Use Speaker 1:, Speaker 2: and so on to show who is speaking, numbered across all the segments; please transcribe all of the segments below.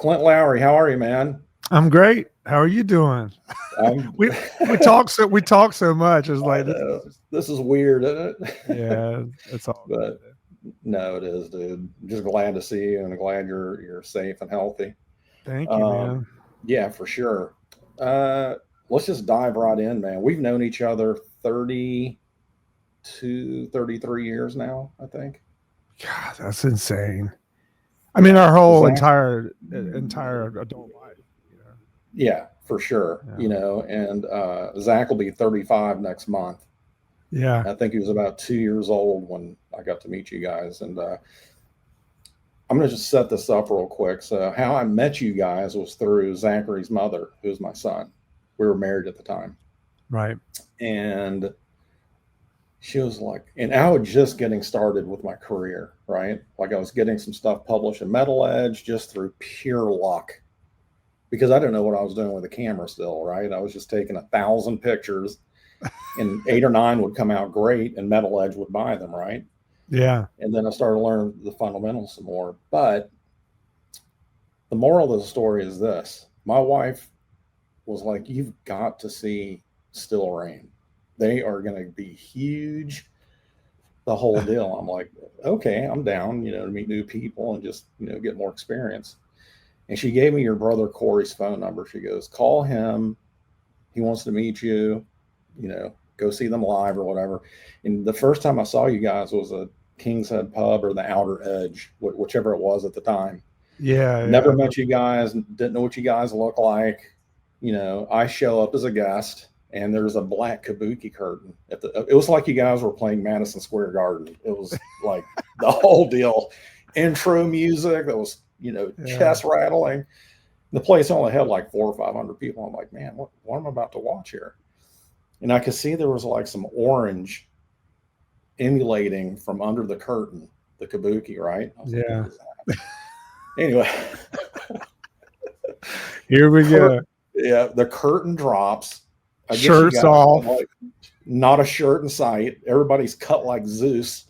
Speaker 1: Clint Lowery, how are you, man?
Speaker 2: I'm great. How are you doing?
Speaker 1: I'm,
Speaker 2: we talk so much. It's
Speaker 1: I
Speaker 2: like this
Speaker 1: know
Speaker 2: is just
Speaker 1: this is weird, isn't it?
Speaker 2: yeah. It's all
Speaker 1: But
Speaker 2: good.
Speaker 1: no, it is, dude. I'm just glad to see you and glad you're safe and healthy.
Speaker 2: Thank you,
Speaker 1: Um,
Speaker 2: man.
Speaker 1: yeah, for sure. Uh, let's just dive right in, man. We've known each other 32, 33 years now, I think.
Speaker 2: God, that's insane. I mean,
Speaker 1: Yeah.
Speaker 2: our whole
Speaker 1: Zach,
Speaker 2: entire adult life. You know.
Speaker 1: yeah, for sure.
Speaker 2: Yeah.
Speaker 1: And Zach will be 35 next month.
Speaker 2: Yeah.
Speaker 1: I think he was about 2 years old when I got to meet you guys. And I'm going to just set this up real quick. So, how I met you guys was through Zachary's mother, who's my son. We were married at the time.
Speaker 2: Right.
Speaker 1: And she was like, and I was just getting started with my career, right? Like I was getting some stuff published in Metal Edge just through pure luck because I didn't know what I was doing with the camera still, right? I was just taking 1,000 pictures and 8 or 9 would come out great and Metal Edge would buy them, right?
Speaker 2: Yeah.
Speaker 1: And then I started learning the fundamentals some more. But the moral of the story is this: my wife was like, "You've got to see Still Rain. They are going to be huge, the whole deal." I'm like, "Okay, I'm down, to meet new people and just, get more experience." And she gave me your brother Corey's phone number. She goes, "Call him. He wants to meet you, go see them live or whatever." And the first time I saw you guys was a King's Head Pub or the Outer Edge, whichever it was at the time.
Speaker 2: Yeah.
Speaker 1: Never
Speaker 2: Yeah.
Speaker 1: met you guys, didn't know what you guys look like. I show up as a guest and there's a black kabuki curtain it was like you guys were playing Madison Square Garden. It was like the whole deal. Intro music that was,
Speaker 2: Yeah.
Speaker 1: chest rattling. The place only had like 400 or 500 people. I'm like, man, what am I about to watch here? And I could see there was like some orange emulating from under the curtain, the kabuki, right? I was like, what
Speaker 2: Yeah.
Speaker 1: is that? Anyway,
Speaker 2: Here we go.
Speaker 1: yeah, the curtain drops. I guess you
Speaker 2: Shirts
Speaker 1: guys have
Speaker 2: off.
Speaker 1: like not a shirt in sight. Everybody's cut like Zeus.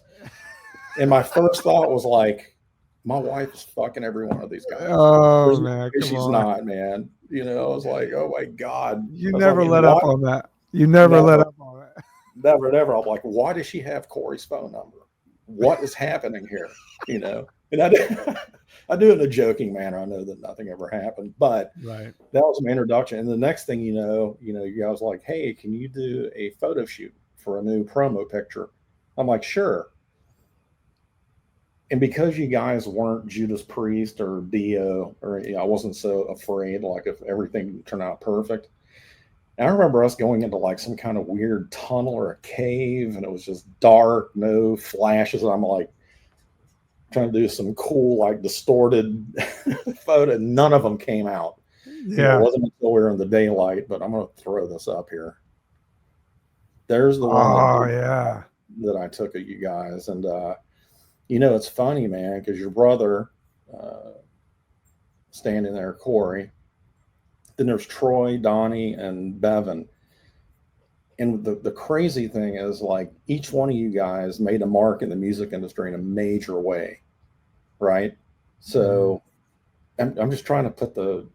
Speaker 1: And my first thought was like, my wife is fucking every one of these guys.
Speaker 2: Oh
Speaker 1: There's no
Speaker 2: man,
Speaker 1: way
Speaker 2: come
Speaker 1: she's
Speaker 2: on.
Speaker 1: not, man. I was like, oh my God.
Speaker 2: You
Speaker 1: I was like,
Speaker 2: never
Speaker 1: and
Speaker 2: let up
Speaker 1: what?
Speaker 2: on that. You never let
Speaker 1: Never,
Speaker 2: up on that.
Speaker 1: never, never. I'm like, why does she have Corey's phone number? What is happening here? And I do, I do it in a joking manner. I know that nothing ever happened, but
Speaker 2: Right.
Speaker 1: that was my introduction. And the next thing you guys like, hey, can you do a photo shoot for a new promo picture? I'm like, sure. And because you guys weren't Judas Priest or Dio, or I wasn't so afraid, like if everything turned out perfect. And I remember us going into like some kind of weird tunnel or a cave, and it was just dark, no flashes. And I'm like trying to do some cool, like distorted photo. None of them came out. It
Speaker 2: Yeah.
Speaker 1: wasn't until we were in the daylight. But I'm going to throw this up here. There's the one
Speaker 2: Oh yeah.
Speaker 1: that I took of you guys, and it's funny, man, because your brother uh, standing there, Corey. Then there's Troy, Donnie, and Bevan. And the crazy thing is, like, each one of you guys made a mark in the music industry in a major way, right?
Speaker 2: Mhm.
Speaker 1: So I'm just trying to put the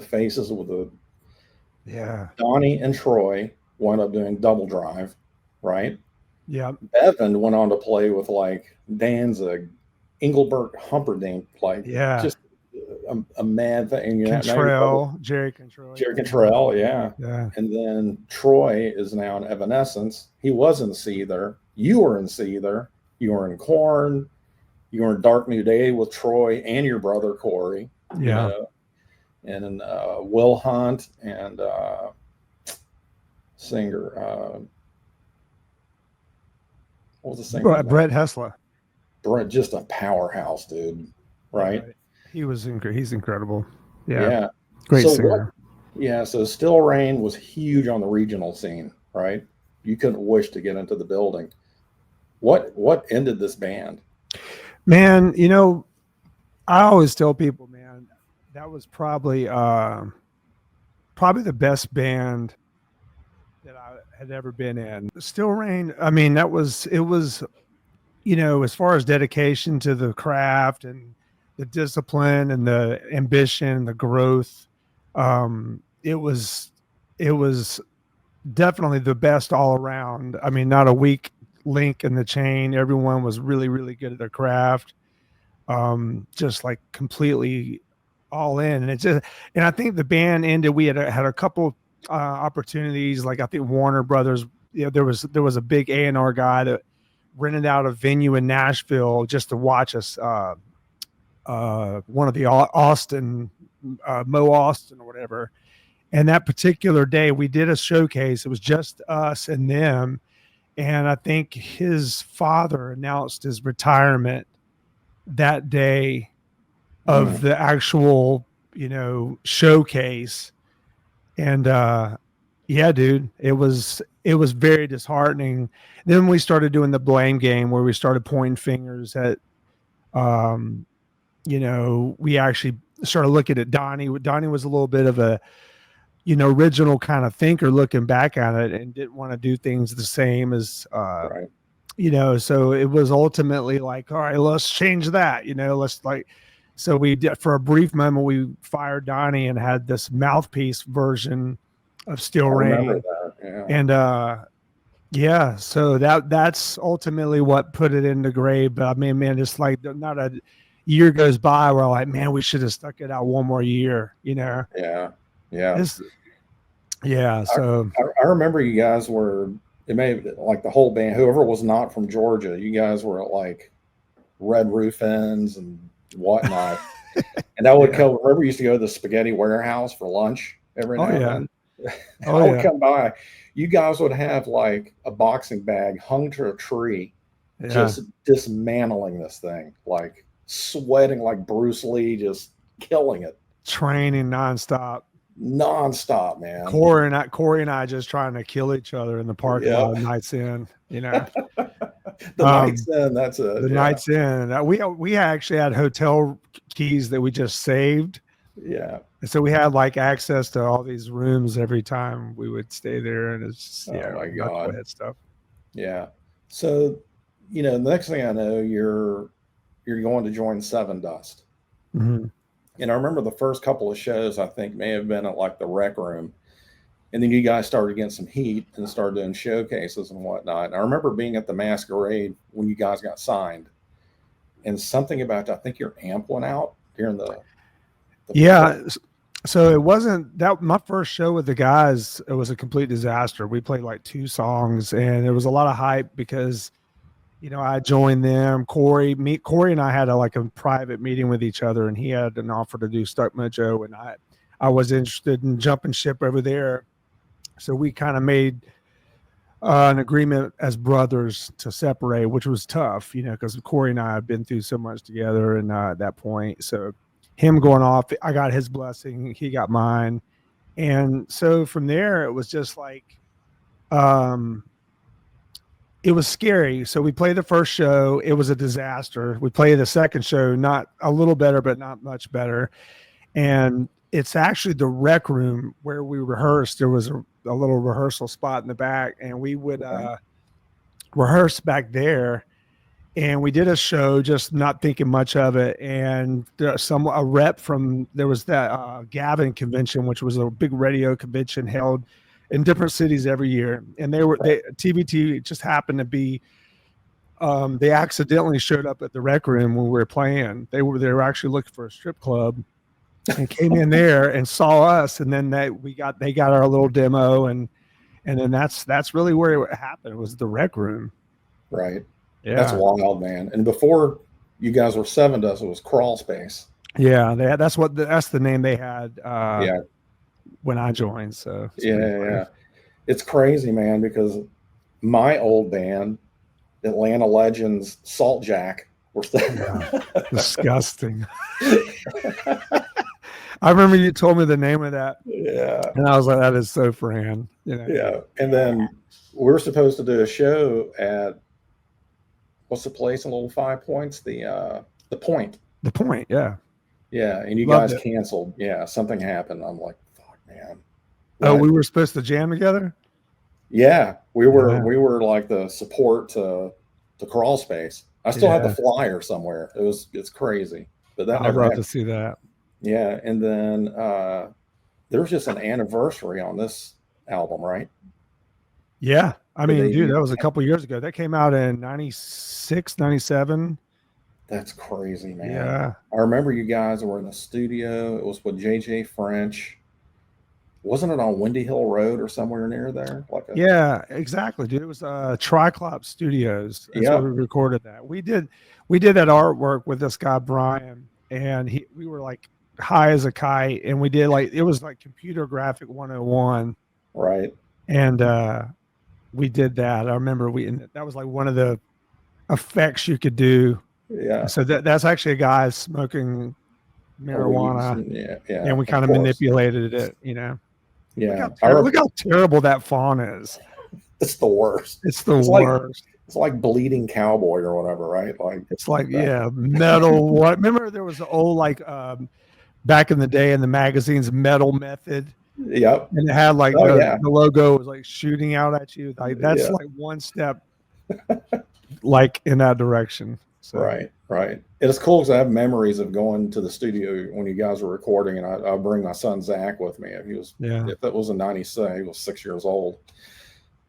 Speaker 1: faces with the
Speaker 2: Yeah.
Speaker 1: Donnie and Troy wound up doing Double Drive, right?
Speaker 2: Yeah.
Speaker 1: Bevan went on to play with like Danzig, Engelbert Humperdinck, like
Speaker 2: Yeah.
Speaker 1: just a mad thing. And now your brother
Speaker 2: Contrell, Jerry Contrell.
Speaker 1: Jerry
Speaker 2: Yeah.
Speaker 1: Cantrell, yeah.
Speaker 2: Yeah.
Speaker 1: And then Troy is now in Evanescence. He was in Seether. You were in Seether. You were in Corn. You were in Dark New Day with Troy and your brother Corey.
Speaker 2: Yeah.
Speaker 1: And then Will Hunt and singer. What was the singer's name?
Speaker 2: Brett Hessler.
Speaker 1: Brett, just a powerhouse, dude. Right?
Speaker 2: Right. He's incredible. Yeah.
Speaker 1: Yeah.
Speaker 2: Great
Speaker 1: So what?
Speaker 2: singer.
Speaker 1: Yeah. So Still Rain was huge on the regional scene, right? You couldn't wish to get into the building. What ended this band?
Speaker 2: Man, I always tell people, man, that was probably the best band that I had ever been in. Still Rain, I mean, it was, as far as dedication to the craft and the discipline and the ambition and the growth. It was definitely the best all around. I mean, not a weak link in the chain. Everyone was really, really good at their craft. Just like completely all in. And and I think the band ended, we had a couple opportunities. Like I think Warner Brothers, there was a big A&R guy that rented out a venue in Nashville just to watch us. One of the Austin, Mo Austin or whatever. And that particular day we did a showcase. It was just us and them. And I think his father announced his retirement that day of the actual, showcase. And yeah, dude, it was very disheartening. Then we started doing the blame game where we started pointing fingers at we actually started looking at Donnie. Donnie was a little bit of a original kind of thinker looking back at it, and didn't want to do things the same as
Speaker 1: Right.
Speaker 2: So it was ultimately like, all right, let's change that, let's so we did, for a brief moment, we fired Donnie and had this mouthpiece version of Still Rain.
Speaker 1: Remember that. Yeah.
Speaker 2: And yeah, so that's ultimately what put it in the grave. But I mean, man, it's like not a year goes by where I'm like, man, we should have stuck it out one more year,
Speaker 1: Yeah. Yeah.
Speaker 2: Yeah. So
Speaker 1: I remember you guys were, it may have, like the whole band, whoever was not from Georgia, you guys were at like Red Roof Inns and whatnot. And I would come, remember, we used to go to the Spaghetti Warehouse for lunch every now and then. I would come by. You guys would have like a boxing bag hung to a tree, just dismantling this thing, like sweating like Bruce Lee, just killing it.
Speaker 2: Training nonstop, man. Corey and I just trying to kill each other in the parking lot of Nights In,
Speaker 1: the Nights In, that's it.
Speaker 2: The Nights In. We actually had hotel keys that we just saved.
Speaker 1: Yeah.
Speaker 2: And so we had like access to all these rooms every time we would stay there, and it's just,
Speaker 1: oh my God,
Speaker 2: stuff.
Speaker 1: Yeah. So, the next thing I know, you're going to join Sevendust.
Speaker 2: Mm-hmm.
Speaker 1: And I remember the first couple of shows, I think, may have been at like the Rec Room. And then you guys started getting some heat and started doing showcases and whatnot. And I remember being at the Masquerade when you guys got signed. And something about, I think your amp went out during the
Speaker 2: So it wasn't that my first show with the guys, it was a complete disaster. We played like 2 songs and there was a lot of hype because, I joined them. Corey and I had a private meeting with each other, and he had an offer to do Stuck Mojo, and I was interested in jumping ship over there. So we kind of made an agreement as brothers to separate, which was tough, because Corey and I had been through so much together, and at that point, so him going off, I got his blessing, he got mine. And so from there, it was just like, it was scary. So we played the first show. It was a disaster. We played the second show, not a little better, but not much better. And it's actually the Rec Room where we rehearsed. There was a little rehearsal spot in the back, and we would rehearse back there. And we did a show, just not thinking much of it. And a rep from, there was that Gavin convention, which was a big radio convention held in different cities every year. And TBT just happened to be, they accidentally showed up at the Rec Room when we were playing. They were actually looking for a strip club and came in there and saw us. And then they got our little demo. And then that's really where it happened. It was the Rec Room.
Speaker 1: Right.
Speaker 2: Yeah.
Speaker 1: That's wild, man. And before you guys were Sevendust, it was Crawl Space.
Speaker 2: Yeah, that's the name they had when I joined. So
Speaker 1: it's crazy, man, because my old band, Atlanta Legends, Salt Jack, were
Speaker 2: disgusting. I remember you told me the name of that.
Speaker 1: Yeah.
Speaker 2: And I was like, that is so Fran.
Speaker 1: Yeah. And then we were supposed to do a show at, what's the place in Little 5 Points? The Point.
Speaker 2: The Point, yeah.
Speaker 1: Yeah, and you guys canceled. Yeah, something happened. I'm like, fuck, man.
Speaker 2: What? Oh, we were supposed to jam together?
Speaker 1: Yeah, we were like the support to Crawl Space. I still have the flyer somewhere. It's crazy. but that
Speaker 2: I'd
Speaker 1: never
Speaker 2: love to
Speaker 1: happened.
Speaker 2: see that.
Speaker 1: Yeah, and then there was just an anniversary on this album, right?
Speaker 2: Yeah. I
Speaker 1: The
Speaker 2: mean, dude,
Speaker 1: debut.
Speaker 2: that was a couple years ago. That came out in 96, 97.
Speaker 1: That's crazy, man.
Speaker 2: Yeah.
Speaker 1: I remember you guys were in the studio. It was with JJ French. Wasn't it on Windy Hill Road or somewhere near there? Like a
Speaker 2: Yeah, exactly, dude. It was Triclop Studios. That's where we
Speaker 1: Yep,
Speaker 2: recorded that. We did that artwork with this guy Brian, and we were like high as a kite, and we did like it was like computer graphic 101,
Speaker 1: right.
Speaker 2: and we did that. I remember and that was like one of the effects you could do.
Speaker 1: Yeah.
Speaker 2: So that's actually a guy smoking
Speaker 1: Or we
Speaker 2: marijuana,
Speaker 1: yeah,
Speaker 2: and
Speaker 1: yeah,
Speaker 2: we
Speaker 1: of
Speaker 2: kind of
Speaker 1: course.
Speaker 2: manipulated it.
Speaker 1: Yeah.
Speaker 2: Look how terrible that font is.
Speaker 1: It's the worst.
Speaker 2: It's the
Speaker 1: It's like
Speaker 2: worst.
Speaker 1: it's like bleeding cowboy or whatever, right? Like
Speaker 2: It's like,
Speaker 1: that.
Speaker 2: yeah, metal. What? Remember there was the old like back in the day in the magazines, Metal Method,
Speaker 1: Yep.
Speaker 2: and it had like
Speaker 1: Oh yeah.
Speaker 2: the logo was like shooting out at you. Like that's
Speaker 1: Yeah.
Speaker 2: like one step like in that direction. So
Speaker 1: Right. Right. It's cool because I have memories of going to the studio when you guys were recording, and I bring my son Zach with me.
Speaker 2: yeah,
Speaker 1: If it was in '96, he was 6 years old.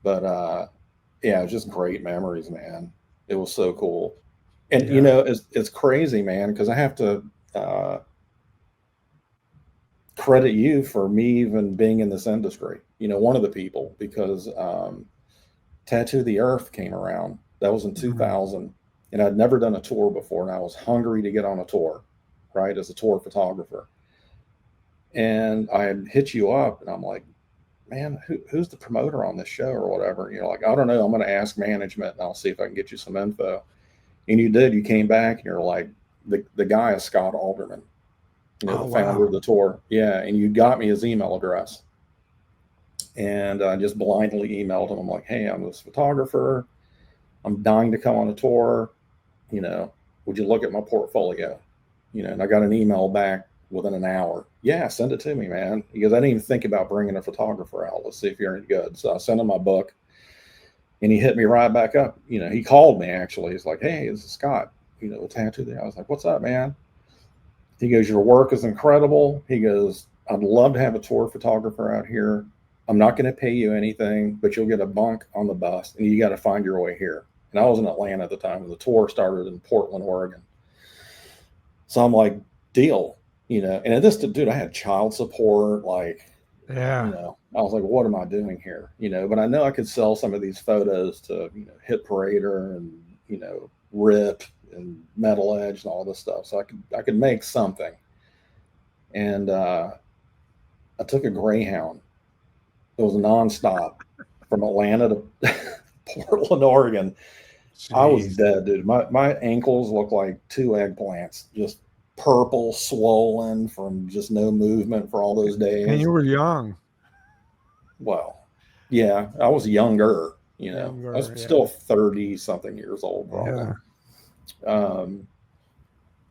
Speaker 1: But yeah, it was just great memories, man. It was so cool. And
Speaker 2: yeah,
Speaker 1: it's crazy, man, because I have to credit you for me even being in this industry. One of the people, because Tattoo the Earth came around. That was in
Speaker 2: mhm.
Speaker 1: 2000, and I'd never done a tour before, and I was hungry to get on a tour, right, as a tour photographer. And I had hit you up, and I'm like, man, who's the promoter on this show or whatever? Like, I don't know. I'm going to ask management, and I'll see if I can get you some info. And you did. You came back, and you're like, the guy is Scott Alderman,
Speaker 2: Oh
Speaker 1: the founder of
Speaker 2: wow,
Speaker 1: the tour. Yeah, and you got me his email address. And I just blindly emailed him. I'm like, hey, I'm this photographer. I'm dying to come on a tour. You know, would you look at my portfolio? And I got an email back within an hour. Yeah, send it to me, man. Because I didn't even think about bringing a photographer out. Let's see if you're any good. So I sent him my book, and he hit me right back up. He called me actually. He's like, hey, this is Scott. The tattoo there. I was like, what's up, man? He goes, your work is incredible. He goes, I'd love to have a tour photographer out here. I'm not going to pay you anything, but you'll get a bunk on the bus, and you got to find your way here. And I was in Atlanta at the time, and the tour started in Portland, Oregon. So I'm like, deal. And at this, dude, I had child support. Like,
Speaker 2: yeah.
Speaker 1: I was like, what am I doing here? But I know I could sell some of these photos to, Hit Parader and, Rip and Metal Edge and all this stuff. So I could make something. And I took a Greyhound. It was nonstop from Atlanta to Portland, Oregon. I was
Speaker 2: Jeez.
Speaker 1: dead, dude. My ankles looked like two eggplants, just purple, swollen from just no movement for all those
Speaker 2: And
Speaker 1: days.
Speaker 2: you were young.
Speaker 1: Well, yeah, I was younger. I was
Speaker 2: Younger,
Speaker 1: still
Speaker 2: yeah.
Speaker 1: 30 something years old, probably.
Speaker 2: Yeah.
Speaker 1: Um,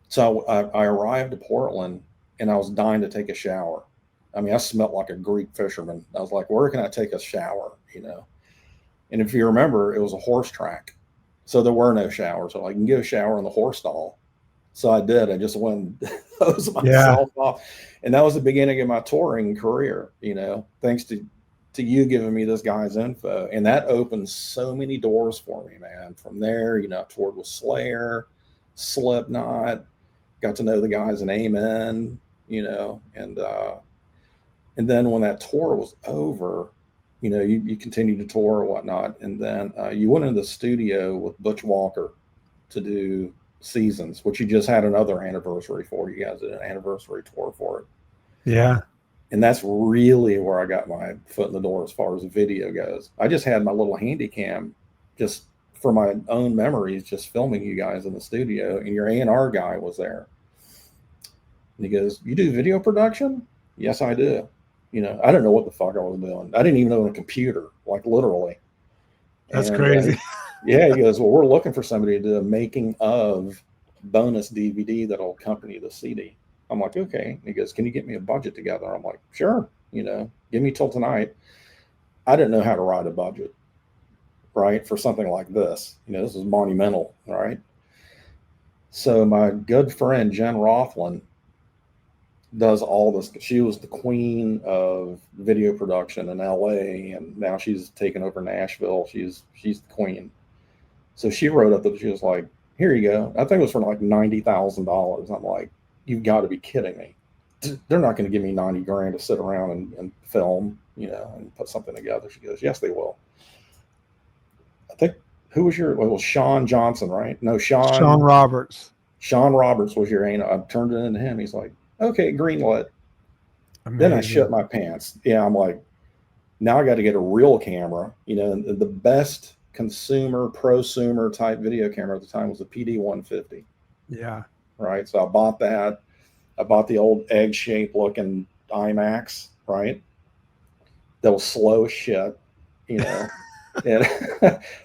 Speaker 1: so I arrived to Portland, and I was dying to take a shower. I mean, I smelled like a Greek fisherman. I was like, where can I take a shower? And if you remember, it was a horse track. So there were no showers. So I can get a shower in the horse stall. So I did. I just went and hosed
Speaker 2: Yeah.
Speaker 1: myself off. And that was the beginning of my touring career, thanks to you giving me this guy's info. And that opened so many doors for me, man. From there, I toured with Slayer, Slipknot, got to know the guys in Amen, and then when that tour was over, you continued to tour or whatnot. And then you went into the studio with Butch Walker to do Seasons, which you just had another anniversary for. You guys did an anniversary tour for it.
Speaker 2: Yeah.
Speaker 1: And that's really where I got my foot in the door as far as video goes. I just had my little handy cam just for my own memories, just filming you guys in the studio, and your A&R guy was there. And he goes, you do video production? Yes, I do. I didn't know what the fuck I was doing. I didn't even know a computer, like literally.
Speaker 2: That's
Speaker 1: And
Speaker 2: crazy.
Speaker 1: yeah, he goes, well, we're looking for somebody to do a making of bonus DVD that'll accompany the CD. I'm like, okay. And he goes, can you get me a budget together? I'm like, sure. Give me till tonight. I didn't know how to write a budget, right, for something like this. This is monumental, right? So my good friend Jen Rothland does all this. She was the queen of video production in LA, and now she's taken over Nashville. She's the queen. So she wrote up that she was like, "Here you go." I think it was for like $90,000. I'm like, "You've got to be kidding me! They're not going to give me 90 grand to sit around and film, and put something together." She goes, "Yes, they will." I think who was your? Well, it was Sean Johnson, right? No,
Speaker 2: Sean Roberts.
Speaker 1: Sean Roberts was your ain't. I turned it into him. He's like, "Okay, greenlit." Then I
Speaker 2: Amazing.
Speaker 1: shit my pants. Yeah, I'm like, now I got to get a real camera. The best consumer prosumer type video camera at the time was the PD 150.
Speaker 2: Yeah.
Speaker 1: Right. So I bought that. I bought the old egg shaped looking IMAX. Right. That was slow as shit. And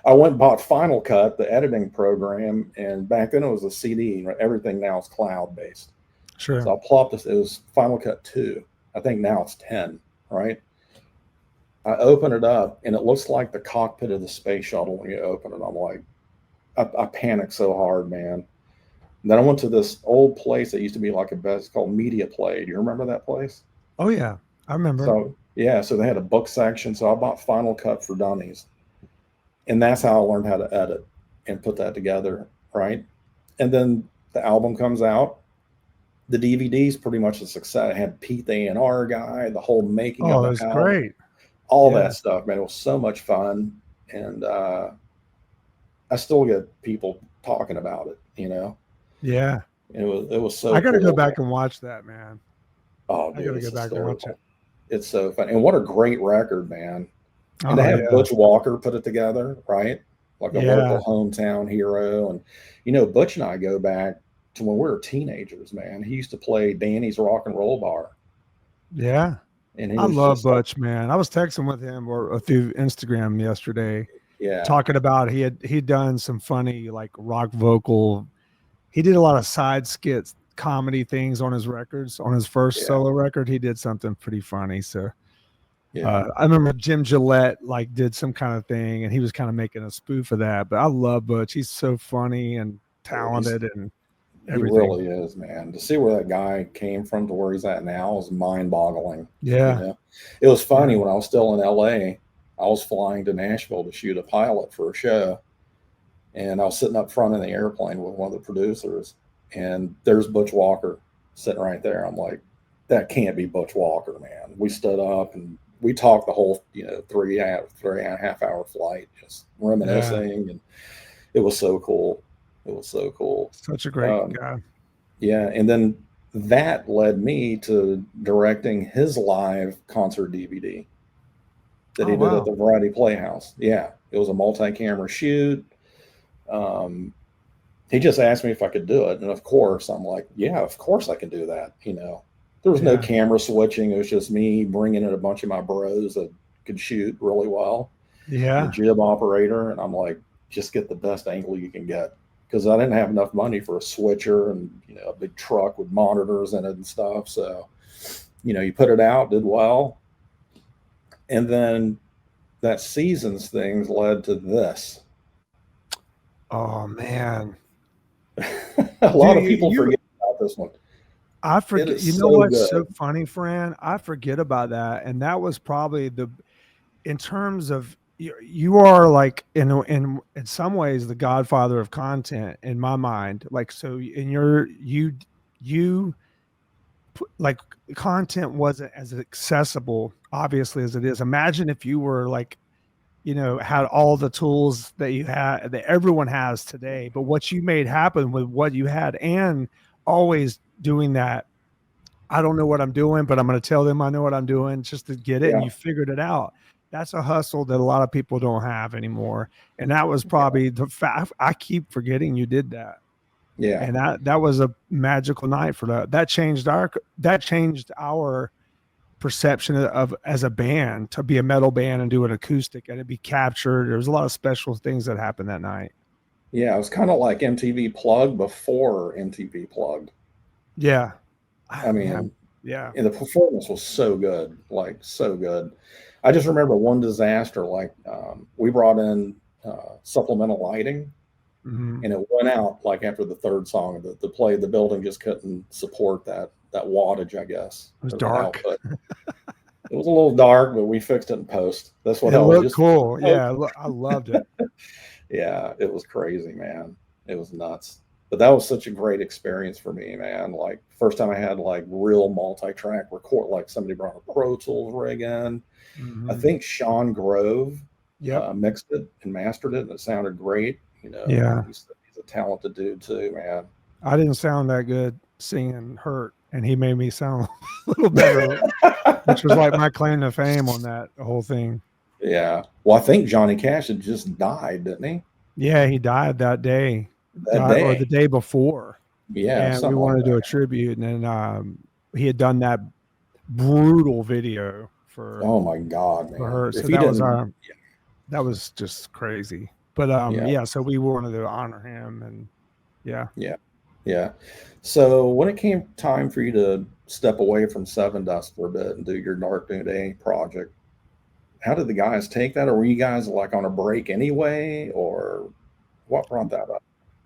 Speaker 1: I went and bought Final Cut, the editing program, and back then it was a CD. Everything now is cloud based.
Speaker 2: Sure.
Speaker 1: So I plopped this. It was Final Cut 2. I think now it's 10. Right. I open it up and it looks like the cockpit of the space shuttle when you open it. I'm like, I panicked so hard, man. And then I went to this old place that used to be like a best called Media Play. Do you remember that place?
Speaker 2: Oh yeah, I remember.
Speaker 1: So yeah, so they had a book section. So I bought Final Cut for Dummies, and that's how I learned how to edit and put that together, right? And then the album comes out. The DVD is pretty much a success. I had Pete the A&R guy, the whole making of
Speaker 2: Oh, it
Speaker 1: the
Speaker 2: was
Speaker 1: album,
Speaker 2: great.
Speaker 1: all
Speaker 2: Yeah.
Speaker 1: that stuff, man. It was so much fun, and I still get people talking about it.
Speaker 2: Yeah.
Speaker 1: It was so
Speaker 2: I got to
Speaker 1: cool.
Speaker 2: go back and watch that, man.
Speaker 1: Oh,
Speaker 2: I
Speaker 1: dude,
Speaker 2: got to
Speaker 1: it's
Speaker 2: go back and watch it.
Speaker 1: hysterical. It's so fun, and what a great record, man. And to
Speaker 2: Oh
Speaker 1: have
Speaker 2: yeah.
Speaker 1: Butch Walker put it together, right? Like a
Speaker 2: Yeah.
Speaker 1: local hometown hero. And Butch and I go back to when we were teenagers, man. He used to play Danny's Rock and Roll Bar,
Speaker 2: Yeah.
Speaker 1: and he
Speaker 2: I
Speaker 1: was
Speaker 2: love
Speaker 1: just like,
Speaker 2: Butch, man. I was texting with him or through Instagram yesterday,
Speaker 1: yeah,
Speaker 2: talking about he'd done some funny like rock vocal. He did a lot of side skits, comedy things on his records. On his first
Speaker 1: yeah,
Speaker 2: solo record, he did something pretty funny. So
Speaker 1: yeah.
Speaker 2: I remember Jim Gillette like did some kind of thing, and he was kind of making a spoof of that. But I love Butch. He's so funny and
Speaker 1: Dude, he's
Speaker 2: talented and
Speaker 1: he
Speaker 2: everything.
Speaker 1: really is, man. To see where that guy came from to where he's at now is mind-boggling. You
Speaker 2: Yeah.
Speaker 1: know, it was funny
Speaker 2: Yeah.
Speaker 1: when I was still in LA. I was flying to Nashville to shoot a pilot for a show, and I was sitting up front in the airplane with one of the producers, and there's Butch Walker sitting right there. I'm like, that can't be Butch Walker, man. We stood up and we talked the whole, 3.5 hour flight, just
Speaker 2: Yeah.
Speaker 1: reminiscing, and it was so cool. It was so cool.
Speaker 2: Such a great
Speaker 1: Um,
Speaker 2: guy.
Speaker 1: yeah, and then that led me to directing his live concert DVD that
Speaker 2: Oh
Speaker 1: he did at
Speaker 2: wow.
Speaker 1: the Variety Playhouse. Yeah, it was a multi-camera shoot. Um, he just asked me if I could do it, and of course, I'm like, yeah, of course I can do that. There was no
Speaker 2: Yeah.
Speaker 1: camera switching; it was just me bringing in a bunch of my bros that could shoot really well, and a
Speaker 2: Yeah.
Speaker 1: jib operator, and I'm like, just get the best angle you can get because I didn't have enough money for a switcher and a big truck with monitors in it and stuff. So, you put it out, did well, and then that seasons things led to this.
Speaker 2: Oh man.
Speaker 1: A lot
Speaker 2: Dude,
Speaker 1: of
Speaker 2: you,
Speaker 1: people
Speaker 2: you
Speaker 1: forget about this one.
Speaker 2: I
Speaker 1: It
Speaker 2: forget, you
Speaker 1: is
Speaker 2: know
Speaker 1: so
Speaker 2: what's so
Speaker 1: good.
Speaker 2: funny, Fran? I forget about that. And that was probably in terms of you are like in some ways the godfather of content in my mind. Like, so in you like content wasn't as accessible, obviously, as it is. Imagine if you were like, had all the tools that you had that everyone has today, but what you made happen with what you had and always doing that. I don't know what I'm doing, but I'm going to tell them I know what I'm doing just to get it. And
Speaker 1: Yeah,
Speaker 2: you figured it out. That's a hustle that a lot of people don't have anymore. And that was
Speaker 1: yeah,
Speaker 2: probably the fact. I keep forgetting you did that.
Speaker 1: yeah,
Speaker 2: And that was a magical night for that. That changed our perception of as a band to be a metal band and do an acoustic and it be captured. There was a lot of special things that happened that night.
Speaker 1: yeah. It was kind of like MTV Plug before MTV Plugged.
Speaker 2: Yeah.
Speaker 1: I
Speaker 2: Man.
Speaker 1: mean,
Speaker 2: Yeah.
Speaker 1: and the performance was so good, like so good. I just remember one disaster. Like we brought in supplemental lighting,
Speaker 2: Mhm.
Speaker 1: and it went out like after the third song. The building just couldn't support that wattage, I guess,
Speaker 2: It was
Speaker 1: or that
Speaker 2: dark.
Speaker 1: output. It was a little dark, but we fixed it in post. That's what
Speaker 2: It
Speaker 1: hell,
Speaker 2: looked
Speaker 1: just
Speaker 2: cool.
Speaker 1: post.
Speaker 2: Yeah, I loved it.
Speaker 1: Yeah, it was crazy, man. It was nuts. But that was such a great experience for me, man. Like first time I had like real multi-track record, like somebody brought a Pro Tools rig in. I
Speaker 2: Mhm.
Speaker 1: think Sean Grove
Speaker 2: Yep.
Speaker 1: mixed it and mastered it, and it sounded great. You know,
Speaker 2: Yeah.
Speaker 1: he's a talented dude too, man.
Speaker 2: I didn't sound that good singing Hurt, and he made me sound a little better, which was like my claim to fame on that whole thing.
Speaker 1: Yeah. Well, I think Johnny Cash had just died, didn't he?
Speaker 2: Yeah, he died that day,
Speaker 1: That
Speaker 2: or the
Speaker 1: day.
Speaker 2: day before,
Speaker 1: Yeah,
Speaker 2: and we
Speaker 1: something like
Speaker 2: wanted to do
Speaker 1: that.
Speaker 2: a tribute, and then he had done that brutal video
Speaker 1: Oh my God,
Speaker 2: for
Speaker 1: man.
Speaker 2: her.
Speaker 1: If
Speaker 2: So
Speaker 1: he
Speaker 2: that was
Speaker 1: didn't,
Speaker 2: that was just crazy. But
Speaker 1: yeah,
Speaker 2: yeah, so we wanted to honor him, and yeah.
Speaker 1: yeah, yeah. So when it came time for you to step away from Sevendust for a bit and do your Dark New Day project, how did the guys take that? Or were you guys like on a break anyway? Or what brought that up?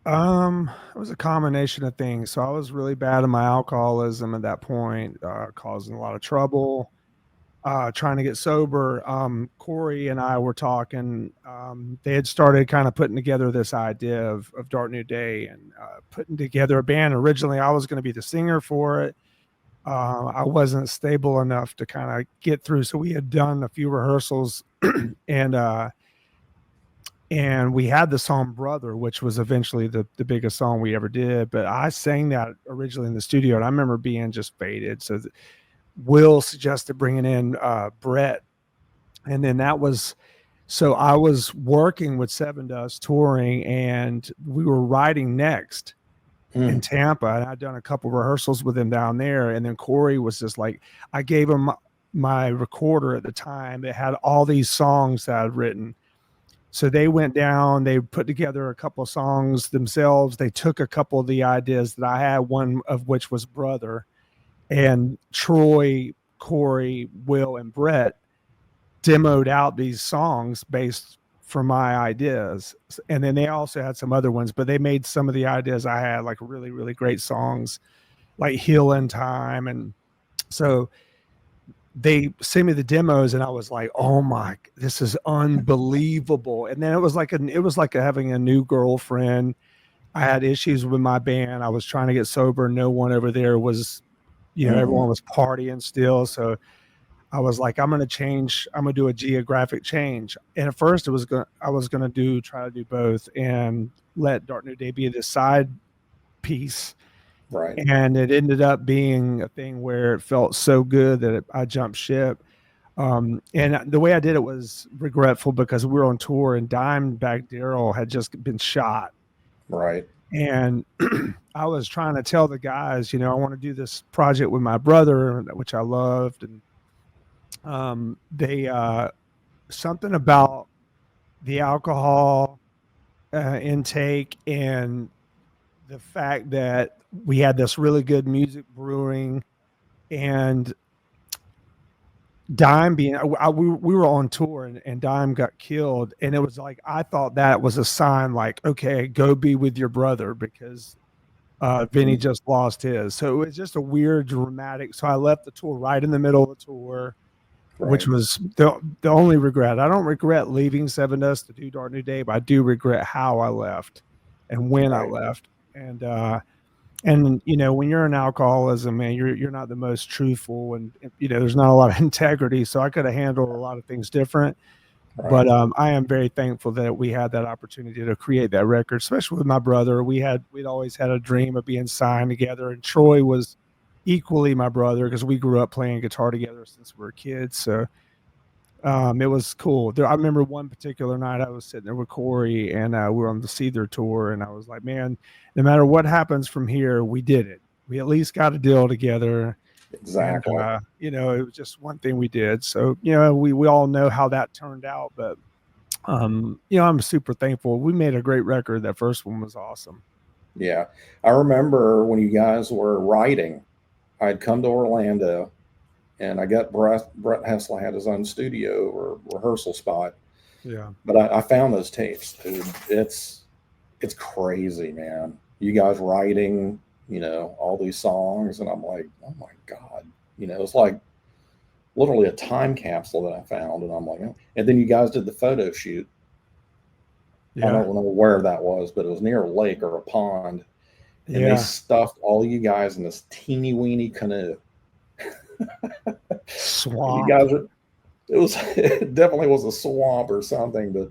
Speaker 2: It was a combination of things. So I was really bad in my alcoholism at that point, causing a lot of trouble, trying to get sober. Corey and I were talking. They had started kind of putting together this idea of Dark New Day and putting together a band. Originally, I was going to be the singer for it. I wasn't stable enough to kind of get through. So we had done a few rehearsals and we had the song Brother, which was eventually the biggest song we ever did. But I sang that originally in the studio, and I remember being just faded. So Will suggested bringing in Brett, and then that was so I was working with Sevendust touring, and we were writing next in
Speaker 1: Mm,
Speaker 2: Tampa, and I'd done a couple rehearsals with him down there. And then Corey was just like, I gave him my recorder at the time. It had all these songs that I'd written. So they went down, they put together a couple of songs themselves. They took a couple of the ideas that I had, one of which was Brother, and Troy, Corey, Will, and Brett demoed out these songs based from my ideas. And then they also had some other ones, but they made some of the ideas I had like really, really great songs like Heal in Time. And so they sent me the demos and I was like, oh my, this is unbelievable. And then it was like having a new girlfriend. I had issues with my band. I was trying to get sober. No one over there was,
Speaker 1: hmm.
Speaker 2: everyone was partying still. So I was like, I'm going to change. I'm going to do a geographic change. And at first I was going to try to do both and let Dark New Day be the side piece.
Speaker 1: Right.
Speaker 2: And it ended up being a thing where it felt so good that I jumped ship. And the way I did it was regretful because we were on tour and Dimebag Daryl had just been shot.
Speaker 1: Right.
Speaker 2: And I was trying to tell the guys, I want to do this project with my brother, which I loved. And they something about the alcohol intake and the fact that we had this really good music brewing and Dime being we were on tour and Dime got killed, and it was like I thought that was a sign like, okay, go be with your brother because Vinny
Speaker 1: Mm,
Speaker 2: just lost his. So it was just a weird dramatic. So I left the tour right in the middle of the tour, which
Speaker 1: right.
Speaker 2: was the only regret. I don't regret leaving Sevendust to do Dark New Day, but I do regret how I left and when I
Speaker 1: Right.
Speaker 2: left. And when you're in alcoholism, man, you're not the most truthful, and there's not a lot of integrity. So I could have handled a lot of things different.
Speaker 1: Right.
Speaker 2: But I am very thankful that we had that opportunity to create that record, especially with my brother. We'd always had a dream of being signed together, and Troy was equally my brother because we grew up playing guitar together since we were kids. So it was cool. I remember one particular night I was sitting there with Corey and we were on the Seether tour, and I was like, man, no matter what happens from here, we did it. We at least got a deal together. And
Speaker 1: Exactly.
Speaker 2: it was just one thing we did. So, we all know how that turned out, but I'm super thankful. We made a great record. That first one was awesome.
Speaker 1: Yeah. I remember when you guys were writing, I'd come to Orlando and I got Brett Hessel had his own studio or rehearsal spot.
Speaker 2: Yeah.
Speaker 1: But I found those tapes, dude. It's it's crazy, man. You guys writing, all these songs, and I'm like, oh my God. It's like literally a time capsule that I found, and I'm like, oh. And then you guys did the photo shoot. I
Speaker 2: Yeah.
Speaker 1: don't know where that was, but it was near a lake or a pond, and they
Speaker 2: Yeah.
Speaker 1: stuffed all you guys in this teeny weeny canoe. And you
Speaker 2: Swamp.
Speaker 1: guys are, it definitely was a swamp or something, but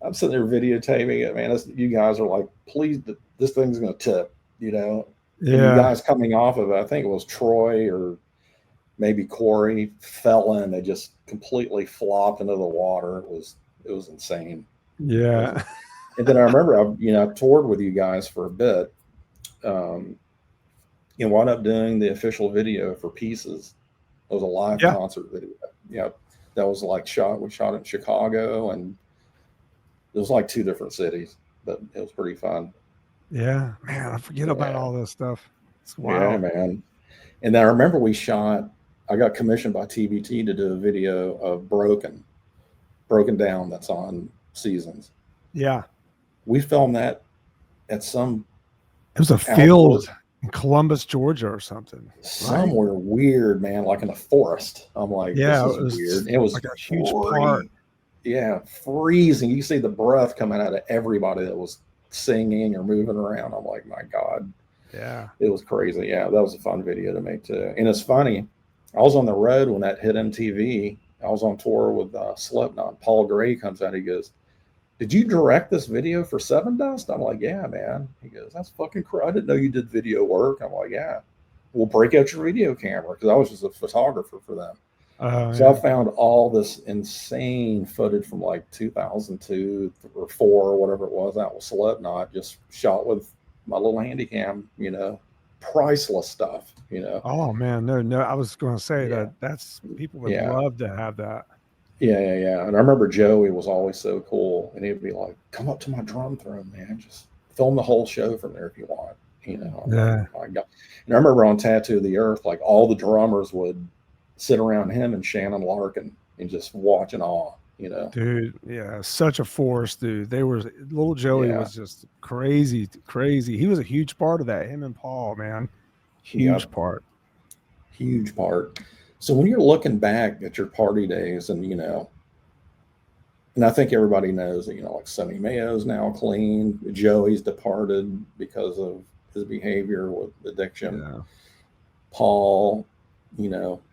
Speaker 1: I'm sitting there videotaping it, man. You guys are like, please, this thing's going to tip, And you
Speaker 2: Yeah.
Speaker 1: guys coming off of it, I think it was Troy or maybe Corey fell in. They just completely flopped into the water. It was insane.
Speaker 2: Yeah.
Speaker 1: And then I remember, I toured with you guys for a bit. Um, wound up doing the official video for Pieces. It was a live
Speaker 2: Yeah.
Speaker 1: concert video. Yeah, that was like we shot in Chicago, and it was like two different cities, but it was pretty fun.
Speaker 2: Yeah. Man, I forget about
Speaker 1: Yeah,
Speaker 2: all this stuff. It's
Speaker 1: yeah,
Speaker 2: wild.
Speaker 1: man. And then I remember I got commissioned by TBT to do a video of Broken Down, that's on Seasons.
Speaker 2: Yeah.
Speaker 1: We filmed that at some
Speaker 2: It was a
Speaker 1: outdoor,
Speaker 2: field in Columbus, Georgia or something, right?
Speaker 1: somewhere weird, man, like in a forest. I'm like, this
Speaker 2: Yeah.
Speaker 1: is
Speaker 2: It was
Speaker 1: weird. It was
Speaker 2: like a huge park.
Speaker 1: yeah, freezing. You see the breath coming out of everybody that was singing or moving around. I'm like, my God,
Speaker 2: Yeah.
Speaker 1: it was crazy. Yeah, that was a fun video to make too. And it's funny, I was on the road when that hit MTV. I was on tour with Slipknot. Paul Gray comes out. He goes, "Did you direct this video for Sevendust?" I'm like, "Yeah, man." He goes, "That's fucking I didn't know you did video work." I'm like, "Yeah." We'll break out your video camera, because I was just a photographer for them. So I
Speaker 2: Yeah.
Speaker 1: found all this insane footage from like 2002 or four or whatever it was. That was Slipknot, just shot with my little handy cam. Priceless stuff.
Speaker 2: Oh man, no, no. I was going to say
Speaker 1: Yeah,
Speaker 2: that's people would
Speaker 1: yeah,
Speaker 2: love to have that.
Speaker 1: yeah, yeah, yeah. And I remember Joey was always so cool, and he'd be like, "Come up to my drum throne, man. Just film the whole show from there if you want." I'm like,
Speaker 2: Yeah.
Speaker 1: my God. And I remember on Tattoo of the Earth, like all the drummers would sit around him and Shannon Larkin and just watch in awe.
Speaker 2: Dude, yeah, such a force, dude. They were little Joey
Speaker 1: Yeah,
Speaker 2: was just crazy, crazy. He was a huge part of that. Him and Paul, man,
Speaker 1: yeah,
Speaker 2: huge part.
Speaker 1: huge part. So when you're looking back at your party days, and I think everybody knows that, like Sonny Mayo's now clean, Joey's departed because of his behavior with addiction.
Speaker 2: Yeah.
Speaker 1: Paul,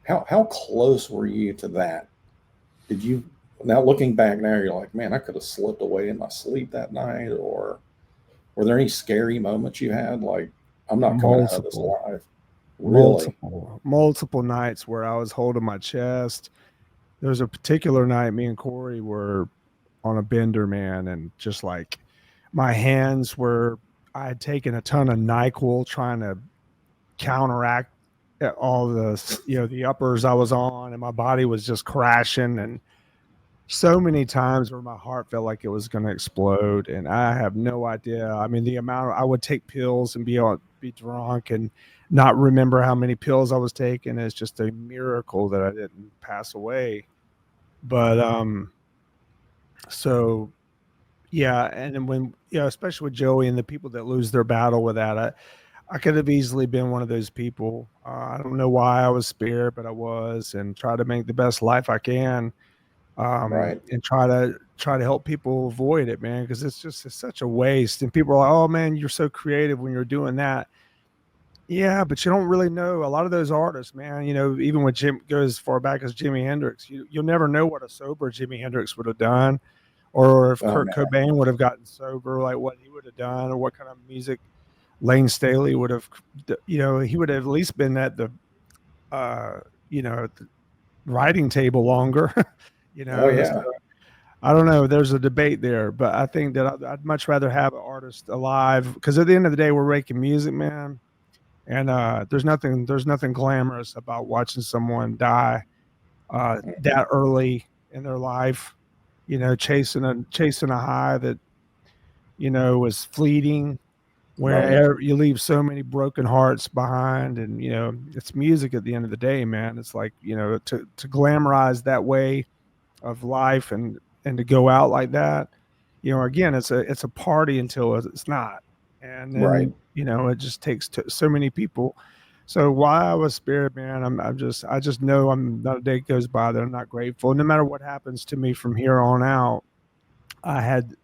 Speaker 1: how close were you to that? Did you, now looking back now, you're like, man, I could have slipped away in my sleep that night? Or were there any scary moments you had? Like, I'm not coming out of this
Speaker 2: Multiple,
Speaker 1: alive. Really?
Speaker 2: multiple nights where I was holding my chest. There was a particular night me and Corey were on a bender, man, and just like my hands were, I had taken a ton of NyQuil trying to counteract all the uppers I was on, and my body was just crashing. And so many times where my heart felt like it was going to explode, and I have no idea. I mean, the amount I would take pills and be drunk and not remember how many pills I was taking is just a miracle that I didn't pass away. But so yeah, and then when especially with Joey and the people that lose their battle with that, I could have easily been one of those people. I don't know why I was spared, but I was, and try to make the best life I can,
Speaker 1: Right.
Speaker 2: and try to help people avoid it, man, because it's such a waste. And people are like, "Oh man, you're so creative when you're doing that." Yeah, but you don't really know a lot of those artists, man. Even when Jim goes as far back as Jimi Hendrix, you'll never know what a sober Jimi Hendrix would have done, or if
Speaker 1: Oh,
Speaker 2: Kurt
Speaker 1: man.
Speaker 2: Cobain would have gotten sober, like what he would have done, or what kind of music Lane Staley would have. He would have at least been at the, the writing table longer.
Speaker 1: Oh,
Speaker 2: So
Speaker 1: yeah.
Speaker 2: I don't know. There's a debate there, but I think that I'd much rather have an artist alive, because at the end of the day, we're making music, man. And there's nothing glamorous about watching someone die
Speaker 1: Mhm.
Speaker 2: that early in their life. Chasing a high that was fleeting,
Speaker 1: Right.
Speaker 2: where you leave so many broken hearts behind. And it's music at the end of the day, man. It's like, to glamorize that way of life, and to go out like that. again, it's a party until it's not. And
Speaker 1: Right.
Speaker 2: then, it just takes so many people. So while I was spirit, man, I just know not a day goes by that I'm not grateful. No matter what happens to me from here on out, I had,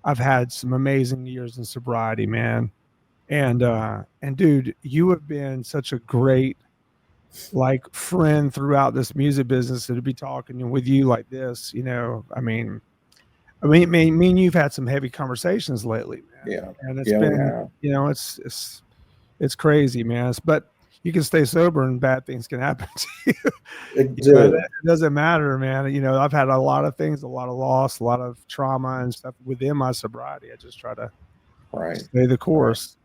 Speaker 2: I've had some amazing years in sobriety, man. And dude, you have been such a great like friend throughout this music business to be talking with you like this. Me and you've had some heavy conversations lately, man,
Speaker 1: Yeah.
Speaker 2: and it's
Speaker 1: Yeah, we
Speaker 2: been,
Speaker 1: have.
Speaker 2: it's crazy, man. But you can stay sober and bad things can happen to you. It
Speaker 1: Dude.
Speaker 2: doesn't matter, man. I've had a lot of things, a lot of loss, a lot of trauma and stuff within my sobriety. I just try to
Speaker 1: Right.
Speaker 2: stay the
Speaker 1: Right.
Speaker 2: course.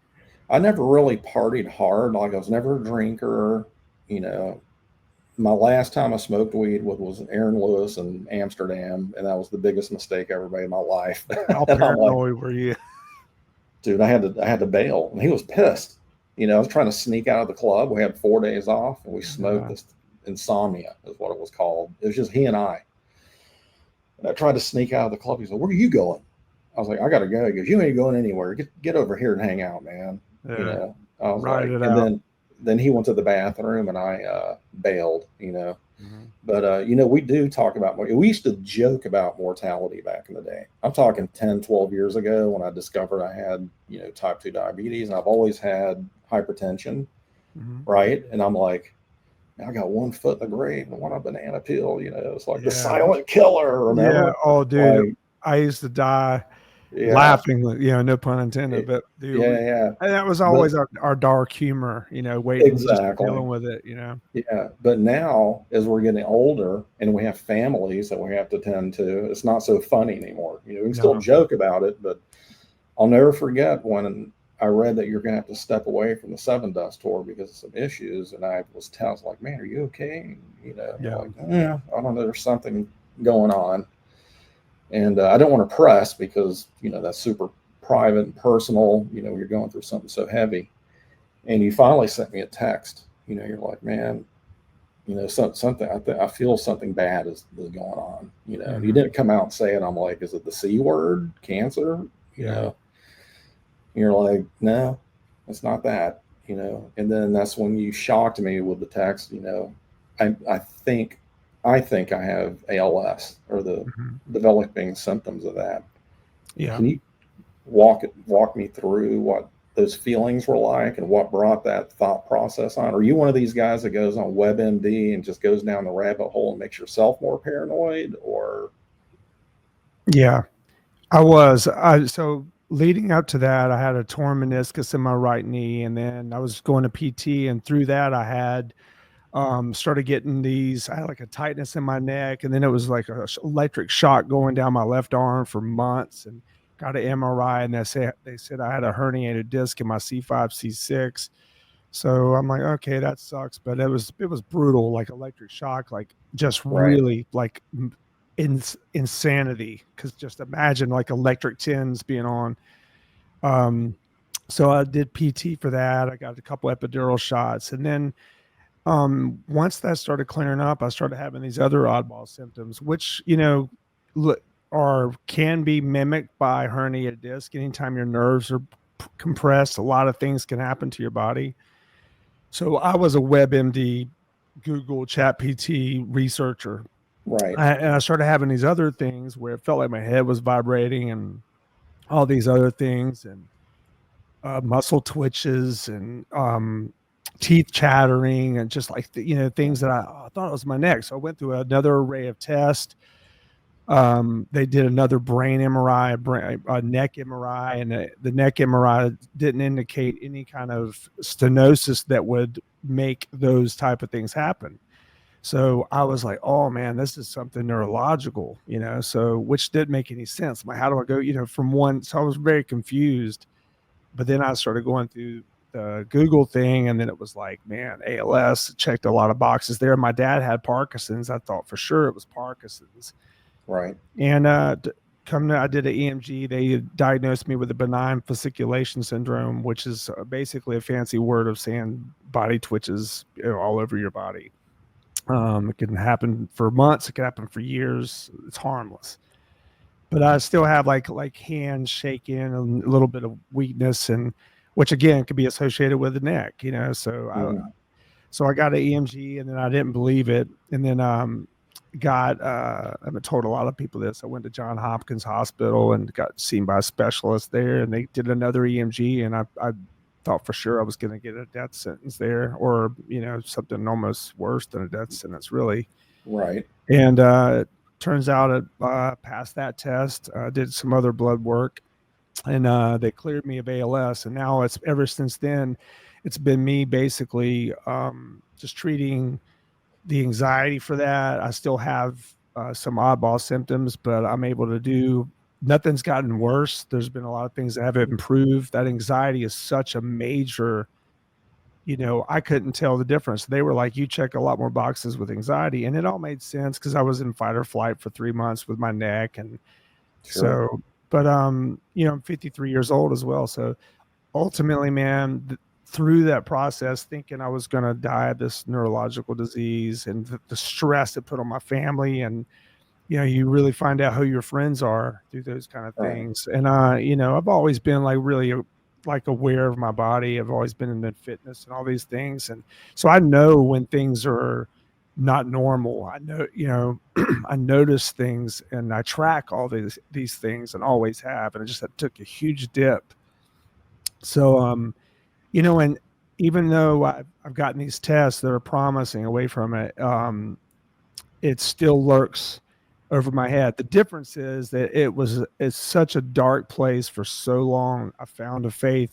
Speaker 1: I never really partied hard. Like I was never a drinker. You know, my last time I smoked weed was Aaron Lewis in Amsterdam, and that was the biggest mistake I ever made in my life.
Speaker 2: How
Speaker 1: And I'm like,
Speaker 2: paranoid were you?
Speaker 1: dude, I had to bail, and he was pissed. I was trying to sneak out of the club. We had 4 days off, and we smoked this insomnia is what it was called. It was just he and I. And I tried to sneak out of the club. He said, "Where are you going?" I was like, "I gotta go." He goes, "You ain't going anywhere. Get over here and hang out, man."
Speaker 2: Yeah,
Speaker 1: I was
Speaker 2: ride
Speaker 1: like,
Speaker 2: it
Speaker 1: and
Speaker 2: out.
Speaker 1: then he went to the bathroom, and I bailed.
Speaker 2: Mhm.
Speaker 1: But we do talk about we used to joke about mortality back in the day. I'm talking 10, 12 years ago when I discovered I had, type 2 diabetes, and I've always had hypertension,
Speaker 2: Mhm.
Speaker 1: right? And I'm like, I got one foot in the grave and one a banana peel, it's like the
Speaker 2: Yeah.
Speaker 1: silent killer,
Speaker 2: Yeah.
Speaker 1: remember?
Speaker 2: Oh, dude,
Speaker 1: Like,
Speaker 2: I used to die
Speaker 1: yeah,
Speaker 2: laughing, no pun intended, but dude,
Speaker 1: yeah, yeah.
Speaker 2: and that was
Speaker 1: But
Speaker 2: always our dark humor, waiting, just
Speaker 1: exactly.
Speaker 2: dealing with it,
Speaker 1: Yeah, but now as we're getting older and we have families that we have to tend to, it's not so funny anymore. We can still
Speaker 2: No.
Speaker 1: joke about it, but I'll never forget when I read that you're going to have to step away from the Sevendust tour because of some issues, and I was like, "Man, are you okay?" They're
Speaker 2: Yeah.
Speaker 1: like, "Yeah, I don't know, there's something going on," and I don't want to press because that's super private and personal. You're going through something so heavy, and you finally sent me a text. You're like, "Man, something I feel something bad is going on." And you
Speaker 2: Mhm.
Speaker 1: didn't come out and say it. I'm like, is it the C word, cancer? you
Speaker 2: Yeah.
Speaker 1: know and you're like, no, it's not that. And then that's when you shocked me with the text. I think I have ALS, or the
Speaker 2: Mhm.
Speaker 1: developing symptoms of that.
Speaker 2: Yeah.
Speaker 1: Can you walk me through what those feelings were like and what brought that thought process on? Are you one of these guys that goes on WebMD and just goes down the rabbit hole and makes yourself more paranoid, or?
Speaker 2: Yeah. So leading up to that, I had a torn meniscus in my right knee, and then I was going to PT, and through that, I had started getting I had like a tightness in my neck, and then it was like a electric shock going down my left arm for months, and got an MRI, and they said I had a herniated disc in my C5 C6. So I'm like, okay, that sucks, but it was brutal, like electric shock, like just
Speaker 1: Right.
Speaker 2: really like insanity, because just imagine like electric tins being on. um so I did PT for that. I got a couple epidural shots, and then once that started clearing up, I started having these other oddball symptoms, which look, can be mimicked by herniated disc. Anytime your nerves are compressed, a lot of things can happen to your body. So I was a WebMD, Google, Chat PT researcher,
Speaker 1: Right.
Speaker 2: and I started having these other things where it felt like my head was vibrating, and all these other things, and muscle twitches, and teeth chattering, and just like things that I thought it was my neck. So I went through another array of tests. They did another brain MRI, a neck MRI, and the neck MRI didn't indicate any kind of stenosis that would make those type of things happen. So I was like, oh man, this is something neurological, so which didn't make any sense. I'm like, how do I go, from one? So I was very confused. But then I started going through the Google thing, and then it was like, man, ALS checked a lot of boxes there. My dad had Parkinson's. I thought for sure it was Parkinson's.
Speaker 1: Right.
Speaker 2: And I did an EMG. They diagnosed me with a benign fasciculation syndrome, which is basically a fancy word of saying body twitches all over your body. It can happen for months. It can happen for years. It's harmless. but I still have like hands shaking and a little bit of weakness, and which again could be associated with the neck, So I got an EMG, and then I didn't believe it, and then I've told a lot of people this. I went to John Hopkins Hospital and got seen by a specialist there, and they did another EMG, and I thought for sure I was going to get a death sentence there, or something almost worse than a death sentence, really.
Speaker 1: Right.
Speaker 2: And turns out I passed that test. Did some other blood work, and they cleared me of ALS. And now it's ever since then, it's been me basically just treating the anxiety for that. I still have some oddball symptoms, but I'm able to do. Nothing's gotten worse. There's been a lot of things that have improved. That anxiety is such a major, I couldn't tell the difference. They were like, you check a lot more boxes with anxiety. And it all made sense because I was in fight or flight for 3 months with my neck. And so, but, I'm 53 years old as well. So ultimately, man, through that process, thinking I was going to die of this neurological disease and the stress it put on my family, and you really find out who your friends are through those kind of things. And I've always been like really like aware of my body. I've always been into fitness and all these things, and so I know when things are not normal. I know, I notice things, and I track all these things, and always have. And I just took a huge dip. So and even though I've gotten these tests that are promising away from it, it still lurks over my head. The difference is that it's such a dark place for so long. I found a faith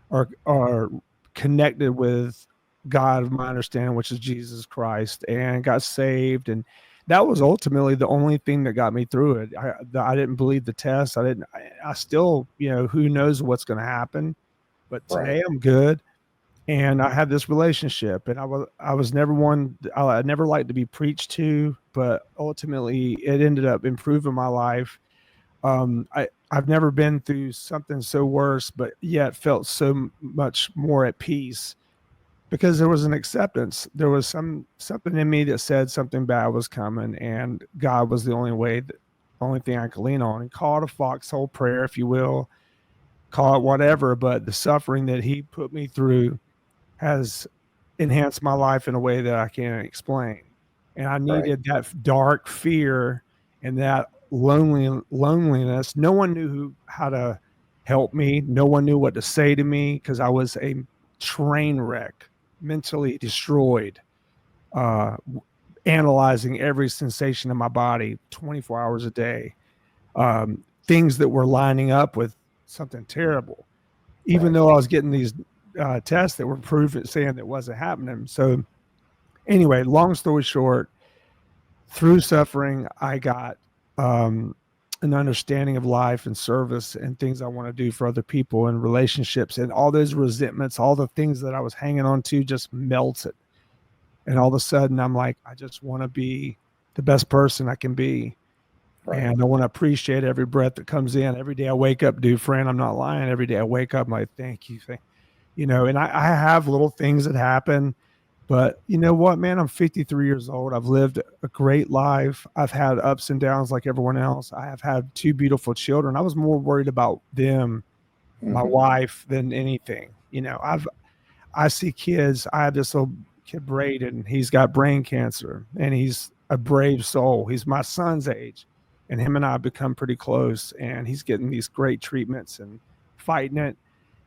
Speaker 2: or connected with God of my understanding, which is Jesus Christ, and got saved. And that was ultimately the only thing that got me through it. I didn't believe the test. I still, who knows what's going to happen, but today I'm good. And I had this relationship, and I was never one. I never liked to be preached to, but ultimately it ended up improving my life. I've never been through something so worse, but yet felt so much more at peace because there was an acceptance. There was something in me that said something bad was coming, and God was the only thing I could lean on. And call it a foxhole prayer, if you will, call it whatever. But the suffering that He put me through has enhanced my life in a way that I can't explain. And I needed that dark fear and that loneliness. No one knew how to help me. No one knew what to say to me because I was a train wreck, mentally destroyed, analyzing every sensation in my body 24 hours a day, things that were lining up with something terrible, even though I was getting these tests that were saying that wasn't happening. So anyway, long story short, through suffering, I got an understanding of life and service and things I want to do for other people and relationships, and all those resentments, all the things that I was hanging on to just melted. And all of a sudden I'm like, I just want to be the best person I can be. And I want to appreciate every breath that comes in. Every day I wake up, dude, Fran, I'm not lying. Every day I wake up, I'm like, thank you. And I have little things that happen, but you know what, man, I'm 53 years old. I've lived a great life. I've had ups and downs like everyone else. I have had 2 beautiful children. I was more worried about them, my wife, than anything. I see kids. I have this little kid, Braden. He's got brain cancer, and he's a brave soul. He's my son's age, and him and I have become pretty close, and he's getting these great treatments and fighting it.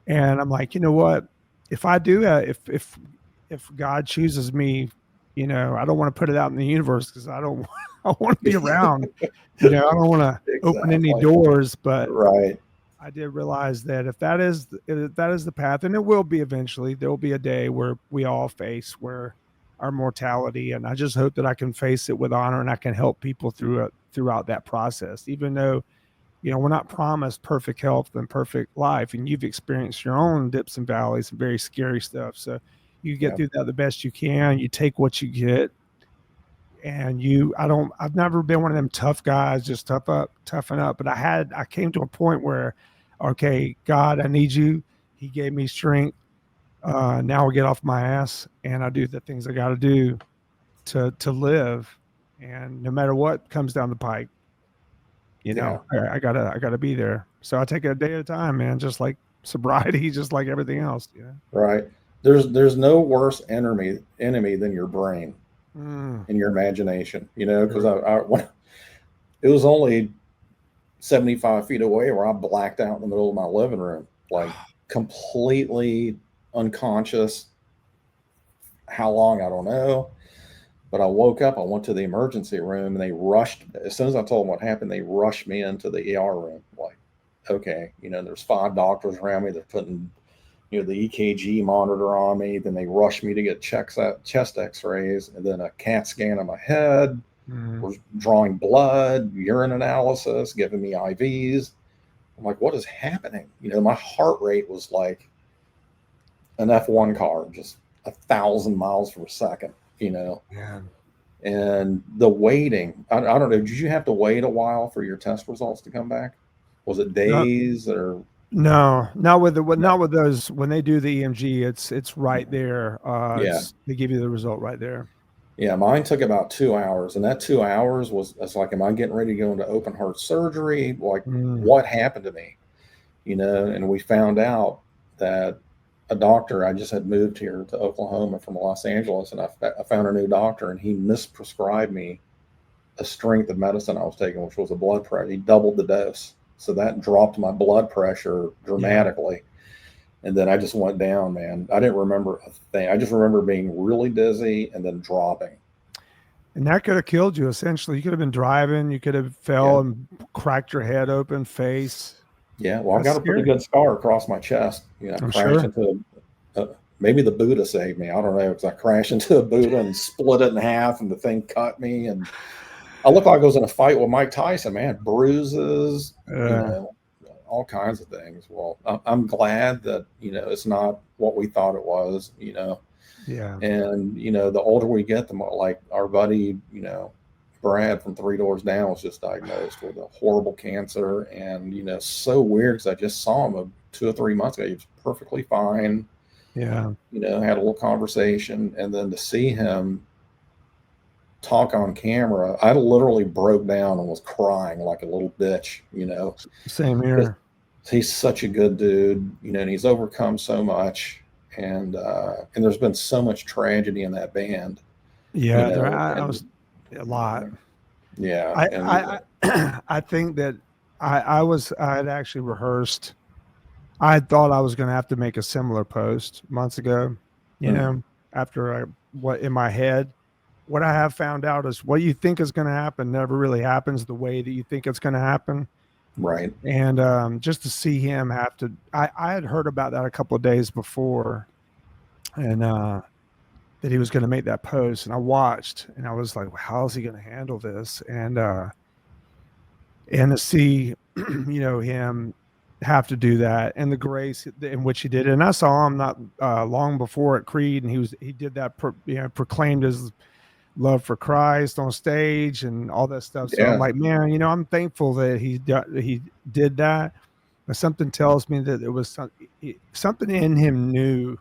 Speaker 2: And I'm like, you know what? If I do, if God chooses me, I don't want to put it out in the universe because I want to be around. I don't want to open any doors. But I did realize that if that is the path, and it will be eventually, there will be a day where we all face our mortality, and I just hope that I can face it with honor, and I can help people throughout that process, even though. We're not promised perfect health and perfect life, and you've experienced your own dips and valleys and very scary stuff. So you get through that the best you can. You take what you get, and I've never been one of them tough guys, just toughen up. But I came to a point where, okay, God, I need you. He gave me strength. Now I get off my ass and I do the things I got to do to live. And no matter what comes down the pike. You
Speaker 1: Yeah.
Speaker 2: know, I gotta be there. So I take it a day at a time, man. Just like sobriety, just like everything else. Yeah.
Speaker 1: Right. There's no worse enemy than your brain
Speaker 2: Mm,
Speaker 1: and your imagination, you know, because
Speaker 2: true.
Speaker 1: when it was only 75 feet away where I blacked out in the middle of my living room, like completely unconscious. How long, I don't know. But I woke up, I went to the emergency room, and they rushed, as soon as I told them what happened, they rushed me into the ER room. Like, okay, you know, there's 5 doctors around me. They're putting, you know, the EKG monitor on me. Then they rushed me to get chest x-rays, and then a CAT scan of my head,
Speaker 2: Mm,
Speaker 1: was drawing blood, urine analysis, giving me IVs. I'm like, what is happening? You know, my heart rate was like an F1 car, just 1,000 miles per second, you know.
Speaker 2: yeah.
Speaker 1: And the waiting, I don't know, did you have to wait a while for your test results to come back? Was it
Speaker 2: No,
Speaker 1: days or
Speaker 2: no, not with
Speaker 1: no?
Speaker 2: not with those. When they do the EMG, it's right there.
Speaker 1: Yeah.
Speaker 2: It's they give you the result right there.
Speaker 1: Yeah, mine took about 2 hours, and that 2 hours was, it's like, am I getting ready to go into open heart surgery? Like,
Speaker 2: Mm,
Speaker 1: what happened to me? You know, and we found out that a doctor, I just had moved here to Oklahoma from Los Angeles, and I found a new doctor, and he misprescribed me a strength of medicine I was taking, which was a blood pressure. He doubled the dose. So that dropped my blood pressure
Speaker 2: yeah,
Speaker 1: dramatically. And then I just went down, man. I didn't remember a thing. I just remember being really dizzy and then dropping.
Speaker 2: and that could have killed you. Essentially, you could have been driving. You could have
Speaker 1: Yeah.
Speaker 2: fell and cracked your head open, face.
Speaker 1: Yeah. Well, I've
Speaker 2: That's
Speaker 1: got a pretty
Speaker 2: scary.
Speaker 1: good scar across my chest. You know, I
Speaker 2: I'm
Speaker 1: crashed
Speaker 2: sure.
Speaker 1: into maybe the Buddha saved me. I don't know, because I crashed into a Buddha and split it in half, and the thing cut me. And I looked like I was in a fight with Mike Tyson, man. Bruises, you
Speaker 2: Uh,
Speaker 1: know, all kinds of things. Well, I'm glad that, you know, it's not what we thought it was, you know.
Speaker 2: yeah,
Speaker 1: And, you know, the older we get, the more, like our buddy, you know, Brad from Three Doors Down was just diagnosed with a horrible cancer. And, you know, so weird because I just saw him 2 or 3 months ago. He was perfectly fine,
Speaker 2: yeah.
Speaker 1: you know, had a little conversation. And then to see him talk on camera, I literally broke down and was crying like a little bitch, you know,
Speaker 2: Same
Speaker 1: because
Speaker 2: here.
Speaker 1: he's such a good dude, you know, and he's overcome so much. And there's been so much tragedy in that band, you
Speaker 2: Yeah, there.
Speaker 1: know,
Speaker 2: I
Speaker 1: and
Speaker 2: was a lot.
Speaker 1: yeah,
Speaker 2: I
Speaker 1: and
Speaker 2: I I think that I had actually rehearsed. I had thought I was going to have to make a similar post months ago. You
Speaker 1: mm,
Speaker 2: know, after I what in my head, what I have found out is what you think is going to happen never really happens the way that you think it's going to happen.
Speaker 1: right,
Speaker 2: And just to see him have to, I had heard about that a couple of days before, and that he was going to make that post, and I watched, and I was like, well, how is he going to handle this? And to see, you know, him have to do that and the grace in which he did it. And I saw him not long before at Creed, and he did that, you know, proclaimed his love for Christ on stage and all that stuff. So I'm
Speaker 1: yeah,
Speaker 2: like, man, you know, I'm thankful that he did that. But something tells me that it was something in him knew,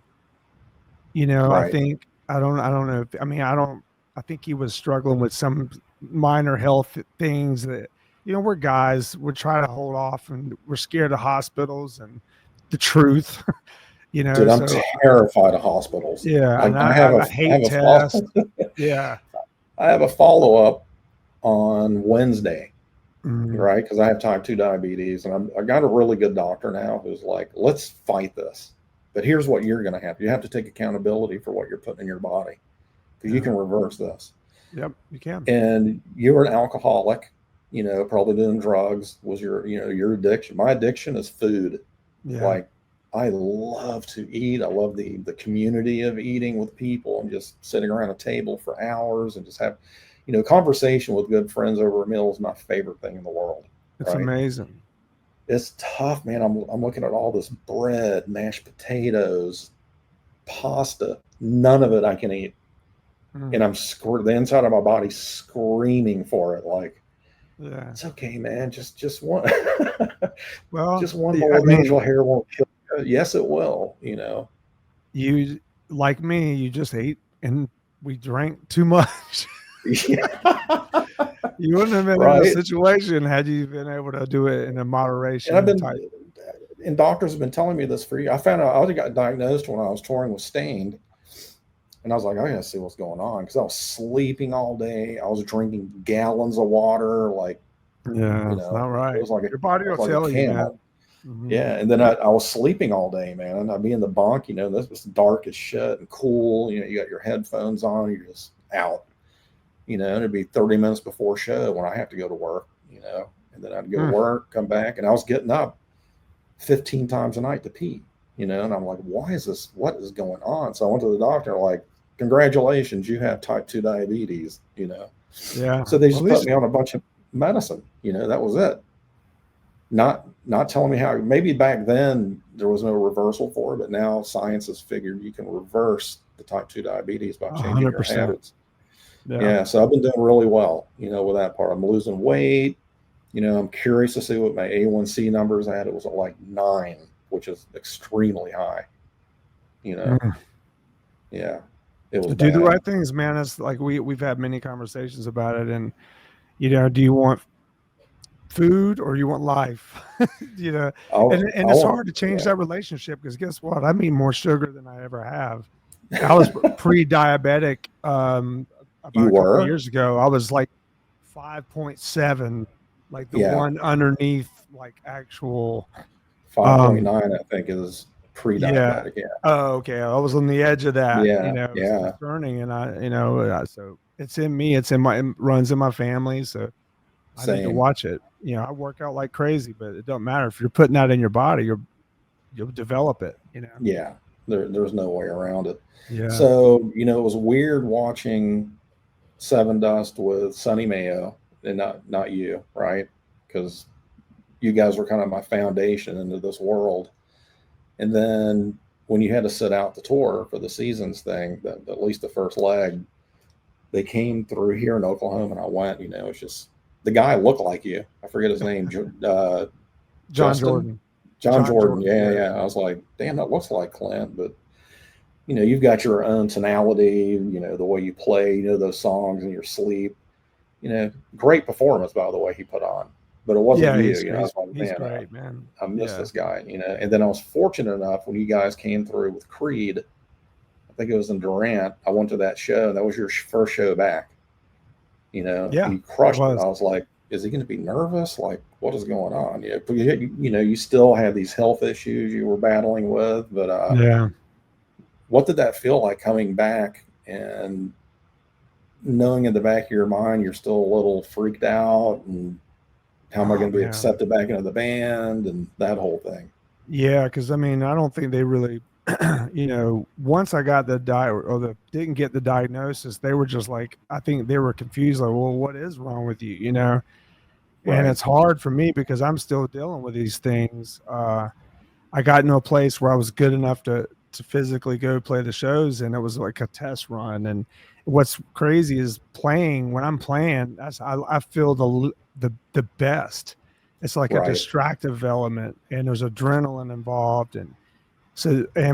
Speaker 2: you know. I
Speaker 1: right,
Speaker 2: think I don't know. If, I mean, I don't. I think he was struggling with some minor health things that, you know, we're guys. We're trying to hold off, and we're scared of hospitals and the truth, you
Speaker 1: dude.
Speaker 2: know.
Speaker 1: I'm
Speaker 2: So
Speaker 1: terrified of hospitals.
Speaker 2: yeah,
Speaker 1: I,
Speaker 2: and
Speaker 1: I have a
Speaker 2: I
Speaker 1: I have
Speaker 2: hate
Speaker 1: a follow
Speaker 2: tests. Yeah.
Speaker 1: I have a follow up on Wednesday,
Speaker 2: Mm,
Speaker 1: right? Because I have type 2 diabetes, and I got a really good doctor now who's like, let's fight this. But here's what you're going to have. You have to take accountability for what you're putting in your body, because you
Speaker 2: yeah.
Speaker 1: can reverse this.
Speaker 2: Yep. You can.
Speaker 1: And you were an alcoholic, you know, probably doing drugs was your, you know, your addiction. My addiction is food.
Speaker 2: Yeah.
Speaker 1: Like, I love to eat. I love the community of eating with people and just sitting around a table for hours and just have, you know, conversation with good friends over a meal is my favorite thing in the world.
Speaker 2: It's
Speaker 1: Right?
Speaker 2: amazing.
Speaker 1: It's tough, man. I'm looking at all this bread, mashed potatoes, pasta. None of it I can eat,
Speaker 2: Mm,
Speaker 1: and the inside of my body screaming for it. Like,
Speaker 2: yeah.
Speaker 1: it's okay, man. Just one,
Speaker 2: Well,
Speaker 1: just one
Speaker 2: I
Speaker 1: bowl of
Speaker 2: mean,
Speaker 1: angel hair won't kill you. Yes, it will. You know.
Speaker 2: you like me, you just ate and we drank too much.
Speaker 1: Yeah.
Speaker 2: You wouldn't have been in this
Speaker 1: Right.
Speaker 2: situation had you been able to do it in a
Speaker 1: And I've
Speaker 2: moderation
Speaker 1: been,
Speaker 2: type.
Speaker 1: and doctors have been telling me this for years. I found out I got diagnosed when I was touring with Stained, and I was like, I gotta see what's going on because I was sleeping all day. I was drinking gallons of water, like
Speaker 2: Yeah, it's not
Speaker 1: it
Speaker 2: right.
Speaker 1: was like
Speaker 2: Your body
Speaker 1: I
Speaker 2: will
Speaker 1: was like a
Speaker 2: tell you, man.
Speaker 1: camel.
Speaker 2: Hmm.
Speaker 1: Yeah, and then I was sleeping all day, man. And I'd be in the bunk, this was dark as shit and cool. You got your headphones on, you're just out. And it'd be 30 minutes before show when I have to go to work, and then I'd go to
Speaker 2: Mm.
Speaker 1: work, come back, and I was getting up 15 times a night to pee, and I'm like, why is this? What is going on? So I went to the doctor, like, congratulations, you have type 2 diabetes.
Speaker 2: Yeah.
Speaker 1: So they
Speaker 2: Well, at
Speaker 1: just put
Speaker 2: least
Speaker 1: me on a bunch of medicine, that was it. Not telling me how. Maybe back then there was no reversal for it, but now science has figured you can reverse the type 2 diabetes by changing your
Speaker 2: 100%.
Speaker 1: habits.
Speaker 2: Yeah.
Speaker 1: Yeah, so I've been doing really well, with that part. I'm losing weight. I'm curious to see what my A1C numbers at. It was at like 9, which is extremely high.
Speaker 2: Mm.
Speaker 1: Yeah, it was
Speaker 2: Do the
Speaker 1: bad.
Speaker 2: right things, man. It's like we've had many conversations about it, and do you want food or you want life? you know, and
Speaker 1: I
Speaker 2: it's
Speaker 1: want,
Speaker 2: hard to change
Speaker 1: yeah,
Speaker 2: that relationship because guess what? I eat more sugar than I ever have. I was pre-diabetic about
Speaker 1: you
Speaker 2: a couple of
Speaker 1: were,
Speaker 2: years ago. I was like 5.7, like the
Speaker 1: yeah,
Speaker 2: one underneath like actual
Speaker 1: 5.9, I think is
Speaker 2: yeah.
Speaker 1: pre-diabetic. Yeah,
Speaker 2: Oh, okay. I was on the edge of that.
Speaker 1: yeah,
Speaker 2: It was
Speaker 1: yeah,
Speaker 2: concerning, and so it's in me. It runs in my family. So I need to
Speaker 1: same.
Speaker 2: watch it. I work out like crazy, but it don't matter if you're putting that in your body. You'll develop it.
Speaker 1: Yeah, there's no way around it.
Speaker 2: Yeah.
Speaker 1: So, it was weird watching Sevendust with Sonny Mayo and not you, right? Because you guys were kind of my foundation into this world. And then when you had to sit out the tour for the seasons thing, at least the first leg, they came through here in Oklahoma, and I went. It's just the guy looked like you. I forget his name,
Speaker 2: John
Speaker 1: Justin,
Speaker 2: Jordan.
Speaker 1: John
Speaker 2: John
Speaker 1: Jordan.
Speaker 2: Jordan.
Speaker 1: Yeah,
Speaker 2: Yeah.
Speaker 1: yeah. I was like, damn, that looks like Clint, but you've got your own tonality, the way you play, those songs in your sleep, great performance, by the way, he put on, but it wasn't
Speaker 2: Yeah.
Speaker 1: you,
Speaker 2: He's
Speaker 1: I
Speaker 2: he's
Speaker 1: was like,
Speaker 2: he's
Speaker 1: man,
Speaker 2: great, man.
Speaker 1: I miss
Speaker 2: Yeah.
Speaker 1: this guy, and then I was fortunate enough when you guys came through with Creed, I think it was in Durant, I went to that show, and that was your first show back, and
Speaker 2: Yeah.
Speaker 1: you
Speaker 2: It
Speaker 1: crushed it.
Speaker 2: was.
Speaker 1: I was like, is he going to be nervous? Like, what is going on? You still had these health issues you were battling with, but
Speaker 2: Yeah.
Speaker 1: what did that feel like coming back and knowing in the back of your mind you're still a little freaked out and how am I
Speaker 2: Oh
Speaker 1: going to be
Speaker 2: man.
Speaker 1: accepted back into the band and that whole thing?
Speaker 2: Yeah, because I mean, I don't think they really, once I got didn't get the diagnosis, they were just like, I think they were confused, like, well, what is wrong with you, And
Speaker 1: Right.
Speaker 2: it's hard for me because I'm still dealing with these things. I got into a place where I was good enough to physically go play the shows, and it was like a test run. And what's crazy is playing when I'm playing, I feel the best. It's like a
Speaker 1: Right.
Speaker 2: distractive element, and there's adrenaline involved, and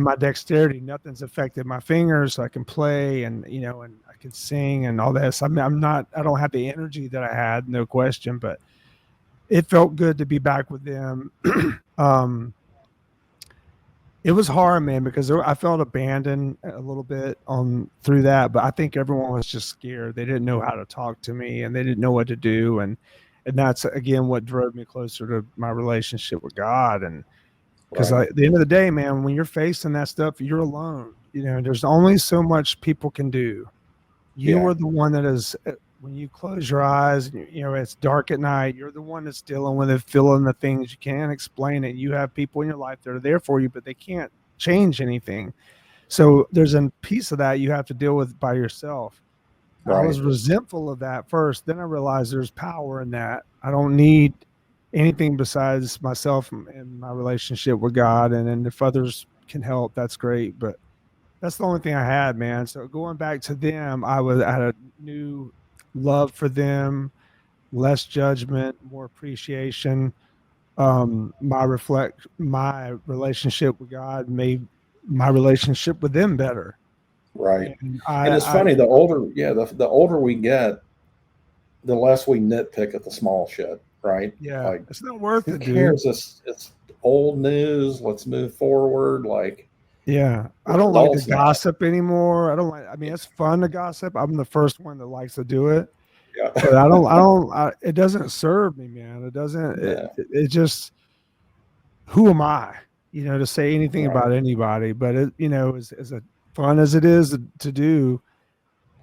Speaker 2: my dexterity, nothing's affected my fingers, so I can play, and I can sing and all this. I mean, I don't have the energy that I had, no question, but it felt good to be back with them. um, it was hard, man, because I felt abandoned a little bit on through that, but I think everyone was just scared. They didn't know how to talk to me, and they didn't know what to do, and that's again what drove me closer to my relationship with God. And because
Speaker 1: Right.
Speaker 2: at the end of the day, man, when you're facing that stuff, you're alone. There's only so much people can do. You
Speaker 1: Yeah.
Speaker 2: are the one that is when you close your eyes, it's dark at night. You're the one that's dealing with it, feeling the things you can't explain it. You have people in your life that are there for you, but they can't change anything. So there's a piece of that you have to deal with by yourself. I
Speaker 1: Right.
Speaker 2: was resentful of that first. Then I realized there's power in that. I don't need anything besides myself and my relationship with God. And then if others can help, that's great. But that's the only thing I had, man. So going back to them, I had a new love for them, less judgment, more appreciation. My relationship with God made my relationship with them better.
Speaker 1: Right.
Speaker 2: And
Speaker 1: And it's
Speaker 2: I
Speaker 1: funny, the older we get, the less we nitpick at the small shit, right?
Speaker 2: Yeah,
Speaker 1: Like,
Speaker 2: it's not worth
Speaker 1: who
Speaker 2: it, dude.
Speaker 1: cares? It's old news. Let's move forward. Like,
Speaker 2: Yeah, I
Speaker 1: we're
Speaker 2: don't like to
Speaker 1: adults now.
Speaker 2: gossip anymore. I don't like. I mean, it's fun to gossip. I'm the first one that likes to do it,
Speaker 1: Yeah.
Speaker 2: but I don't. I don't. It doesn't serve me, man. It doesn't.
Speaker 1: No.
Speaker 2: It just. Who am I? To say anything
Speaker 1: Right.
Speaker 2: about anybody. But as a fun as it is to do,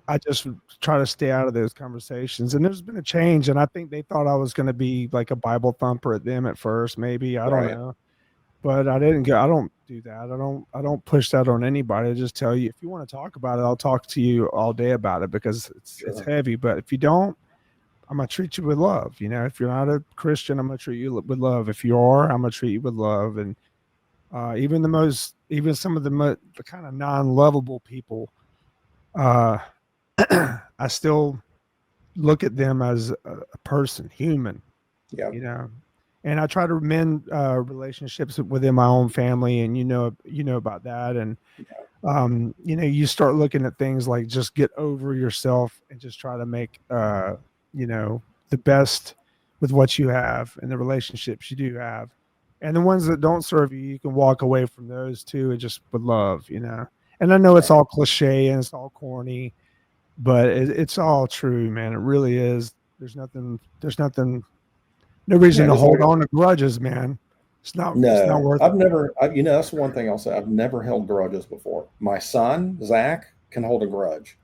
Speaker 2: I just try to stay out of those conversations. And there's been a change, and I think they thought I was going to be like a Bible thumper at them at first. Maybe I don't
Speaker 1: Right.
Speaker 2: know, but I didn't go. I don't do that. I don't push that on anybody. I just tell you, if you want to talk about it, I'll talk to you all day about it because it's
Speaker 1: Sure.
Speaker 2: heavy. But if you don't, I'm gonna treat you with love. If you're not a Christian, I'm gonna treat you with love. If you are, I'm gonna treat you with love. And even some of the kind of non-lovable people, uh, I still look at them as a person, human,
Speaker 1: Yeah.
Speaker 2: you know. And I try to mend relationships within my own family, and you know about that. And you start looking at things like just get over yourself and just try to make the best with what you have and the relationships you do have. And the ones that don't serve you, you can walk away from those too, and just with love. And I know it's
Speaker 1: Right.
Speaker 2: all cliche and it's all corny, but it's all true, man. It really is. There's nothing, no reason
Speaker 1: Yeah.
Speaker 2: to
Speaker 1: Just like
Speaker 2: hold on to grudges, man. It's not
Speaker 1: no,
Speaker 2: worth
Speaker 1: I've
Speaker 2: it.
Speaker 1: never. That's one thing I'll say. I've never held grudges before. My son Zach can hold a grudge.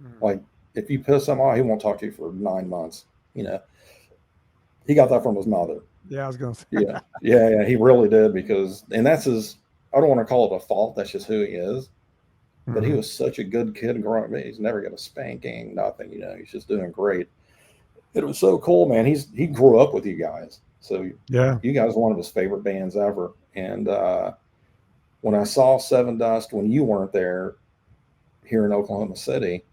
Speaker 2: Mm.
Speaker 1: Like, if you piss him off, he won't talk to you for 9 months. You know, he got that from his mother.
Speaker 2: Yeah, I was gonna say.
Speaker 1: Yeah, yeah, yeah. He really did because, and that's his. I don't want to call it a fault. That's just who he is. But he
Speaker 2: Mhm.
Speaker 1: was such a good kid growing up. He's never got a spanking, nothing. He's just doing great. It was so cool, man. He grew up with you guys, so
Speaker 2: Yeah.
Speaker 1: you guys are one of his favorite bands ever. And when I saw Sevendust when you weren't there here in Oklahoma City,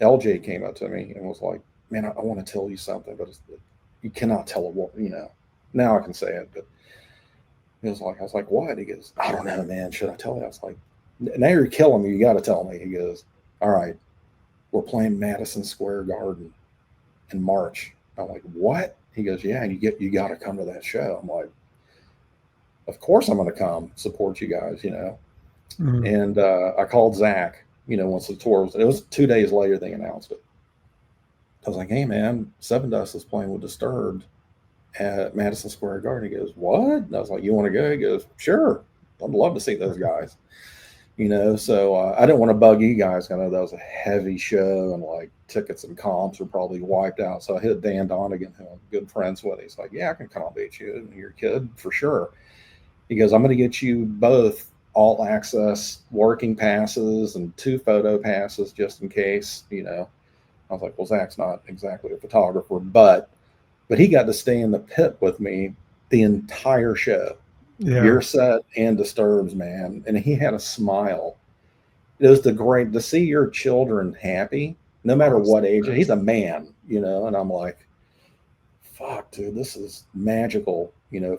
Speaker 1: LJ came up to me and was like, "Man, I want to tell you something, but you cannot tell a woman. Now I can say it, but." He was like, I was like, "What?" He goes, "I don't know, man. Should I tell you?" I was like, "Now you're killing me. You got to tell me." He goes, "All right, we're playing Madison Square Garden in March." I'm like, "What?" He goes, "Yeah, and you got to come to that show." I'm like, "Of course I'm going to come support you guys."
Speaker 2: Mhm.
Speaker 1: And I called Zach. Once the tour was, it was 2 days later they announced it. I was like, "Hey, man, Sevendust is playing with Disturbed at Madison Square Garden." He goes, "What?" And I was like, "You want to go?" He goes, "Sure. I'd love to see those guys." So I didn't want to bug you guys. I know that was a heavy show, and like tickets and comps were probably wiped out. So I hit Dan Donegan, who I'm good friends with. He's like, "Yeah, I can accommodate you and your kid for sure." He goes, "I'm going to get you both all access working passes and 2 photo passes just in case. I was like, "Well, Zach's not exactly a photographer, but he got to stay in the pit with me the entire show,
Speaker 2: Yeah.
Speaker 1: your set and Disturbs, man." And he had a smile. It was the great to see your children happy, no matter
Speaker 2: Oh, it's
Speaker 1: what
Speaker 2: the
Speaker 1: age. He's
Speaker 2: best.
Speaker 1: a man. And I'm like, fuck, dude, this is magical,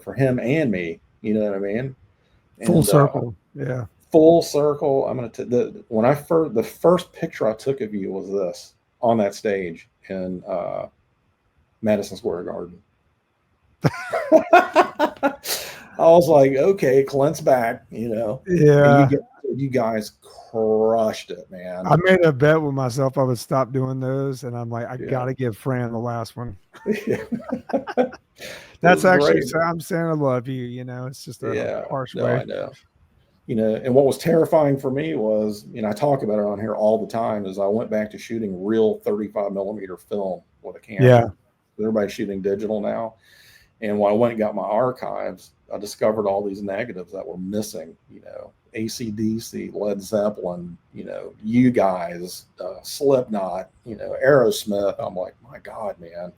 Speaker 1: for him and me. You know what I mean?
Speaker 2: Full
Speaker 1: And
Speaker 2: circle. Yeah.
Speaker 1: full circle. I'm gonna when I first the first picture I took of you was this on that stage in Madison Square Garden. I was like, okay, Clint's back, and
Speaker 2: Yeah.
Speaker 1: you guys crushed it, man.
Speaker 2: I made a bet with myself I would stop doing those, and I'm like, I
Speaker 1: Yeah,
Speaker 2: gotta give Fran the last one.
Speaker 1: it
Speaker 2: That's
Speaker 1: was
Speaker 2: actually
Speaker 1: great.
Speaker 2: I'm saying I love you. It's just a
Speaker 1: Yeah,
Speaker 2: harsh
Speaker 1: no,
Speaker 2: way.
Speaker 1: I know. And what was terrifying for me was, I talk about it on here all the time, is I went back to shooting real 35 millimeter film with a camera.
Speaker 2: Yeah.
Speaker 1: Everybody's shooting digital now. And when I went and got my archives, I discovered all these negatives that were missing, AC/DC, Led Zeppelin, you guys, Slipknot, Aerosmith. I'm like, my God, man,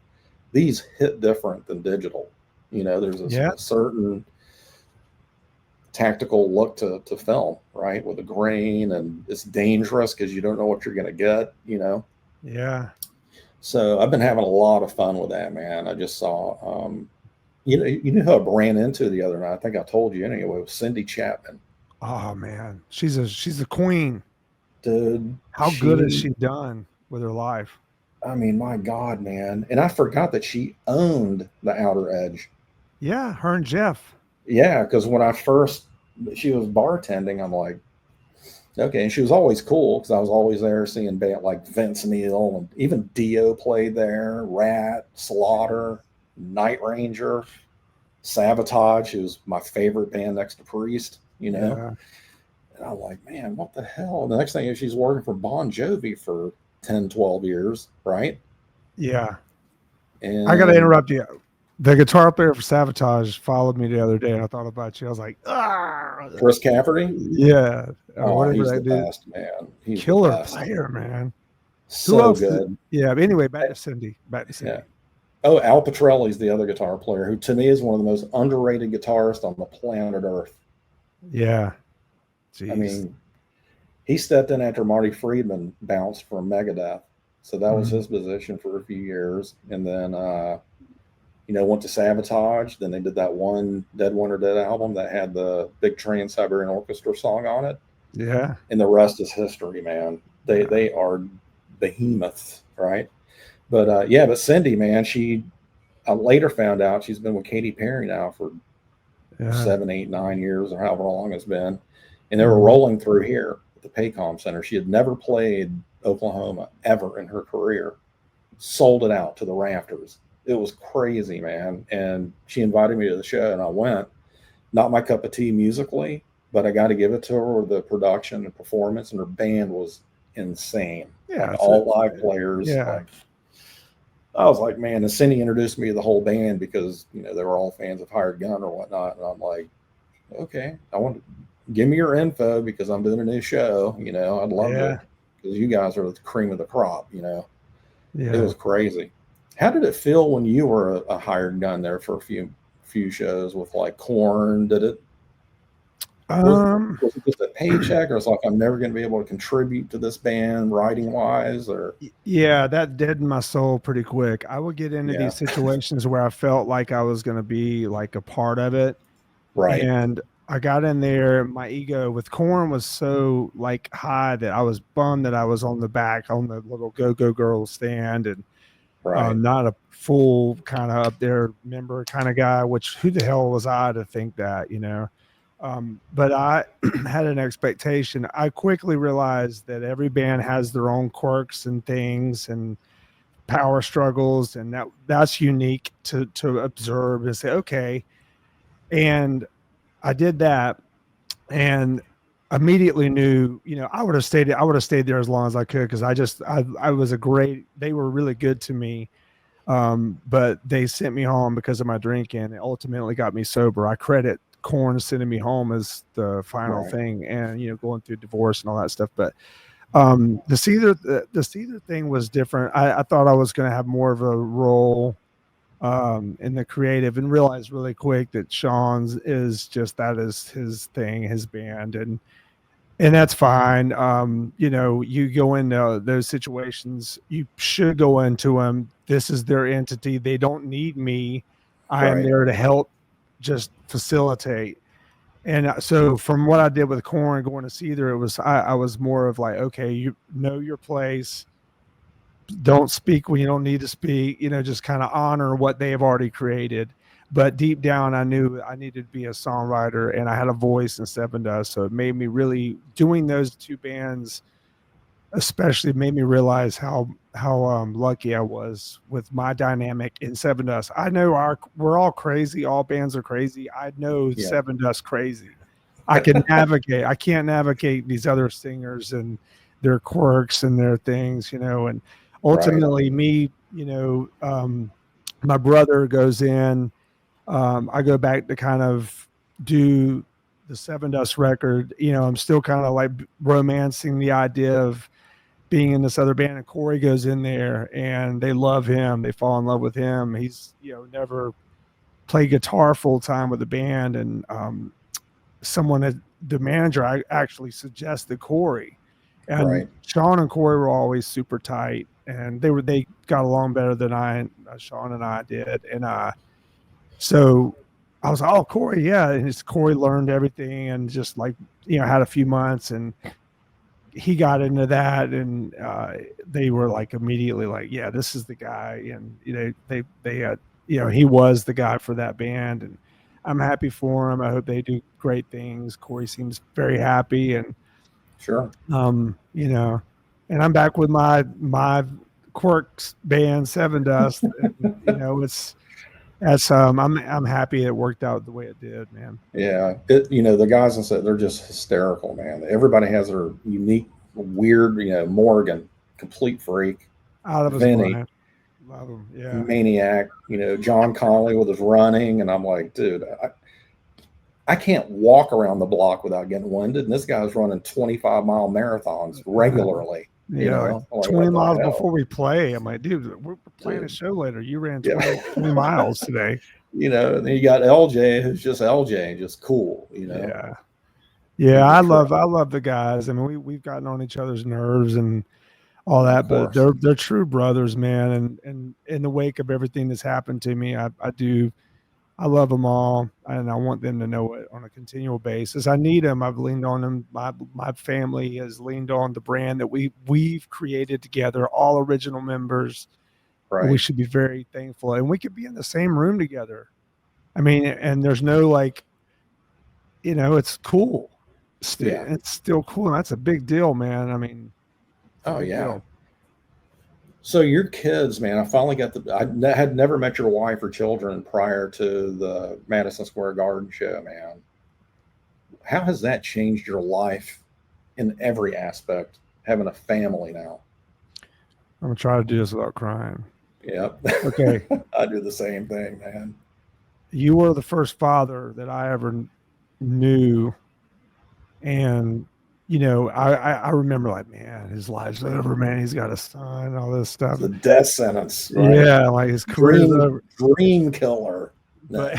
Speaker 1: these hit different than digital. There's
Speaker 2: Yeah.
Speaker 1: a certain tactical look to film, right? With the grain, and it's dangerous because you don't know what you're going to get.
Speaker 2: Yeah.
Speaker 1: So I've been having a lot of fun with that, man. I just saw, you know who I ran into the other night? I think I told you anyway. It was Cindy Chapman.
Speaker 2: Oh man. She's a queen.
Speaker 1: Dude,
Speaker 2: How good has
Speaker 1: she
Speaker 2: she done with her life?
Speaker 1: I mean, my God, man. And I forgot that she owned the Outer Edge.
Speaker 2: Yeah, her and Jeff.
Speaker 1: Yeah, because when I first, she was bartending, I'm like, okay. And she was always cool because I was always there seeing band like Vince Neil and even Dio played there, Rat, Slaughter, Night Ranger, Sabotage, who's my favorite band next to Priest, you know.
Speaker 2: Yeah,
Speaker 1: And I'm like, man, what the hell? The next thing is she's working for Bon Jovi for 10, 12 years, right?
Speaker 2: yeah. I got to
Speaker 1: And
Speaker 2: interrupt you. The guitar player for Sabotage followed me the other day, and I thought about you. I was like, ah,
Speaker 1: Chris Cafferty,
Speaker 2: yeah, or
Speaker 1: oh,
Speaker 2: whatever
Speaker 1: he's
Speaker 2: that
Speaker 1: the
Speaker 2: did.
Speaker 1: best, man. He's the
Speaker 2: Killer
Speaker 1: best.
Speaker 2: player, man. Who
Speaker 1: So
Speaker 2: else?
Speaker 1: good.
Speaker 2: Yeah. But anyway, back to Cindy. Back to
Speaker 1: Yeah.
Speaker 2: Cindy.
Speaker 1: Oh, Al Petrelli's the other guitar player who to me is one of the most underrated guitarists on the planet Earth.
Speaker 2: Yeah.
Speaker 1: I
Speaker 2: Jeez.
Speaker 1: mean, he stepped in after Marty Friedman bounced from Megadeth. So that was
Speaker 2: Mhm.
Speaker 1: his position for a few years. And then, went to Sabotage. Then they did that one Dead Winter Dead album that had the Big Trans Siberian Orchestra song on it.
Speaker 2: Yeah.
Speaker 1: And the rest is history, man. They,
Speaker 2: Yeah.
Speaker 1: they are behemoths, right? But Cindy, man, I later found out she's been with Katy Perry now for
Speaker 2: Yeah.
Speaker 1: 7, 8, 9 years or however long it's been. And they were
Speaker 2: Mhm.
Speaker 1: rolling through here at the Paycom Center. She had never played Oklahoma ever in her career. Sold it out to the rafters. It was crazy, man. And she invited me to the show, and I went. Not my cup of tea musically, but I got to give it to her. The production and performance, and her band was insane.
Speaker 2: Yeah.
Speaker 1: Like all live players.
Speaker 2: Yeah.
Speaker 1: Like I was like, man, and Cindy introduced me to the whole band because they were all fans of Hired Gun or whatnot, and I'm like, okay, I want to give me your info because I'm doing a new show. I'd love to
Speaker 2: Yeah.
Speaker 1: because you guys are the cream of the crop. It
Speaker 2: Yeah.
Speaker 1: was crazy. How did it feel when you were a hired gun there for a few shows with like Corn? Did it was
Speaker 2: Um.
Speaker 1: was it just a paycheck, or it's like I'm never going to be able to contribute to this band writing wise, or
Speaker 2: Yeah, that deadened my soul pretty quick. I would get into
Speaker 1: yeah,
Speaker 2: these situations where I felt like I was going to be like a part of it,
Speaker 1: right,
Speaker 2: and I got in there. My ego with Corn was so like high that I was bummed that I was on the back on the little Go Go Girl stand, and
Speaker 1: right,
Speaker 2: not a full kind of up there member kind of guy. Which who the hell was I to think that? But I had an expectation. I quickly realized that every band has their own quirks and things and power struggles, and that's unique to observe and say, okay. And I did that, and immediately knew, I would have stayed there as long as I could because I was they were really good to me. But they sent me home because of my drinking. It ultimately got me sober. I credit Corn sending me home as the final
Speaker 1: right,
Speaker 2: thing, and going through divorce and all that stuff. But the Cedar thing was different. I thought I was going to have more of a role in the creative, and realized really quick that Sean's is just that is his thing, his band, and that's fine. You go into those situations, you should go into them. This is their entity. They don't need me. I am
Speaker 1: right,
Speaker 2: there to help, just facilitate. And so, from what I did with Corn going to Cedar, I was more of like, okay, you know your place. Don't speak when you don't need to speak. Just kind of honor what they have already created. But deep down, I knew I needed to be a songwriter, and I had a voice in Sevendust. So it made me really doing those two bands, especially made me realize how lucky I was with my dynamic in Sevendust. I know we're all crazy. All bands are crazy. I know
Speaker 1: yeah,
Speaker 2: Sevendust crazy. I can navigate. I can't navigate these other singers and their quirks and their things, and
Speaker 1: right,
Speaker 2: ultimately me, my brother goes in. I go back to kind of do the Sevendust record. I'm still kind of like romancing the idea of being in this other band, and Corey goes in there and they love him. They fall in love with him. He's, never played guitar full time with the band. And the manager, I actually suggested Corey, and
Speaker 1: right,
Speaker 2: Sean and Corey were always super tight, and they got along better than Sean and I did. And so I was like, oh, Corey, yeah. And Corey learned everything and just like, had a few months, and he got into that, and they were like immediately like, yeah, this is the guy. And they had, he was the guy for that band, and I'm happy for him. I hope they do great things. Corey seems very happy, and
Speaker 1: Sure.
Speaker 2: and I'm back with my Quirks band, Sevendust, and I'm happy it worked out the way it did, man.
Speaker 1: Yeah. The guys and said they're just hysterical, man. Everybody has their unique, weird, Morgan, complete freak,
Speaker 2: Out of his
Speaker 1: Vinny,
Speaker 2: mind. Love him. Yeah.
Speaker 1: maniac, John Connolly with his running. And I'm like, dude, I can't walk around the block without getting winded. And this guy's running 25-mile marathons regularly.
Speaker 2: Like
Speaker 1: like,
Speaker 2: 20 miles before we play. I'm like, dude, we're playing a show later. You ran 20 miles today.
Speaker 1: And then you got LJ, who's just LJ, just cool.
Speaker 2: Yeah. I love the guys. I mean, we've gotten on each other's nerves and all that, but they're true brothers, man. And in the wake of everything that's happened to me, I love them all, and I want them to know it on a continual basis. I need them. I've leaned on them. My family has leaned on the brand that we've created together, all original members.
Speaker 1: Right.
Speaker 2: We should be very thankful, and we could be in the same room together. I mean, and there's no it's cool. It's still cool, and that's a big deal, man. I mean,
Speaker 1: oh yeah. Deal. So your kids, man, I finally got I had never met your wife or children prior to the Madison Square Garden show, man. How has that changed your life in every aspect, having a family now?
Speaker 2: I'm going to try to do this without crying.
Speaker 1: Yep.
Speaker 2: Okay.
Speaker 1: I do the same thing, man.
Speaker 2: You were the first father that I ever knew. And I remember like, man, his life's over, man. He's got a son, all this stuff.
Speaker 1: The death sentence. Right?
Speaker 2: Yeah, like his career's over.
Speaker 1: Dream killer.
Speaker 2: No.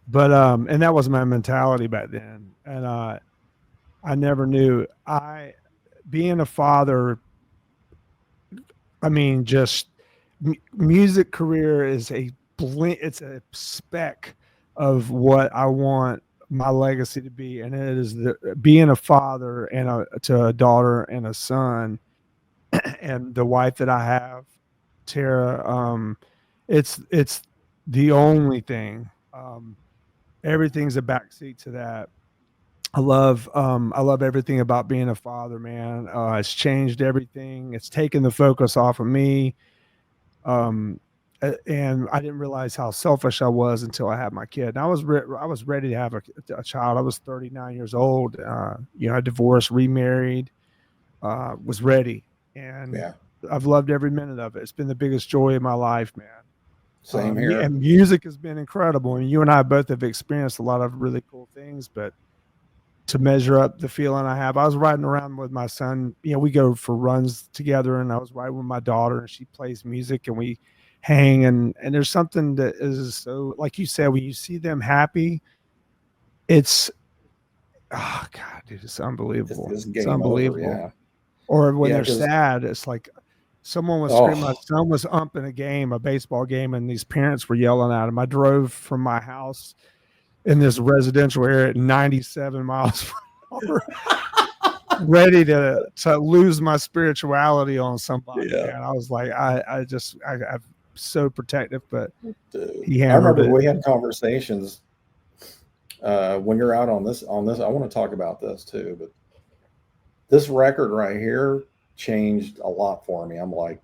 Speaker 2: But and that was my mentality back then. And I never knew. Being a father, I mean, just music career is it's a speck of what I want my legacy to be, and it is being a father and to a daughter and a son, and the wife that I have, Tara. It's the only thing. Everything's a backseat to that. I love everything about being a father, man. It's changed everything. It's taken the focus off of me. And I didn't realize how selfish I was until I had my kid. And I was ready to have a child. I was 39 years old. I divorced, remarried, was ready. And I've loved every minute of it. It's been the biggest joy of my life, man.
Speaker 1: Same here.
Speaker 2: And music has been incredible. And you and I both have experienced a lot of really cool things, but to measure up the feeling I have, I was riding around with my son. We go for runs together, and I was riding with my daughter, and she plays music, and we hang, and there's something that is so, like you said, when you see them happy, it's God, dude, it's unbelievable. It's unbelievable.
Speaker 1: Over, yeah.
Speaker 2: Or when they're sad, it's like someone was screaming. My son was umping a baseball game, and these parents were yelling at him. I drove from my house in this residential area at 97 miles per hour, ready to lose my spirituality on somebody. Yeah. And I was like, I'm so protective, but
Speaker 1: dude, I remember we had conversations when you're out on this. I want to talk about this too, but this record right here changed a lot for me. I'm like,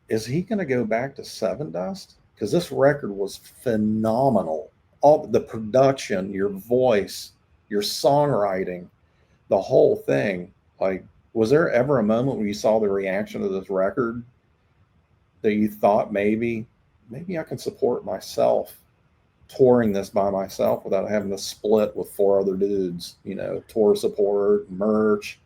Speaker 1: is he going to go back to Sevendust? Because this record was phenomenal. All the production, your voice, your songwriting, the whole thing. Like, was there ever a moment when you saw the reaction to this record that you thought maybe I can support myself touring this by myself without having to split with 4 other dudes, tour support, merch?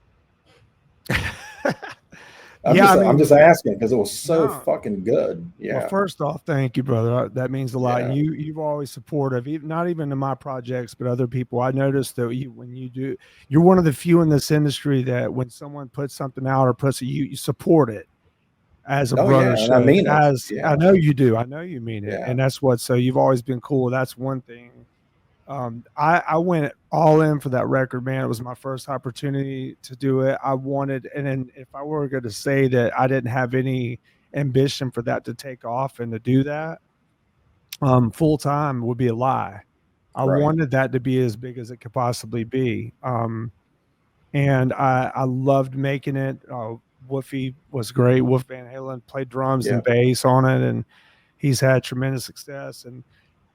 Speaker 1: I'm just asking because it was so fucking good. Yeah.
Speaker 2: Well, first off, thank you, brother. That means a lot. Yeah. And you've always supportive, not even in my projects, but other people. I noticed that when you do, you're one of the few in this industry that when someone puts something out or puts it, you support it as a brother.
Speaker 1: Yeah, I mean
Speaker 2: I know you do. I know you mean it. Yeah. And that's so you've always been cool. That's one thing. I went all in for that record, man. It was my first opportunity to do it. I wanted, and then if I were going to say that I didn't have any ambition for that to take off and to do that full time would be a lie. I
Speaker 1: Right.
Speaker 2: wanted that to be as big as it could possibly be. And I loved making it. Woofy was great. Wolf Van Halen played drums
Speaker 1: Yeah.
Speaker 2: and bass on it, and he's had tremendous success. And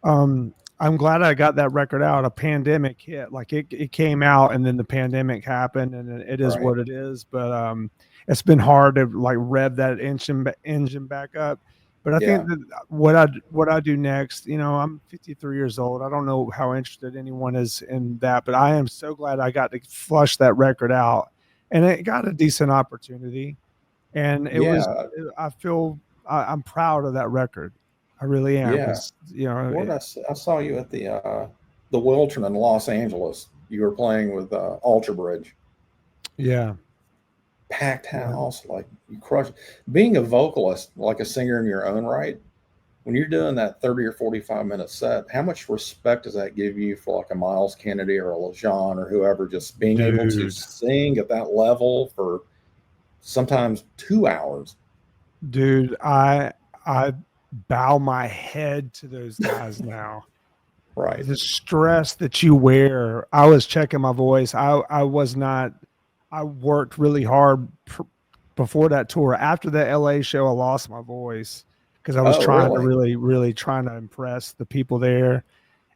Speaker 2: I'm glad I got that record out. A pandemic hit, like it came out, and then the pandemic happened, and it is
Speaker 1: Right.
Speaker 2: what it is. But it's been hard to like rev that engine back up. But I think
Speaker 1: Yeah.
Speaker 2: that what I do next, I'm 53 years old. I don't know how interested anyone is in that, but I am so glad I got to flush that record out, and it got a decent opportunity, and it was.
Speaker 1: Yeah.
Speaker 2: I feel I'm proud of that record. I really am
Speaker 1: Yeah.
Speaker 2: because
Speaker 1: I saw you at the Wiltern in Los Angeles. You were playing with Alter Bridge.
Speaker 2: yeah,
Speaker 1: Packed
Speaker 2: yeah,
Speaker 1: house, like you crush. Being a vocalist, like a singer in your own right, when you're doing that 30 or 45-minute set, how much respect does that give you for like a Miles Kennedy or a LeJean or whoever, just being able to
Speaker 2: dude,
Speaker 1: sing at that level for sometimes 2 hours?
Speaker 2: dude. I bow my head to those guys now.
Speaker 1: Right.
Speaker 2: The stress that you wear. I was checking my voice. I was not. I worked really hard before that tour. After the LA show, I lost my voice because I was
Speaker 1: Oh,
Speaker 2: trying to
Speaker 1: really?
Speaker 2: really trying to impress the people there.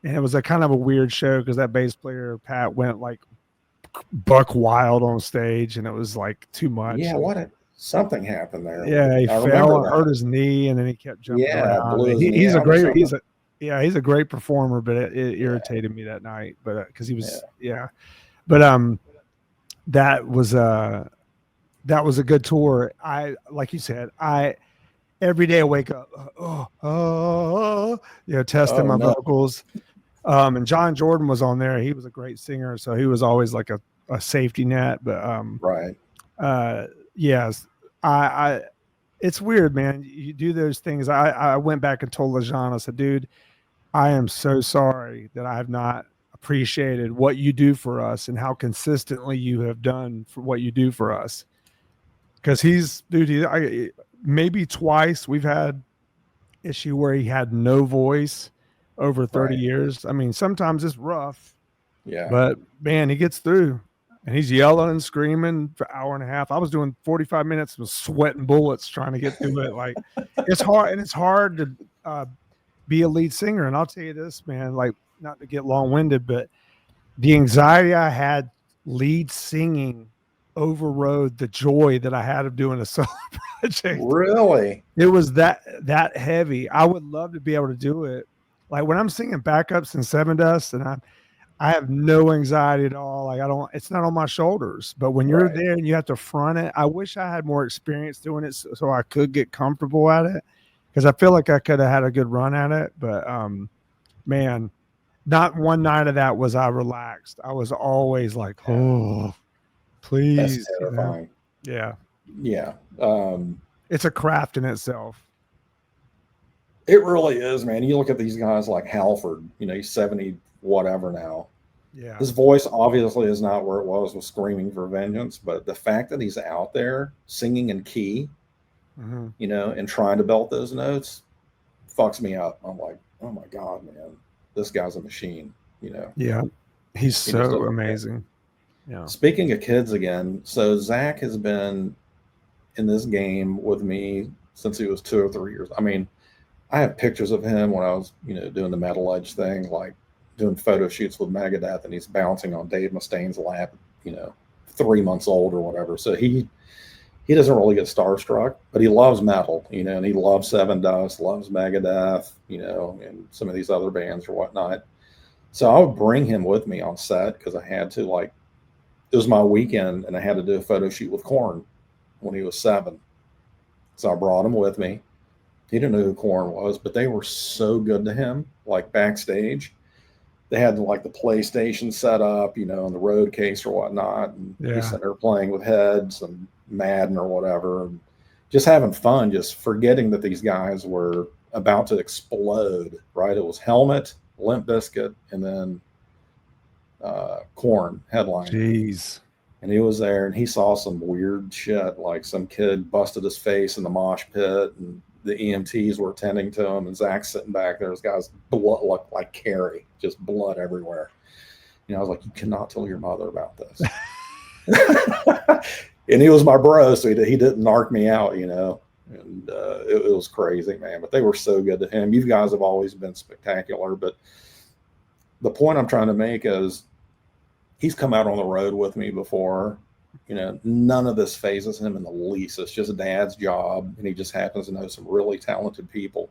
Speaker 2: And it was a kind of a weird show because that bass player Pat went like buck wild on stage, and it was like too much.
Speaker 1: Yeah.
Speaker 2: And
Speaker 1: Something happened there.
Speaker 2: yeah, he
Speaker 1: I
Speaker 2: fell
Speaker 1: remember
Speaker 2: and hurt
Speaker 1: that.
Speaker 2: his knee, and then he kept jumping
Speaker 1: Yeah,
Speaker 2: around.
Speaker 1: blew his knee
Speaker 2: He's a
Speaker 1: out or
Speaker 2: great
Speaker 1: something.
Speaker 2: he's a great performer, but it
Speaker 1: Yeah.
Speaker 2: irritated me that night. But because he
Speaker 1: Yeah.
Speaker 2: was but that was uh that was a good tour. I like you said, I every day I wake up, testing
Speaker 1: Oh
Speaker 2: my
Speaker 1: no.
Speaker 2: vocals. And John Jordan was on there. He was a great singer, so he was always like a safety net. But
Speaker 1: Right.
Speaker 2: yes, I it's weird, man. You do those things. I went back and told Lejean, I said, dude, I am so sorry that I have not appreciated what you do for us and how consistently you have done for what you do for us. Because maybe twice we've had issue where he had no voice over 30
Speaker 1: Right.
Speaker 2: years. I mean, sometimes it's rough,
Speaker 1: Yeah.
Speaker 2: but man, he gets through. And he's yelling and screaming for an hour and a half. I was doing 45 minutes of sweating bullets trying to get through it. Like it's hard, and it's hard to be a lead singer. And I'll tell you this, man, like not to get long winded, but the anxiety I had lead singing overrode the joy that I had of doing a solo project.
Speaker 1: Really?
Speaker 2: It was that heavy. I would love to be able to do it. Like when I'm singing backups in Sevendust, and I have no anxiety at all. Like I don't, it's not on my shoulders. But when you're
Speaker 1: Right.
Speaker 2: there and you have to front it, I wish I had more experience doing it so I could get comfortable at it. Because I feel like I could have had a good run at it. But man, not one night of that was I relaxed. I was always like,
Speaker 1: Yeah.
Speaker 2: oh,
Speaker 1: That's
Speaker 2: please,
Speaker 1: terrifying.
Speaker 2: Yeah.
Speaker 1: Yeah.
Speaker 2: It's a craft in itself.
Speaker 1: It really is, man. You look at these guys like Halford, he's 70 whatever now.
Speaker 2: Yeah.
Speaker 1: His voice obviously is not where it was with Screaming for Vengeance, but the fact that he's out there singing in key, and trying to belt those notes fucks me up. I'm like, oh my God, man, this guy's a machine.
Speaker 2: Yeah. He's
Speaker 1: He just
Speaker 2: so
Speaker 1: doesn't
Speaker 2: amazing. Yeah.
Speaker 1: Speaking of kids again, so Zach has been in this game with me since he was 2 or 3 years. I mean, I have pictures of him when I was, doing the Metal Edge thing, like doing photo shoots with Megadeth, and he's bouncing on Dave Mustaine's lap, 3 months old or whatever. So he doesn't really get starstruck, but he loves metal, and he loves Sevendust, loves Megadeth, and some of these other bands or whatnot. So I would bring him with me on set because I had to, like, it was my weekend and I had to do a photo shoot with Korn when he was 7. So I brought him with me. He didn't know who Korn was, but they were so good to him, like backstage. They had like the PlayStation set up, in the road case or whatnot. And he's sitting there playing with Heads and Madden or whatever, and just having fun, just forgetting that these guys were about to explode, right? It was Helmet, Limp Bizkit, and then Korn headlining.
Speaker 2: Jeez.
Speaker 1: And he was there, and he saw some weird shit, like some kid busted his face in the mosh pit, and the EMTs were attending to him, and Zach's sitting back there. This guy's blood looked like Carrie, just blood everywhere. I was like, you cannot tell your mother about this. And he was my bro, so he didn't narc me out, and it was crazy, man. But they were so good to him. You guys have always been spectacular. But the point I'm trying to make is he's come out on the road with me before. None of this phases him in the least. It's just Dad's job, and he just happens to know some really talented people.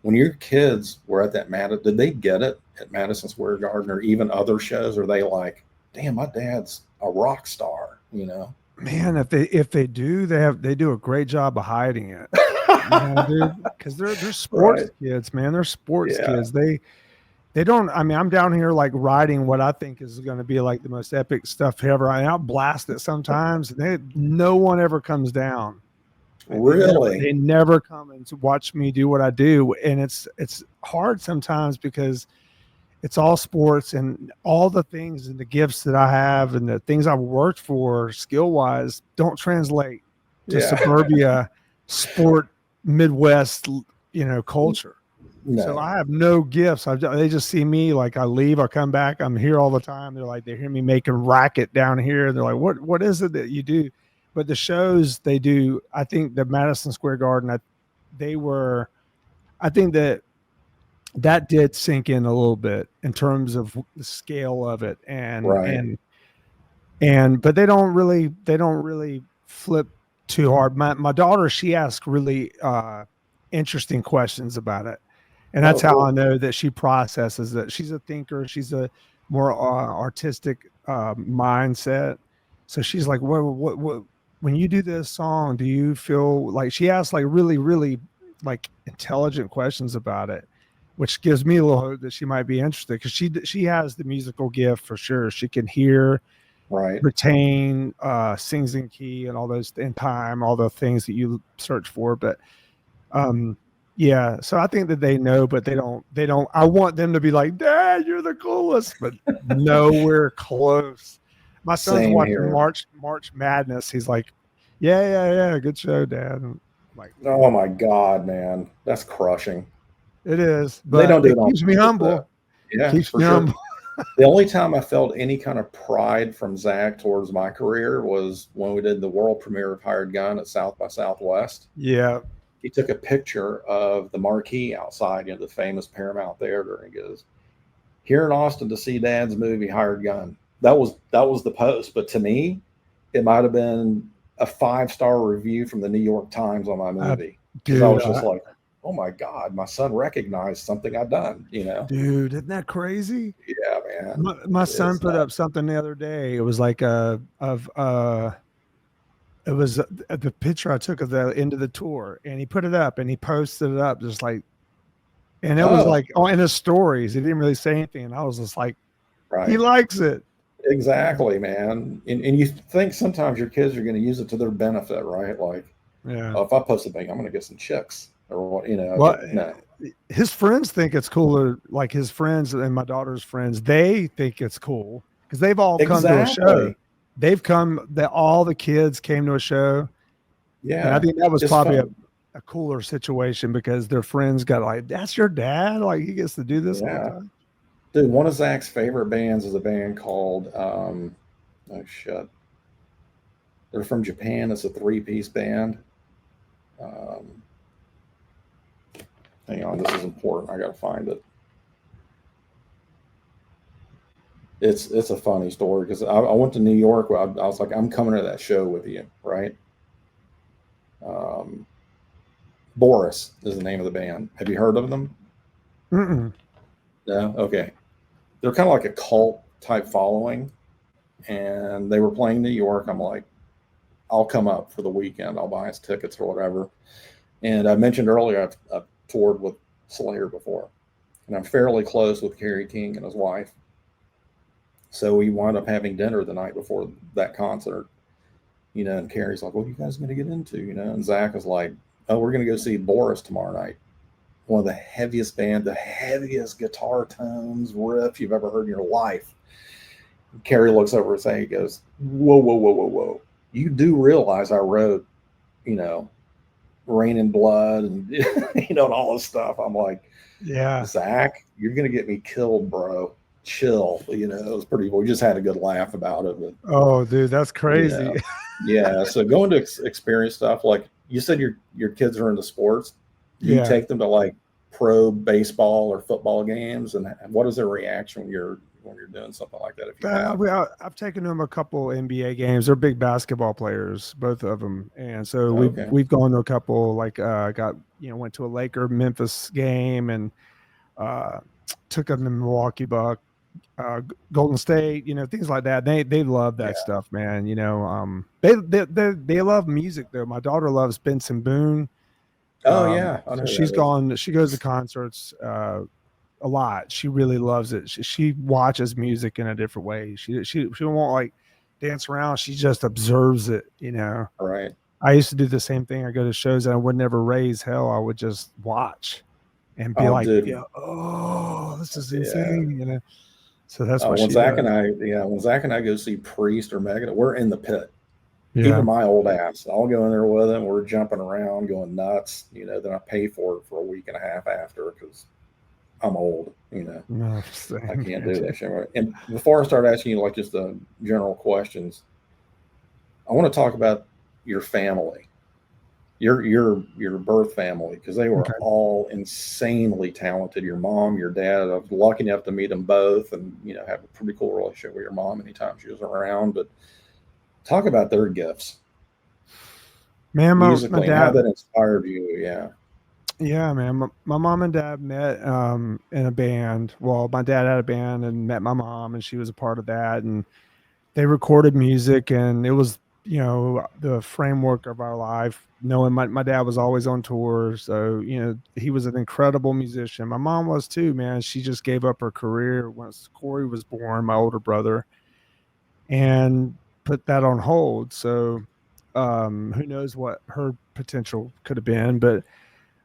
Speaker 1: When your kids were at that did they get it at Madison Square Garden or even other shows? Or are they like, damn, my dad's a rock star,
Speaker 2: Man, if they do, they do a great job of hiding it. Because they're sports kids, man. They're sports kids. They don't. I mean, I'm down here like writing what I think is going to be like the most epic stuff ever. I outblast it sometimes. No one ever comes down.
Speaker 1: Really?
Speaker 2: They never come and watch me do what I do, and it's hard sometimes because it's all sports, and all the things and the gifts that I have and the things I've worked for skill wise don't translate to suburbia sport Midwest, culture.
Speaker 1: No.
Speaker 2: So I have no gifts. They just see me, like I leave, I come back, I'm here all the time. They're like, they hear me making racket down here. They're like, what is it that you do? But the shows they do, I think the Madison Square Garden, I think that did sink in a little bit in terms of the scale of it, but they don't really flip too hard. My daughter, she asks really interesting questions about it, and that's how I know that she processes it. She's a thinker. She's a more artistic mindset. So she's like, what when you do this song, do you feel like, she asks like really, really like intelligent questions about it, which gives me a little hope that she might be interested, because she has the musical gift for sure. She can hear, retain, sings in key, and all those in time, all the things that you search for. But so I think that they know, but they don't. I want them to be like, Dad, you're the coolest, but nowhere close. My son's watching March Madness. He's like, yeah, good show, Dad. And I'm like,
Speaker 1: oh my God, man, that's crushing.
Speaker 2: It is, but
Speaker 1: they don't do it.
Speaker 2: Keeps me humble.
Speaker 1: Keeps me humble. The only time I felt any kind of pride from Zach towards my career was when we did the world premiere of Hired Gun at South by Southwest.
Speaker 2: Yeah.
Speaker 1: He took a picture of the marquee outside, the famous Paramount Theater, and he goes, "Here in Austin to see Dad's movie Hired Gun." That was the post, but to me, it might have been a 5-star review from the New York Times on my movie. Because I was just like, oh my God, my son recognized something I've done,
Speaker 2: Dude, isn't that crazy?
Speaker 1: Yeah, man.
Speaker 2: My son put up something the other day. It was like it was the picture I took of the end of the tour, and he put it up and he posted it up just like, and it was like, in his stories, he didn't really say anything. And I was just like, he likes it.
Speaker 1: Exactly, man. And you think sometimes your kids are going to use it to their benefit, right? Like, if I post a thing, I'm going to get some chicks or what,
Speaker 2: Well, no. His friends think it's cooler. Like his friends and my daughter's friends, they think it's cool because they've all come to a show. All the kids came to a show.
Speaker 1: Yeah.
Speaker 2: And I think that was probably a cooler situation because their friends got like, that's your dad? Like he gets to do this all the time.
Speaker 1: Dude, one of Zach's favorite bands is a band called, they're from Japan. It's a 3-piece band. Hang on, this is important. I got to find it. It's a funny story because I went to New York. I was like, I'm coming to that show with you, right? Boris is the name of the band. Have you heard of them?
Speaker 2: Mm-mm.
Speaker 1: No? Okay. They're kind of like a cult type following, and they were playing New York. I'm like, I'll come up for the weekend. I'll buy us tickets or whatever. And I mentioned earlier, I've toured with Slayer before, and I'm fairly close with Kerry King and his wife. So we wound up having dinner the night before that concert, and Kerry's like, what are you guys going to get into? And Zach is like, oh, we're going to go see Boris tomorrow night. one of the heaviest band, the heaviest guitar tones, riff you've ever heard in your life. Kerry looks over and say, he goes, whoa, whoa, whoa, whoa, whoa. You do realize I wrote, you know, Rain and Blood and, and all this stuff. I'm like,
Speaker 2: Yeah.
Speaker 1: Zach, you're going to get me killed, bro. Chill. It was pretty, we just had a good laugh about it. But,
Speaker 2: Oh, dude, that's crazy.
Speaker 1: yeah. So going to experience stuff like you said, your kids are into sports. Do you
Speaker 2: Yeah.
Speaker 1: take them to like pro baseball or football games, and what is their reaction when you're doing something like that? If you have,
Speaker 2: I've taken them a couple NBA games. They're big basketball players, both of them, and so
Speaker 1: okay,
Speaker 2: we've gone to a couple. Like got went to a Laker Memphis game and uh, took them to Milwaukee Buck, Golden State, things like that. They love
Speaker 1: yeah,
Speaker 2: that stuff, man. They love music though. My daughter loves Benson Boone.
Speaker 1: oh yeah, I know
Speaker 2: So
Speaker 1: who that is.
Speaker 2: she goes to concerts a lot. She really loves it. She watches music in a different way. She won't like dance around. She just observes it.
Speaker 1: Right.
Speaker 2: I used to do the same thing. I go to shows and I would never raise hell. I would just watch and be
Speaker 1: Oh,
Speaker 2: like,
Speaker 1: dude.
Speaker 2: yeah, oh, this is
Speaker 1: Yeah.
Speaker 2: insane. So that's what
Speaker 1: When
Speaker 2: she
Speaker 1: Zach
Speaker 2: does.
Speaker 1: and when Zach and I go see Priest or Megadeth, we're in the pit.
Speaker 2: Yeah.
Speaker 1: Even my old ass, I'll go in there with him. We're jumping around, going nuts. Then I pay for it for a week and a half after because I'm old.
Speaker 2: No,
Speaker 1: I
Speaker 2: same,
Speaker 1: can't
Speaker 2: man.
Speaker 1: do that shit. Right. And before I start asking you like just the general questions, I want to talk about your family, your birth family, because they were
Speaker 2: Okay.
Speaker 1: all insanely talented. Your mom, your dad. I was lucky enough to meet them both, and have a pretty cool relationship with your mom anytime she was around. But talk about their gifts
Speaker 2: Man, my
Speaker 1: musically and how
Speaker 2: dad,
Speaker 1: that inspired you. Yeah.
Speaker 2: yeah, man. My mom and dad met in a band. Well, my dad had a band and met my mom, and she was a part of that. And they recorded music, and it was the framework of our life. Knowing my dad was always on tour, so he was an incredible musician. My mom was too, man. She just gave up her career once Corey was born, my older brother, and put that on hold. So who knows what her potential could have been, but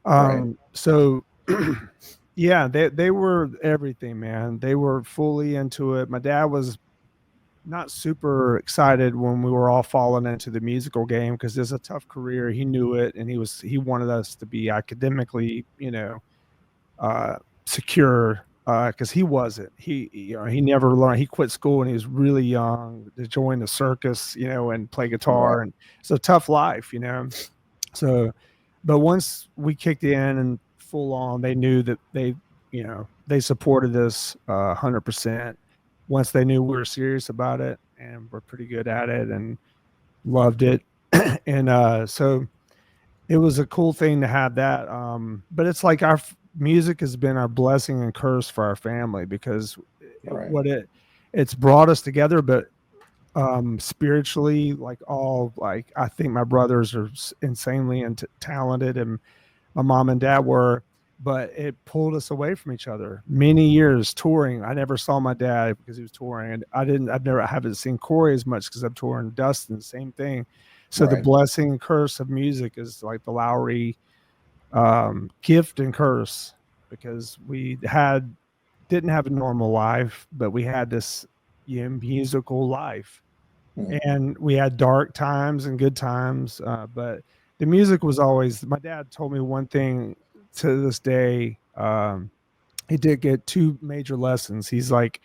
Speaker 1: Right.
Speaker 2: so yeah, they were everything, man. They were fully into it. My dad was not super excited when we were all falling into the musical game because there's a tough career. He knew it, and he wanted us to be academically, uh, secure. Because he wasn't. He never learned. He quit school when he was really young to join the circus, and play
Speaker 1: Right.
Speaker 2: guitar. And it's a tough life. So, but once we kicked in and full on, they knew that they supported us 100%. Once they knew we were serious about it and we're pretty good at it and loved it, and so it was a cool thing to have that. But it's like our music has been our blessing and curse for our family because
Speaker 1: Right.
Speaker 2: what it's brought us together, but spiritually, like I think my brothers are insanely talented, and my mom and dad were, but it pulled us away from each other many years touring. I never saw my dad because he was touring, and I haven't seen Corey as much because I'm touring. Dustin, same thing. So the
Speaker 1: Right.
Speaker 2: blessing and curse of music is like the Lowery gift and curse, because we didn't have a normal life, but we had this musical life,
Speaker 1: Mm.
Speaker 2: and we had dark times and good times. But the music was always. My dad told me one thing to this day. He did get two major lessons. He's like,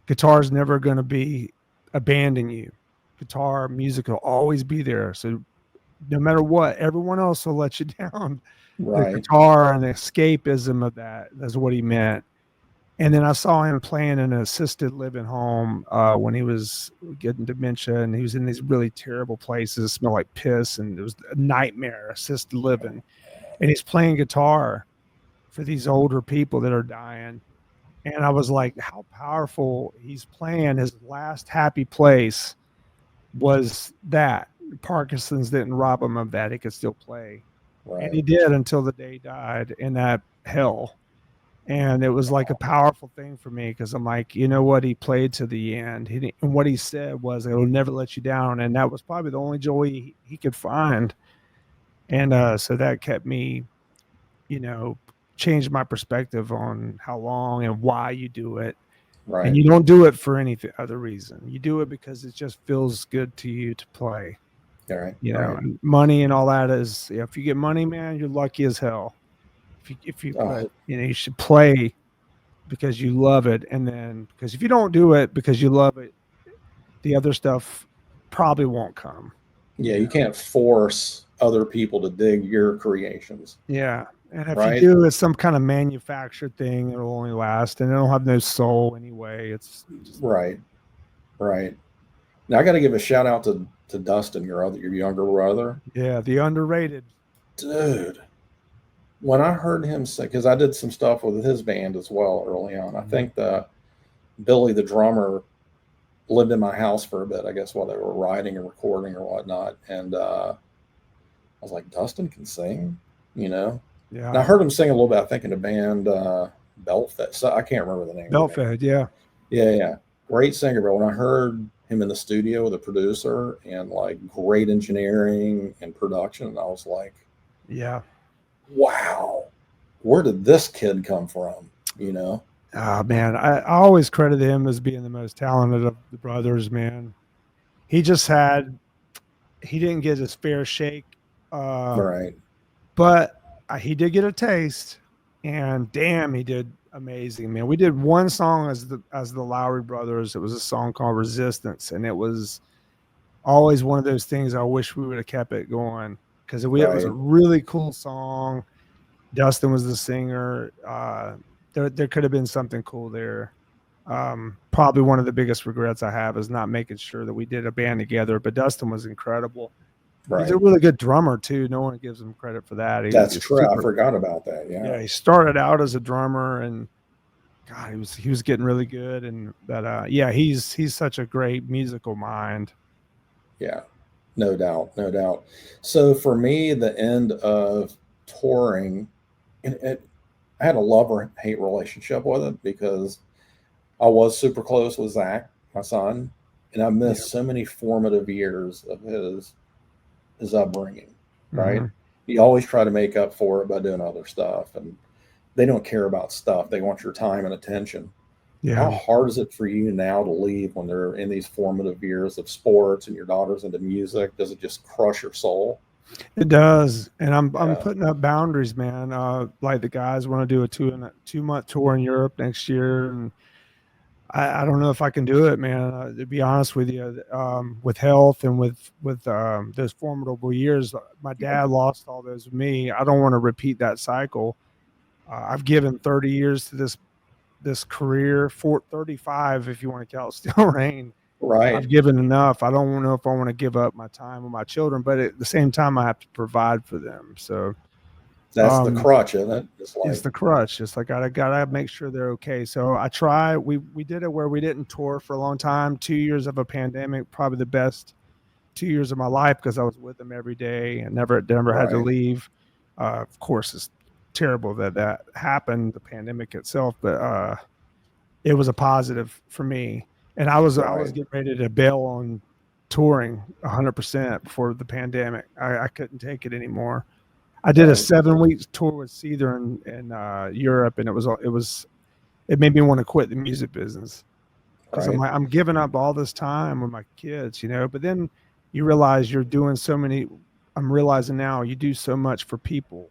Speaker 2: guitar's never going to be abandon you. Guitar music will always be there. So no matter what, everyone else will let you down. The
Speaker 1: Right.
Speaker 2: guitar and the escapism of that's what he meant. And then I saw him playing in an assisted living home when he was getting dementia, and he was in these really terrible places, smell like piss, and it was a nightmare, assisted living. And he's playing guitar for these older people that are dying. And I was like, how powerful. He's playing his last happy place was that. Parkinson's didn't rob him of that. He could still play. And
Speaker 1: Right.
Speaker 2: he did until the day he died in that hell. And it was like a powerful thing for me because I'm like, you know what? He played to the end. And what he said was, it'll never let you down. And that was probably the only joy he could find. And so that kept me, you know, changed my perspective on how long and why you do it.
Speaker 1: Right.
Speaker 2: And you don't do it for any other reason. You do it because it just feels good to you to play.
Speaker 1: Right.
Speaker 2: You know,
Speaker 1: Right.
Speaker 2: and money and all that is, if you get money, man, you're lucky as hell.
Speaker 1: Oh,
Speaker 2: But you should play because you love it. And then, because if you don't do it because you love it, the other stuff probably won't come.
Speaker 1: yeah. You can't force other people to dig your creations.
Speaker 2: Yeah. And if you
Speaker 1: Right.
Speaker 2: do, it's some kind of manufactured thing. It'll only last and it'll have no soul anyway. It's just,
Speaker 1: Right. Right. Now I got to give a shout out to Dustin, your younger brother,
Speaker 2: yeah, the underrated.
Speaker 1: dude. When I heard him sing, because I did some stuff with his band as well early on. I think the Billy the drummer lived in my house for a bit. I guess while they were writing and recording or whatnot, and I was like, Dustin can sing, you know. And I
Speaker 2: Yeah.
Speaker 1: heard him sing a little bit. I think in the band Belfast. So I can't remember the name of the band.
Speaker 2: Belfed. Yeah.
Speaker 1: Yeah, yeah, great singer. But when I heard him in the studio with a producer and like great engineering and production, I was like,
Speaker 2: Yeah.
Speaker 1: wow, where did this kid come from? You know?
Speaker 2: Oh man, I always credit him as being the most talented of the brothers, man. He just had he didn't get his fair shake. Uh
Speaker 1: Right,
Speaker 2: but he did get a taste, and damn, he did amazing, man. We did one song as the Lowery brothers. It was a song called Resistance, and it was always one of those things I wish we would have kept it going, because it was a
Speaker 1: right,
Speaker 2: really cool song. Dustin was the singer. There could have been something cool there. Probably one of the biggest regrets I have is not making sure that we did a band together. But Dustin was incredible. He's a
Speaker 1: right.
Speaker 2: really good drummer too. No one gives him credit for that.
Speaker 1: That's
Speaker 2: He's
Speaker 1: true. I
Speaker 2: super.
Speaker 1: forgot about that. Yeah,
Speaker 2: Yeah, he started out as a drummer, and God, he was getting really good. And that yeah, he's such a great musical mind.
Speaker 1: yeah, no doubt, no doubt. So for me, the end of touring, I had a love or hate relationship with it because I was super close with Zach, my son, and I
Speaker 2: Yeah.
Speaker 1: missed so many formative years of his upbringing. Right?
Speaker 2: Hmm.
Speaker 1: You always try to make up for it by doing other stuff, and they don't care about stuff. They want your time and attention. How
Speaker 2: Yeah.
Speaker 1: hard is it for you now to leave when they're in these formative years of sports and your daughter's into music? Does it just crush your soul?
Speaker 2: It does, and I'm
Speaker 1: Yeah,
Speaker 2: putting up boundaries, man. Like the guys want to do a 2 month tour in Europe next year, and I don't know if I can do it, man. To be honest with you, with health and with those formidable years, my dad lost all those with me. I don't want to repeat that cycle. I've given 30 years to this career, 35 if you want to count Steel Rain.
Speaker 1: right.
Speaker 2: I've given enough. I don't know if I want to give up my time with my children, but at the same time, I have to provide for them. So,
Speaker 1: That's the
Speaker 2: um,
Speaker 1: crutch, isn't it? It's
Speaker 2: it's
Speaker 1: like,
Speaker 2: the crutch. It's like I gotta make sure they're okay. So I try. We did it where we didn't tour for a long time. 2 years of a pandemic, probably the best 2 years of my life because I was with them every day and never had to
Speaker 1: right,
Speaker 2: leave. Of course, it's terrible that that happened, the pandemic itself, but it was a positive for me. And I was
Speaker 1: right,
Speaker 2: getting ready to bail on touring 100% before the pandemic. I couldn't take it anymore. I did a
Speaker 1: right,
Speaker 2: 7 week tour with Seether in Europe, and it made me want to quit the music business because
Speaker 1: right.
Speaker 2: I'm giving up all this time with my kids, you know. But then you realize you're doing so many. I'm realizing now you do so much for people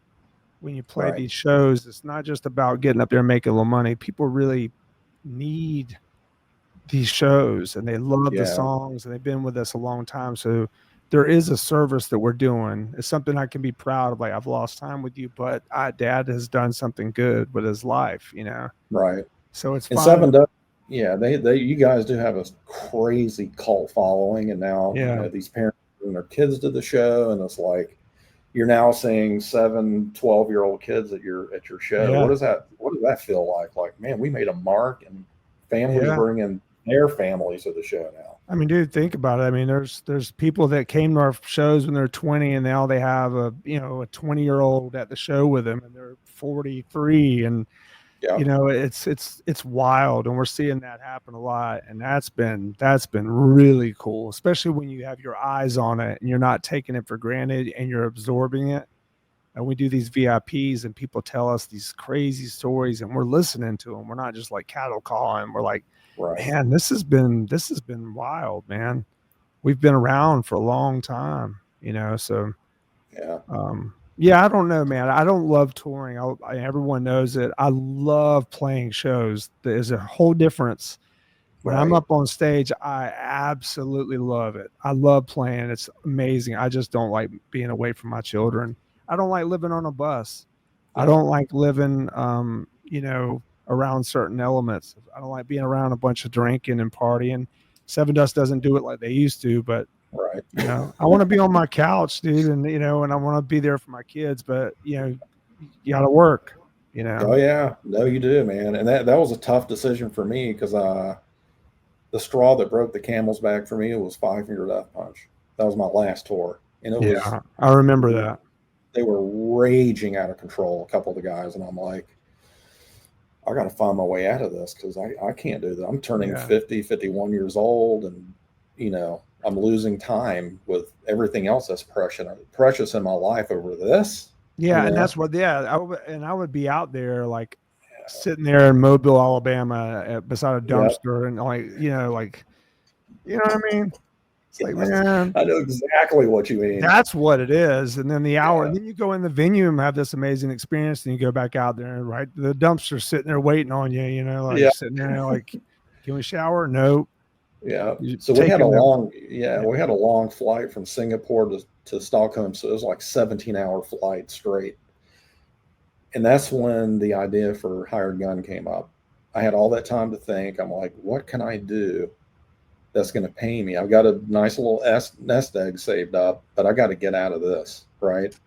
Speaker 2: when you play
Speaker 1: Right.
Speaker 2: these shows. It's not just about getting up there and making a little money. People really need these shows and they love the
Speaker 1: Yeah.
Speaker 2: songs and they've been with us a long time. So there is a service that we're doing. It's something I can be proud of. Like, I've lost time with you, but dad has done something good with his life, you know?
Speaker 1: Right.
Speaker 2: So it's
Speaker 1: And
Speaker 2: fine.
Speaker 1: Sevendust, yeah, you guys do have a crazy cult following, and now
Speaker 2: Yeah.
Speaker 1: these parents bring their kids to the show, and it's like you're now seeing 7, 12-year-old kids at your show.
Speaker 2: Yeah.
Speaker 1: What does that feel like? Like, man, we made a mark, and families
Speaker 2: Yeah.
Speaker 1: bringing their families to the show now.
Speaker 2: I mean, dude, think about it. I mean, there's people that came to our shows when they're 20 and now they have a 20-year-old at the show with them and they're 43, and
Speaker 1: Yeah.
Speaker 2: it's wild, and we're seeing that happen a lot, and that's been really cool, especially when you have your eyes on it and you're not taking it for granted and you're absorbing it. and we do these VIPs, and people tell us these crazy stories, and we're listening to them. We're not just like cattle calling. We're like,
Speaker 1: Right.
Speaker 2: man, this has been wild, man. We've been around for a long time, you know. So
Speaker 1: Yeah.
Speaker 2: yeah, I don't know, man. I don't love touring. Everyone knows it. I love playing shows. There's a whole difference. When I'm
Speaker 1: Right.
Speaker 2: up on stage, I absolutely love it. I love playing. It's amazing. I just don't like being away from my children. I don't like living on a bus. I
Speaker 1: Yeah.
Speaker 2: don't like living, you know, around certain elements. I don't like being around a bunch of drinking and partying. Sevendust doesn't do it like they used to, but
Speaker 1: Right.
Speaker 2: you know, I want to be on my couch, dude, and you know, and I want to be there for my kids, but you know, you got to work, you know.
Speaker 1: Oh yeah. No, you do, man. And that was a tough decision for me because the straw that broke the camel's back for me was Five Finger Death Punch. That was my last tour, and it was
Speaker 2: Yeah, I remember that.
Speaker 1: they were raging out of control. A couple of the guys, and I'm like, I got to find my way out of this because I can't do that. I'm turning
Speaker 2: Yeah.
Speaker 1: 50, 51 years old, and you know I'm losing time with everything else that's precious in my life over this. You
Speaker 2: Yeah, and
Speaker 1: know,
Speaker 2: that's what. Yeah, I would be out there like sitting there in Mobile, Alabama, beside a
Speaker 1: yeah,
Speaker 2: dumpster, and like you know what I mean. It's like,
Speaker 1: yes,
Speaker 2: man,
Speaker 1: I know exactly what you mean.
Speaker 2: that's what it is. And then the hour,
Speaker 1: Yeah,
Speaker 2: and then you go in the venue and have this amazing experience, and you go back out there, and right, the dumpster's sitting there waiting on you. You know, like
Speaker 1: yeah,
Speaker 2: you're sitting there, like, can we shower? No,
Speaker 1: yeah.
Speaker 2: you
Speaker 1: So
Speaker 2: taking the yeah,
Speaker 1: we had a long flight from Singapore to Stockholm. So it was like 17-hour flight straight. And that's when the idea for Hired Gun came up. I had all that time to think. I'm like, what can I do that's going to pay me? I've got a nice little nest egg saved up, but I got to get out of this, right?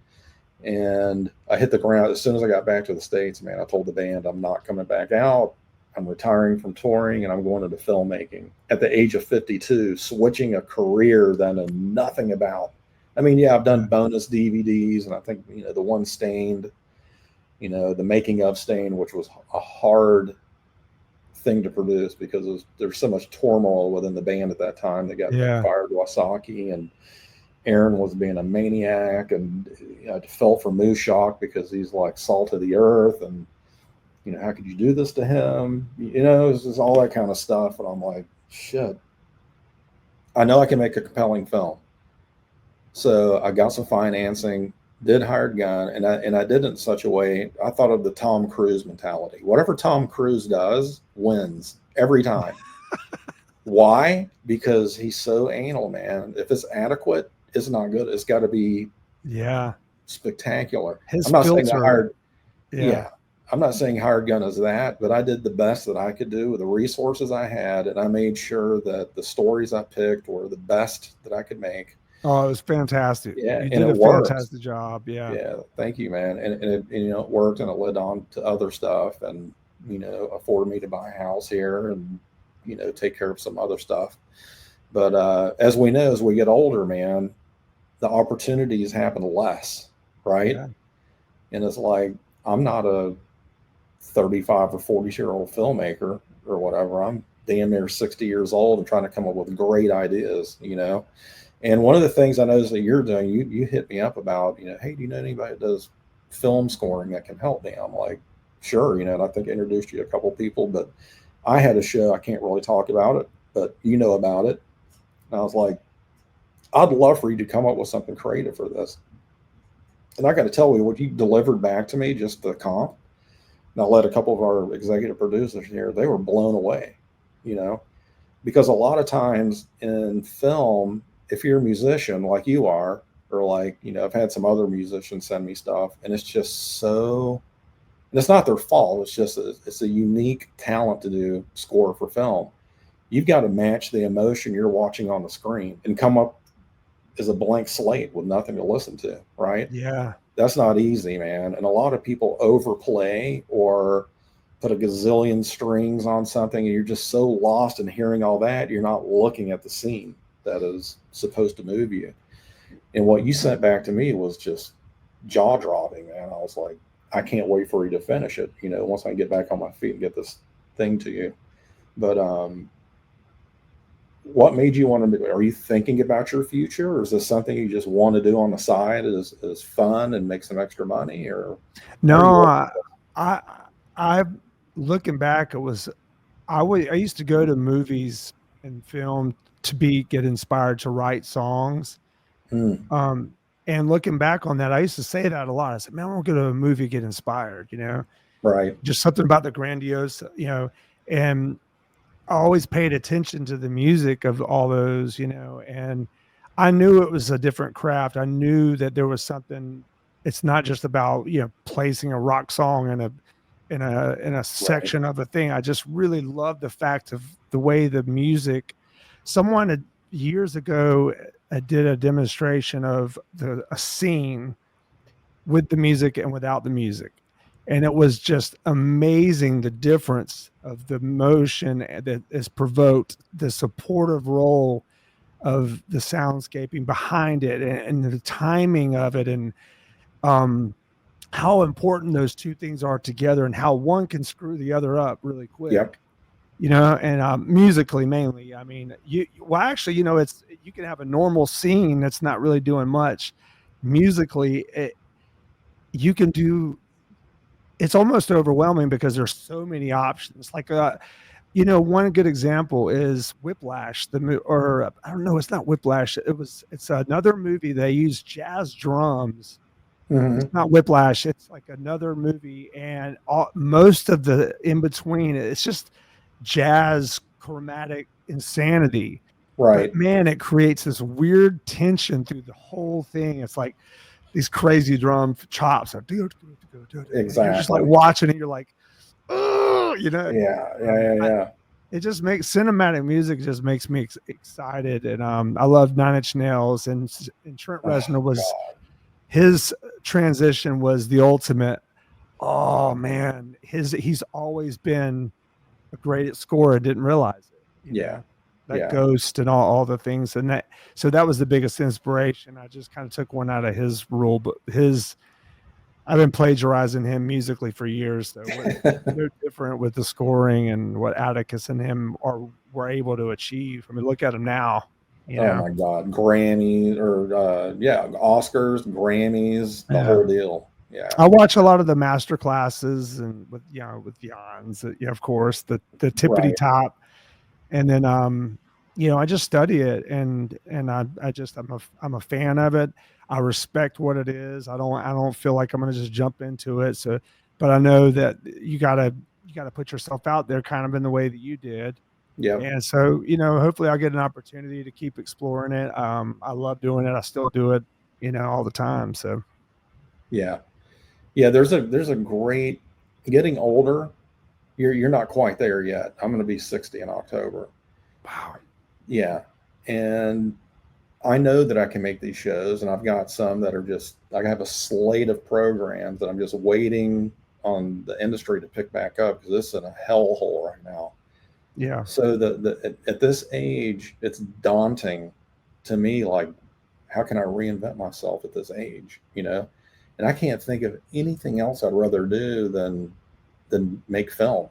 Speaker 1: And I hit the ground as soon as I got back to the States, man. I told the band I'm not coming back out. I'm retiring from touring and I'm going into filmmaking at the age of 52, switching a career that I know nothing about. I mean, yeah, I've done bonus DVDs, and I think, you know, the one Stained, you know, the making of Stain, which was a hard thing to produce because there's so much turmoil within the band at that time. They got
Speaker 2: yeah,
Speaker 1: fired Wasaki, and Aaron was being a maniac, and you know, I felt for Moose Shock because he's like salt of the earth, and you know, how could you do this to him? You know, it's just all that kind of stuff. And I'm like, shit, I know I can make a compelling film. So I got some financing, did Hired Gun, and I did it in such a way. I thought of the Tom Cruise mentality. Whatever Tom Cruise does wins every time. Why? Because he's so anal, man. If it's adequate, it's not good. It's got to be
Speaker 2: yeah.
Speaker 1: spectacular.
Speaker 2: His
Speaker 1: I'm not saying that
Speaker 2: filter,
Speaker 1: hired.
Speaker 2: yeah,
Speaker 1: Yeah, I'm not saying Hired Gun is that, but I did the best that I could do with the resources I had, and I made sure that the stories I picked were the best that I could make.
Speaker 2: oh, it was fantastic.
Speaker 1: Yeah,
Speaker 2: You
Speaker 1: and
Speaker 2: did
Speaker 1: it
Speaker 2: a
Speaker 1: worked.
Speaker 2: fantastic job. Yeah,
Speaker 1: Yeah, thank you, man. And you know, it worked, and it led on to other stuff, and you know, afforded me to buy a house here, and you know, take care of some other stuff. But as we know, as we get older, man, the opportunities happen less, right?
Speaker 2: yeah,
Speaker 1: And it's like I'm not a 35 or 40-year-old filmmaker or whatever. I'm damn near 60 years old and trying to come up with great ideas, you know. And one of the things I noticed that you're doing, you hit me up about, you know, hey, do you know anybody that does film scoring that can help me? I'm like, sure, you know, and I think I introduced you to a couple of people, but I had a show, I can't really talk about it, but you know about it. And I was like, I'd love for you to come up with something creative for this. And I got to tell you, what you delivered back to me, just the comp, and I let a couple of our executive producers here, they were blown away, you know, because a lot of times in film, if you're a musician like you are, or like, you know, I've had some other musicians send me stuff, and it's just so, and it's not their fault. It's just, it's a unique talent to do score for film. You've got to match the emotion you're watching on the screen and come up as a blank slate with nothing to listen to, right?
Speaker 2: yeah,
Speaker 1: That's not easy, man. And a lot of people overplay or put a gazillion strings on something, and you're just so lost in hearing all that, you're not looking at the scene that is supposed to move you. And what you sent back to me was just jaw dropping, man. I was like, I can't wait for you to finish it, you know, once I get back on my feet and get this thing to you. But what made you want to do? Are you thinking about your future, or is this something you just want to do on the side as fun and make some extra money, or where are you
Speaker 2: No,
Speaker 1: looking?
Speaker 2: I, I looking back, it was I used to go to movies and film to get inspired to write songs.
Speaker 1: Mm,
Speaker 2: Um, and looking back on that, I used to say that a lot. I said, "Man, I want to go to a movie, get inspired."
Speaker 1: right,
Speaker 2: Just something about the grandiose, and I always paid attention to the music of all those, and I knew it was a different craft. I knew that there was something. It's not just about placing a rock song in a
Speaker 1: right,
Speaker 2: section of a thing. I just really love the fact of the way the music. Someone years ago did a demonstration of a scene with the music and without the music. And it was just amazing the difference of the motion that is provoked, the supportive role of the soundscaping behind it, and the timing of it, and um, how important those two things are together, and how one can screw the other up really
Speaker 1: yep,
Speaker 2: quick. And musically mainly. I mean, well, actually, it's you can have a normal scene that's not really doing much. Musically, you can do it's almost overwhelming because there's so many options. Like, one good example is Whiplash, or I don't know, it's not Whiplash. It's another movie. They use jazz drums. It's
Speaker 1: hmm,
Speaker 2: not Whiplash. It's like another movie, and most of the in between, it's just jazz chromatic insanity. But
Speaker 1: right,
Speaker 2: man, it creates this weird tension through the whole thing. It's like these crazy drum chops are and you're just like
Speaker 1: exactly,
Speaker 2: watching it, you're like, oh,
Speaker 1: yeah, yeah, yeah, yeah,
Speaker 2: it just makes cinematic music just makes me excited. And I love Nine Inch Nails, and Trent
Speaker 1: oh
Speaker 2: Reznor was
Speaker 1: god,
Speaker 2: his transition was the ultimate. Oh man, he's always been a great scorer. Didn't realize it,
Speaker 1: yeah,
Speaker 2: that
Speaker 1: yeah,
Speaker 2: Ghost and all the things, and that was the biggest inspiration. I just kind of took one out of his rule, but I've been plagiarizing him musically for years, though. It's no different with the scoring and what Atticus and him were able to achieve. I mean, look at him now. You
Speaker 1: oh
Speaker 2: know,
Speaker 1: my god, Grammys, or yeah, Oscars, Grammys, the
Speaker 2: yeah.
Speaker 1: whole deal, yeah,
Speaker 2: I watch a lot of the master classes and with Jans, of course, the tippity
Speaker 1: right,
Speaker 2: top, and then I just study it, and I'm a fan of it. I respect what it is. I don't feel like I'm going to just jump into it. So, but I know that you gotta put yourself out there, kind of in the way that you did.
Speaker 1: yep,
Speaker 2: And so, hopefully I'll get an opportunity to keep exploring it. I love doing it. I still do it, all the time. So,
Speaker 1: yeah, yeah. There's a great, getting older. You're not quite there yet. I'm going to be 60 in October.
Speaker 2: wow.
Speaker 1: Yeah, and I know that I can make these shows, and I've got some that are just, like, I have a slate of programs that I'm just waiting on the industry to pick back up, because this is in a hellhole right now.
Speaker 2: Yeah.
Speaker 1: So at this age, it's daunting to me. Like, how can I reinvent myself at this age? And I can't think of anything else I'd rather do than make film.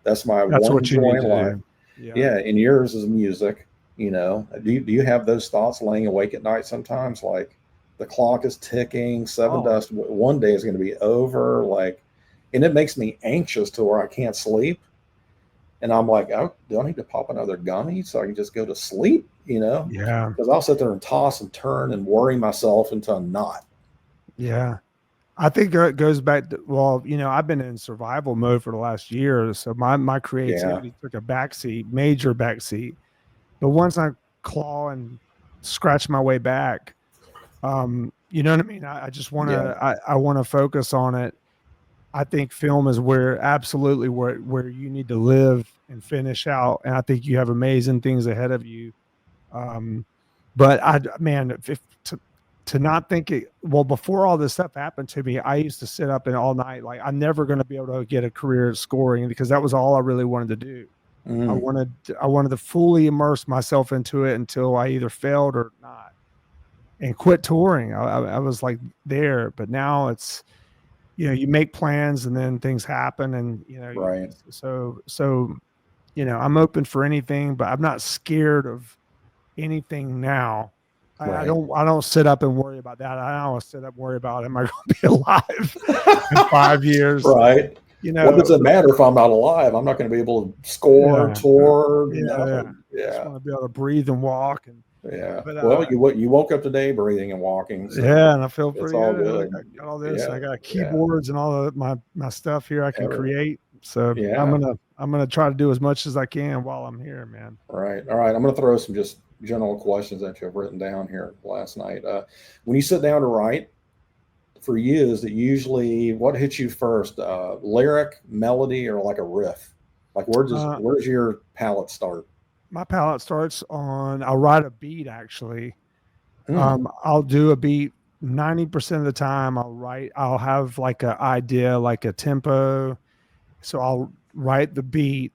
Speaker 1: That's my
Speaker 2: That's
Speaker 1: one
Speaker 2: what you
Speaker 1: joy
Speaker 2: need
Speaker 1: in
Speaker 2: to
Speaker 1: life.
Speaker 2: do. Yeah.
Speaker 1: Yeah, and yours is music. Do you have those thoughts laying awake at night sometimes? Like, the clock is ticking,
Speaker 2: Oh,
Speaker 1: Sevendust one day is going to be over. Like, and it makes me anxious to where I can't sleep. And I'm like, oh, do I need to pop another gummy so I can just go to sleep?
Speaker 2: yeah.
Speaker 1: Because I'll sit there and toss and turn and worry myself until I'm not.
Speaker 2: Yeah. I think it goes back to, well, I've been in survival mode for the last year. So my
Speaker 1: Yeah,
Speaker 2: creativity took a backseat, major backseat. But once I claw and scratch my way back, you know what I mean? I just want
Speaker 1: yeah,
Speaker 2: to, I want to focus on it. I think film is absolutely where you need to live and finish out. And I think you have amazing things ahead of you. Um, but man, if to not think it, well, before all this stuff happened to me, I used to sit up and all night, like I'm never going to be able to get a career at scoring, because that was all I really wanted to do. I
Speaker 1: mm,
Speaker 2: wanted, I wanted to fully immerse myself into it until I either failed or not, and quit touring. I was like there, but now it's, you make plans and then things happen, and
Speaker 1: right,
Speaker 2: so I'm open for anything, but I'm not scared of anything now. I
Speaker 1: Right.
Speaker 2: don't sit up and worry about that. I don't sit up and worry about, am I going to be alive in 5 years?
Speaker 1: Right.
Speaker 2: You
Speaker 1: What does
Speaker 2: know,
Speaker 1: it matter if I'm not alive? I'm not going to be able to score,
Speaker 2: yeah,
Speaker 1: tour,
Speaker 2: yeah.
Speaker 1: nothing.
Speaker 2: Just
Speaker 1: Yeah.
Speaker 2: want to be able to breathe and walk,
Speaker 1: Yeah.
Speaker 2: but
Speaker 1: Well, you woke up today breathing and walking, so
Speaker 2: yeah, and I feel
Speaker 1: it's
Speaker 2: pretty
Speaker 1: all
Speaker 2: good. I
Speaker 1: good.
Speaker 2: got all this.
Speaker 1: Yeah.
Speaker 2: I got
Speaker 1: Yeah.
Speaker 2: keyboards and all of my stuff here I can
Speaker 1: Ever.
Speaker 2: create. So
Speaker 1: Yeah.
Speaker 2: I'm gonna try to do as much as I can while I'm here, man.
Speaker 1: Right. All right. I'm going to throw some just general questions that you've written down here last night. When you sit down to write, for you, is it usually what hits you first? Lyric, melody, or like a riff? Like
Speaker 2: Uh,
Speaker 1: where does your palette start?
Speaker 2: my palette starts on. I'll write a beat actually.
Speaker 1: Hmm.
Speaker 2: I'll do a beat 90% of the time. I'll have like an idea, like a tempo. So I'll write the beat,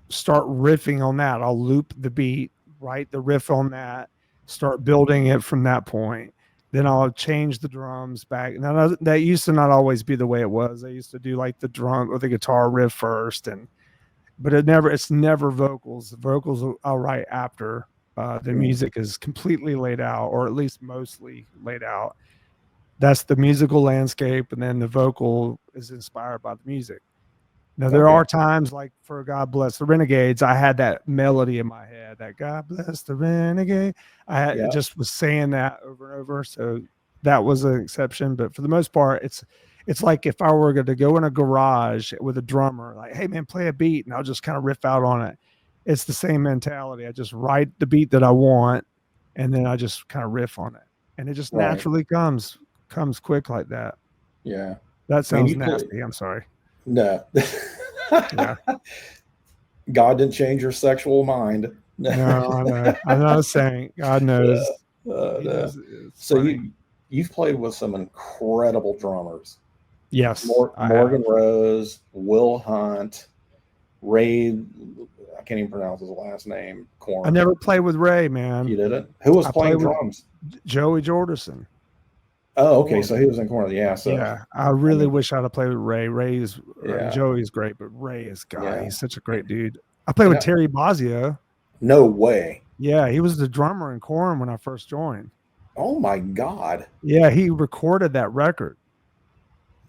Speaker 2: start riffing on that. I'll loop the beat, write the riff on that, start building it from that point. Then I'll change the drums back. Now that used to not always be the way it was. I used to do like the drum or the guitar riff first, but it's never vocals. The vocals I'll write after the
Speaker 1: Hmm.
Speaker 2: music is completely laid out, or at least mostly laid out. That's the musical landscape, and then the vocal is inspired by the music. Now there
Speaker 1: Okay.
Speaker 2: are times like for God Bless the Renegades, I had that melody in my head, that God Bless the Renegade.
Speaker 1: Yeah.
Speaker 2: Just was saying that over and over. So that was an exception. But for the most part, it's like if I were to go in a garage with a drummer, like, hey man, play a beat, and I'll just kind of riff out on it. It's the same mentality. I just write the beat that I want, and then I just kind of riff on it. And it just
Speaker 1: Right.
Speaker 2: naturally comes quick like that.
Speaker 1: Yeah.
Speaker 2: That
Speaker 1: Man,
Speaker 2: sounds
Speaker 1: you play.
Speaker 2: nasty. I'm sorry.
Speaker 1: No.
Speaker 2: Yeah.
Speaker 1: God didn't change your sexual mind.
Speaker 2: No, I know. I'm not saying God knows. He
Speaker 1: No.
Speaker 2: knows it's
Speaker 1: So
Speaker 2: funny.
Speaker 1: you've played with some incredible drummers.
Speaker 2: Yes, I
Speaker 1: Morgan
Speaker 2: have.
Speaker 1: Rose, Will Hunt, Ray. I can't even pronounce his last name.
Speaker 2: I
Speaker 1: Corn.
Speaker 2: never played with Ray,
Speaker 1: You
Speaker 2: man.
Speaker 1: did it. Who was
Speaker 2: I played
Speaker 1: playing
Speaker 2: with
Speaker 1: drums?
Speaker 2: Joey Jordison.
Speaker 1: Oh, okay. So
Speaker 2: Corn.
Speaker 1: he was in Corn. Yeah. So
Speaker 2: Yeah, I
Speaker 1: I
Speaker 2: really
Speaker 1: mean,
Speaker 2: wish I'd have played with Ray.
Speaker 1: yeah,
Speaker 2: Joey's great, but Ray is God.
Speaker 1: yeah.
Speaker 2: He's such a great dude. I played
Speaker 1: And
Speaker 2: with Terry Bozzio.
Speaker 1: no way.
Speaker 2: Yeah, he was the drummer in Corn when I first joined.
Speaker 1: Oh my God.
Speaker 2: Yeah, he recorded that record.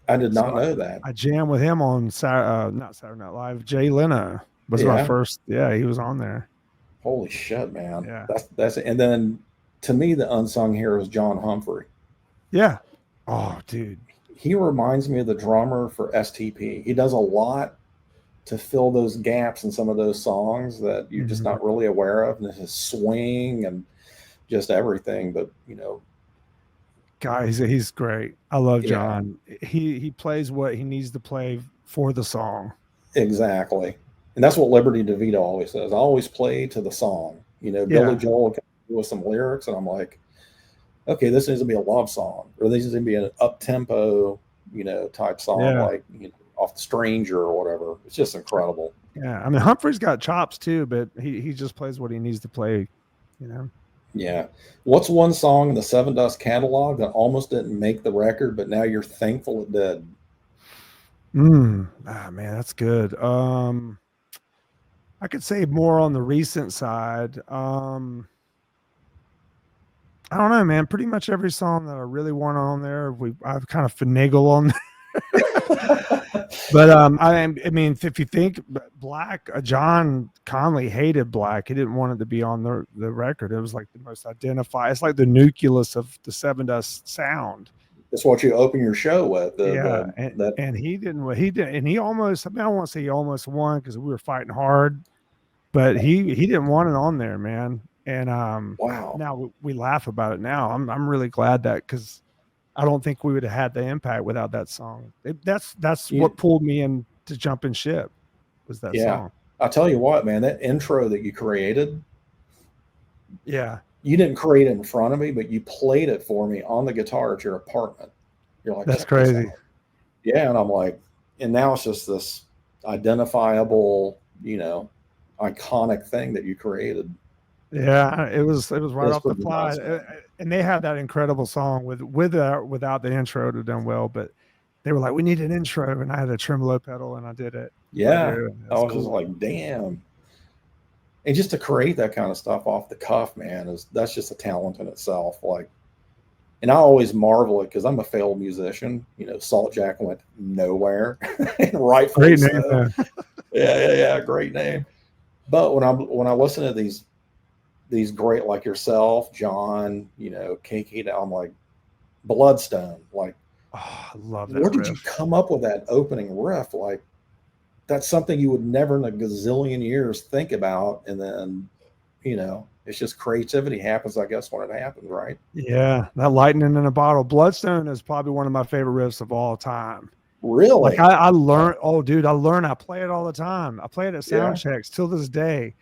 Speaker 1: I did not
Speaker 2: So
Speaker 1: know that.
Speaker 2: I jammed with him on not Saturday Night Live. Jay Leno was my
Speaker 1: Yeah.
Speaker 2: first. Yeah, he was on there.
Speaker 1: Holy shit, man.
Speaker 2: Yeah.
Speaker 1: That's it. And then to me, the unsung hero is John Humphrey.
Speaker 2: Yeah. Oh, dude.
Speaker 1: He reminds me of the drummer for STP. He does a lot to fill those gaps in some of those songs that you're just
Speaker 2: Mhm.
Speaker 1: not really aware of, and his swing and just everything. But
Speaker 2: God, he's great. I love
Speaker 1: yeah,
Speaker 2: John. He plays what he needs to play for the song.
Speaker 1: exactly. And that's what Liberty DeVito always says. I always play to the song. Billy
Speaker 2: Yeah.
Speaker 1: Joel comes with some lyrics, and I'm like, okay, this needs to be a love song, or this needs to be an up tempo, type song,
Speaker 2: Yeah.
Speaker 1: like off the Stranger or whatever. It's just incredible.
Speaker 2: Yeah. I mean, Humphrey's got chops too, but he just plays what he needs to play, you know.
Speaker 1: Yeah. What's one song in the Sevendust catalog that almost didn't make the record, but now you're thankful it did?
Speaker 2: Man, that's good. I could say more on the recent side. I don't know, man. Pretty much every song that I really want on there, I've kind of finagle on. But I mean, if you think Black, John Conley hated Black. He didn't want it to be on the record. It was like the most identified. It's like the nucleus of the Sevendust sound.
Speaker 1: That's what you open your show with.
Speaker 2: Yeah,
Speaker 1: That
Speaker 2: and he didn't. He did, and he almost. I mean, I don't want to say he almost won because we were fighting hard, but he didn't want it on there, man. And
Speaker 1: wow.
Speaker 2: now we laugh about it now. I'm really glad that because I don't think we would have had the impact without that song. That's
Speaker 1: You,
Speaker 2: what pulled me in to jumping ship was that
Speaker 1: yeah.
Speaker 2: song.
Speaker 1: I'll tell you what, man, that intro that you created,
Speaker 2: Yeah,
Speaker 1: you didn't create it in front of me, but you played it for me on the guitar at your apartment. You're like,
Speaker 2: that's
Speaker 1: check this
Speaker 2: crazy.
Speaker 1: out. Yeah. And I'm like, and now it's just this identifiable, iconic thing that you created.
Speaker 2: Yeah, it was right
Speaker 1: That's
Speaker 2: off the
Speaker 1: pretty
Speaker 2: fly,
Speaker 1: nuts, man.
Speaker 2: and they had that incredible song without the intro to done well, but they were like, we need an intro, and I had a tremolo pedal, and I did it right
Speaker 1: Yeah.
Speaker 2: there.
Speaker 1: I
Speaker 2: That's
Speaker 1: was just
Speaker 2: cool.
Speaker 1: like, damn. And just to create that kind of stuff off the cuff, man, that's just a talent in itself. Like, and I always marvel at, because I'm a failed musician. You know, Salt Jack went nowhere, and rightfully
Speaker 2: Great name,
Speaker 1: so.
Speaker 2: man.
Speaker 1: Yeah, great name. But when I listen to these great, like yourself, John, you know, Kinky, I'm like, Bloodstone. Like,
Speaker 2: Oh, I love that
Speaker 1: where did you
Speaker 2: riff.
Speaker 1: come up with that opening riff? Like, that's something you would never in a gazillion years think about. And then, you know, it's just creativity happens, I guess, when it happens, right?
Speaker 2: Yeah, that lightning in a bottle. Bloodstone is probably one of my favorite riffs of all time. Like
Speaker 1: Really?
Speaker 2: I learned, oh dude, I play it all the time. I play it at sound
Speaker 1: Yeah.
Speaker 2: checks till this day.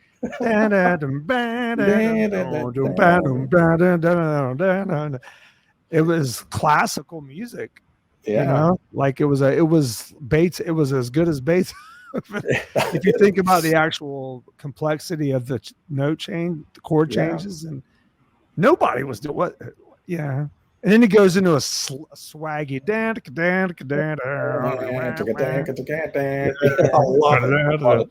Speaker 2: It was classical music, you
Speaker 1: Yeah.
Speaker 2: know, like it was Bates, it was as good as Bates. If you think about the actual complexity of the note change, the chord
Speaker 1: Yeah.
Speaker 2: changes, and nobody was doing what, yeah. And then he goes into a swaggy dan dan dan
Speaker 1: I love it. Love it.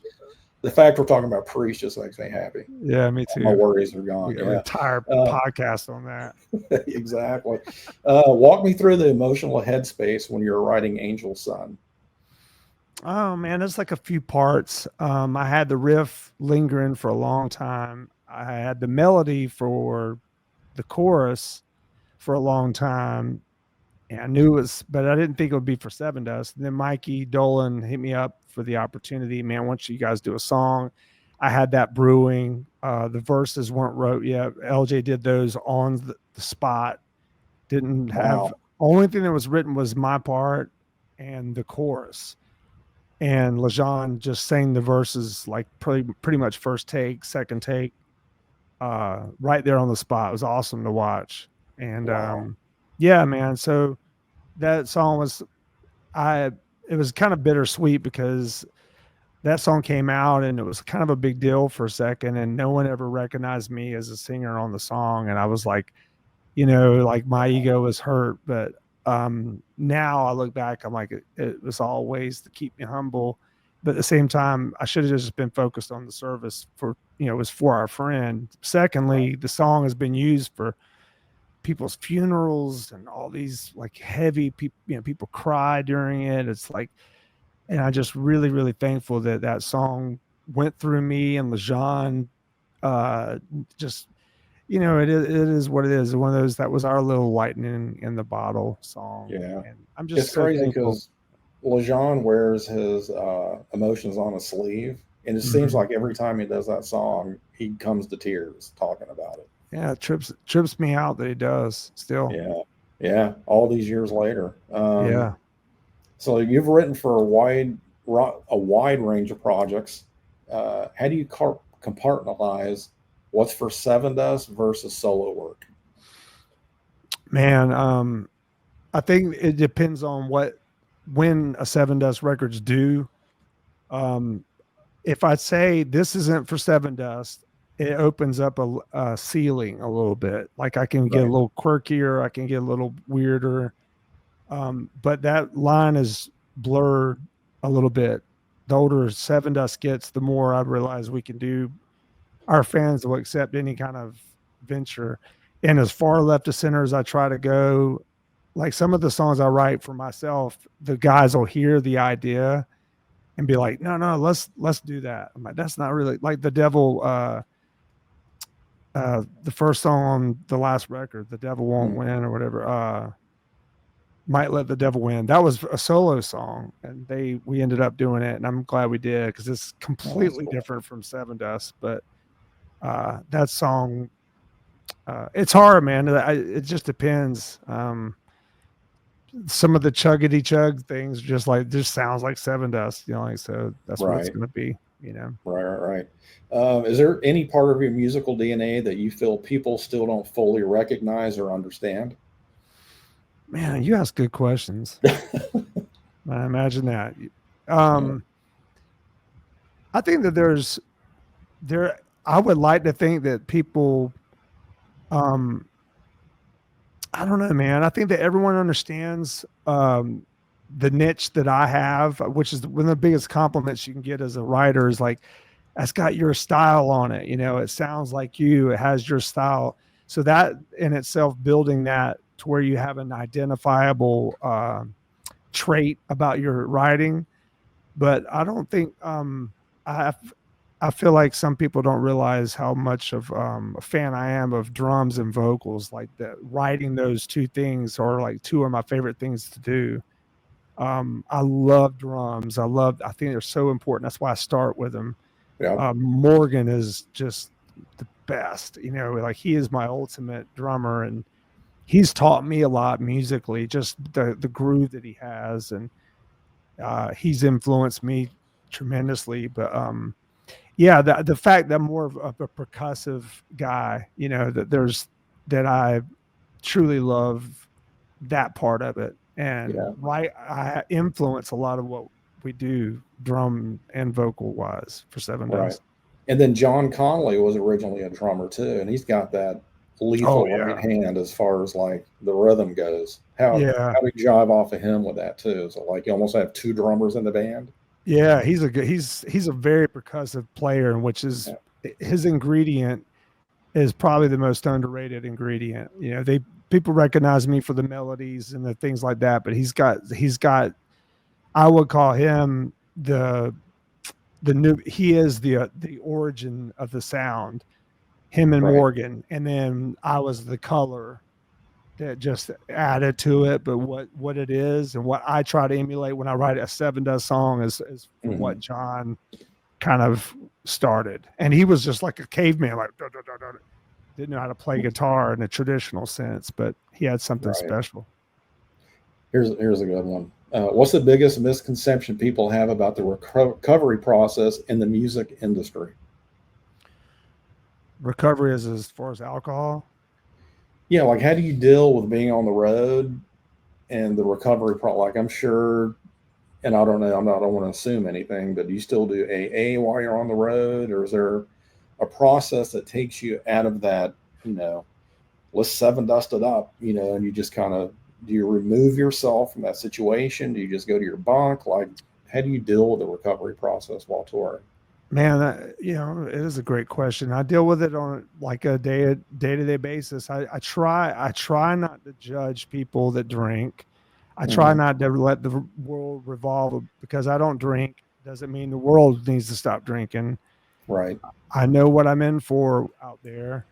Speaker 1: The fact we're talking about Priest just makes me happy.
Speaker 2: Yeah, me
Speaker 1: My
Speaker 2: too.
Speaker 1: worries are
Speaker 2: We
Speaker 1: gone.
Speaker 2: got an
Speaker 1: Yeah.
Speaker 2: entire podcast on that.
Speaker 1: Exactly. Walk me through the emotional headspace when you're writing Angel Son.
Speaker 2: Oh man, there's like a few parts. I had the riff lingering for a long time. I had the melody for the chorus for a long time. And I knew it was, but I didn't think it would be for Sevendust. And then Mikey Dolan hit me up for the opportunity. Man, once you guys do a song, I had that brewing. The verses weren't wrote yet. LJ did those on the spot. Didn't have,
Speaker 1: Wow.
Speaker 2: only thing that was written was my part and the chorus. And Lejean just sang the verses like pretty much first take, second take, right there on the spot. It was awesome to watch. And
Speaker 1: Wow.
Speaker 2: yeah, man. So that song was, I it was kind of bittersweet because that song came out and it was kind of a big deal for a second, and no one ever recognized me as a singer on the song. And I was like, you know, like my ego was hurt. But now I look back, I'm like, it was all ways to keep me humble. But at the same time, I should have just been focused on the service for, you know, it was for our friend. Secondly, the song has been used for people's funerals and all these like heavy people, you know, people cry during it. It's like, and I just really thankful that that song went through me and Lejean. Just, you know, it is what it is. One of those, that was our little lightning in the bottle song.
Speaker 1: Yeah.
Speaker 2: And I'm
Speaker 1: It's
Speaker 2: just so
Speaker 1: crazy
Speaker 2: thankful.
Speaker 1: because Lejean wears his emotions on his sleeve. And it seems
Speaker 2: Mhm.
Speaker 1: like every time he does that song, he comes to tears talking about it.
Speaker 2: Yeah, it trips me out that he does still.
Speaker 1: Yeah. Yeah. All these years later.
Speaker 2: Yeah.
Speaker 1: So you've written for a wide range of projects. How do you compartmentalize what's for Sevendust versus solo work?
Speaker 2: Man, I think it depends on when a Sevendust record's due. Um, if I say this isn't for Sevendust, it opens up a ceiling a little bit. Like I can get a
Speaker 1: Right.
Speaker 2: little quirkier, I can get a little weirder. But that line is blurred a little bit. The older Sevendust gets, the more I realize we can do. Our fans will accept any kind of venture. And as far left of center as I try to go, like some of the songs I write for myself, the guys will hear the idea and be like, no, let's do that. I'm like, that's not really like the devil. The first song on the last record, the devil won't
Speaker 1: Mm,
Speaker 2: win or whatever. Might let the devil win. That was a solo song, and we ended up doing it, and I'm glad we did because it's
Speaker 1: oh, that's
Speaker 2: completely
Speaker 1: cool.
Speaker 2: different from Sevendust. But that song, it's hard, man. It just depends. Some of the chuggity chug things just sounds like Sevendust, you know, like, so that's what it's
Speaker 1: Right.
Speaker 2: gonna be, you know.
Speaker 1: Right. Is there any part of your musical DNA that you feel people still don't fully recognize or understand?
Speaker 2: Man, you ask good questions. I imagine that.
Speaker 1: Yeah.
Speaker 2: Um, I think that there. I would like to think that people. Um, I don't know, man. I think that everyone understands the niche that I have, which is one of the biggest compliments you can get as a writer. Is like that's got your style on it. It sounds like you, it has your style. So that in itself, building that to where you have an identifiable trait about your writing. But I don't think I I feel like some people don't realize how much of a fan I am of drums and vocals. Like that, writing those two things are like two of my favorite things to do. I love drums. I think they're so important. That's why I start with them.
Speaker 1: Yeah.
Speaker 2: Morgan is just the best. Like he is my ultimate drummer, and he's taught me a lot musically. Just the groove that he has, and he's influenced me tremendously. But yeah, the fact that I'm more of a percussive guy, that I truly love that part of it. And
Speaker 1: Yeah.
Speaker 2: I influence a lot of what we do drum and vocal wise for Sevendust.
Speaker 1: Right. And then John Conley was originally a drummer too, and he's got that
Speaker 2: Oh
Speaker 1: lethal right
Speaker 2: yeah.
Speaker 1: hand as far as like the rhythm goes.
Speaker 2: Yeah.
Speaker 1: How do you jive off of him with that too? So like you almost have two drummers in the band.
Speaker 2: Yeah, he's a very percussive player, which is
Speaker 1: Yeah.
Speaker 2: his ingredient is probably the most underrated ingredient. People recognize me for the melodies and the things like that, but he's got I would call him he is the origin of the sound. Him and
Speaker 1: Right.
Speaker 2: Morgan, and then I was the color that just added to it. But what it is and what I try to emulate when I write a Sevendust song is from what John kind of started. And he was just like a caveman, like didn't know how to play guitar in a traditional sense, but he had something special.
Speaker 1: Here's a good one. What's the biggest misconception people have about the recovery process in the music industry?
Speaker 2: Recovery is as far as alcohol?
Speaker 1: Yeah, like how do you deal with being on the road and the recovery like I'm sure, and I don't know, I don't want to assume anything, but do you still do AA while you're on the road, or is there a process that takes you out of that, let's Sevendust it up, and you just kind of, do you remove yourself from that situation? Do you just go to your bunk? Like, how do you deal with the recovery process while touring?
Speaker 2: Man, it is a great question. I deal with it on like a day-to-day basis. I try not to judge people that drink. I try not to let the world revolve because I don't drink. Doesn't mean the world needs to stop drinking.
Speaker 1: Right.
Speaker 2: I know what I'm in for out there.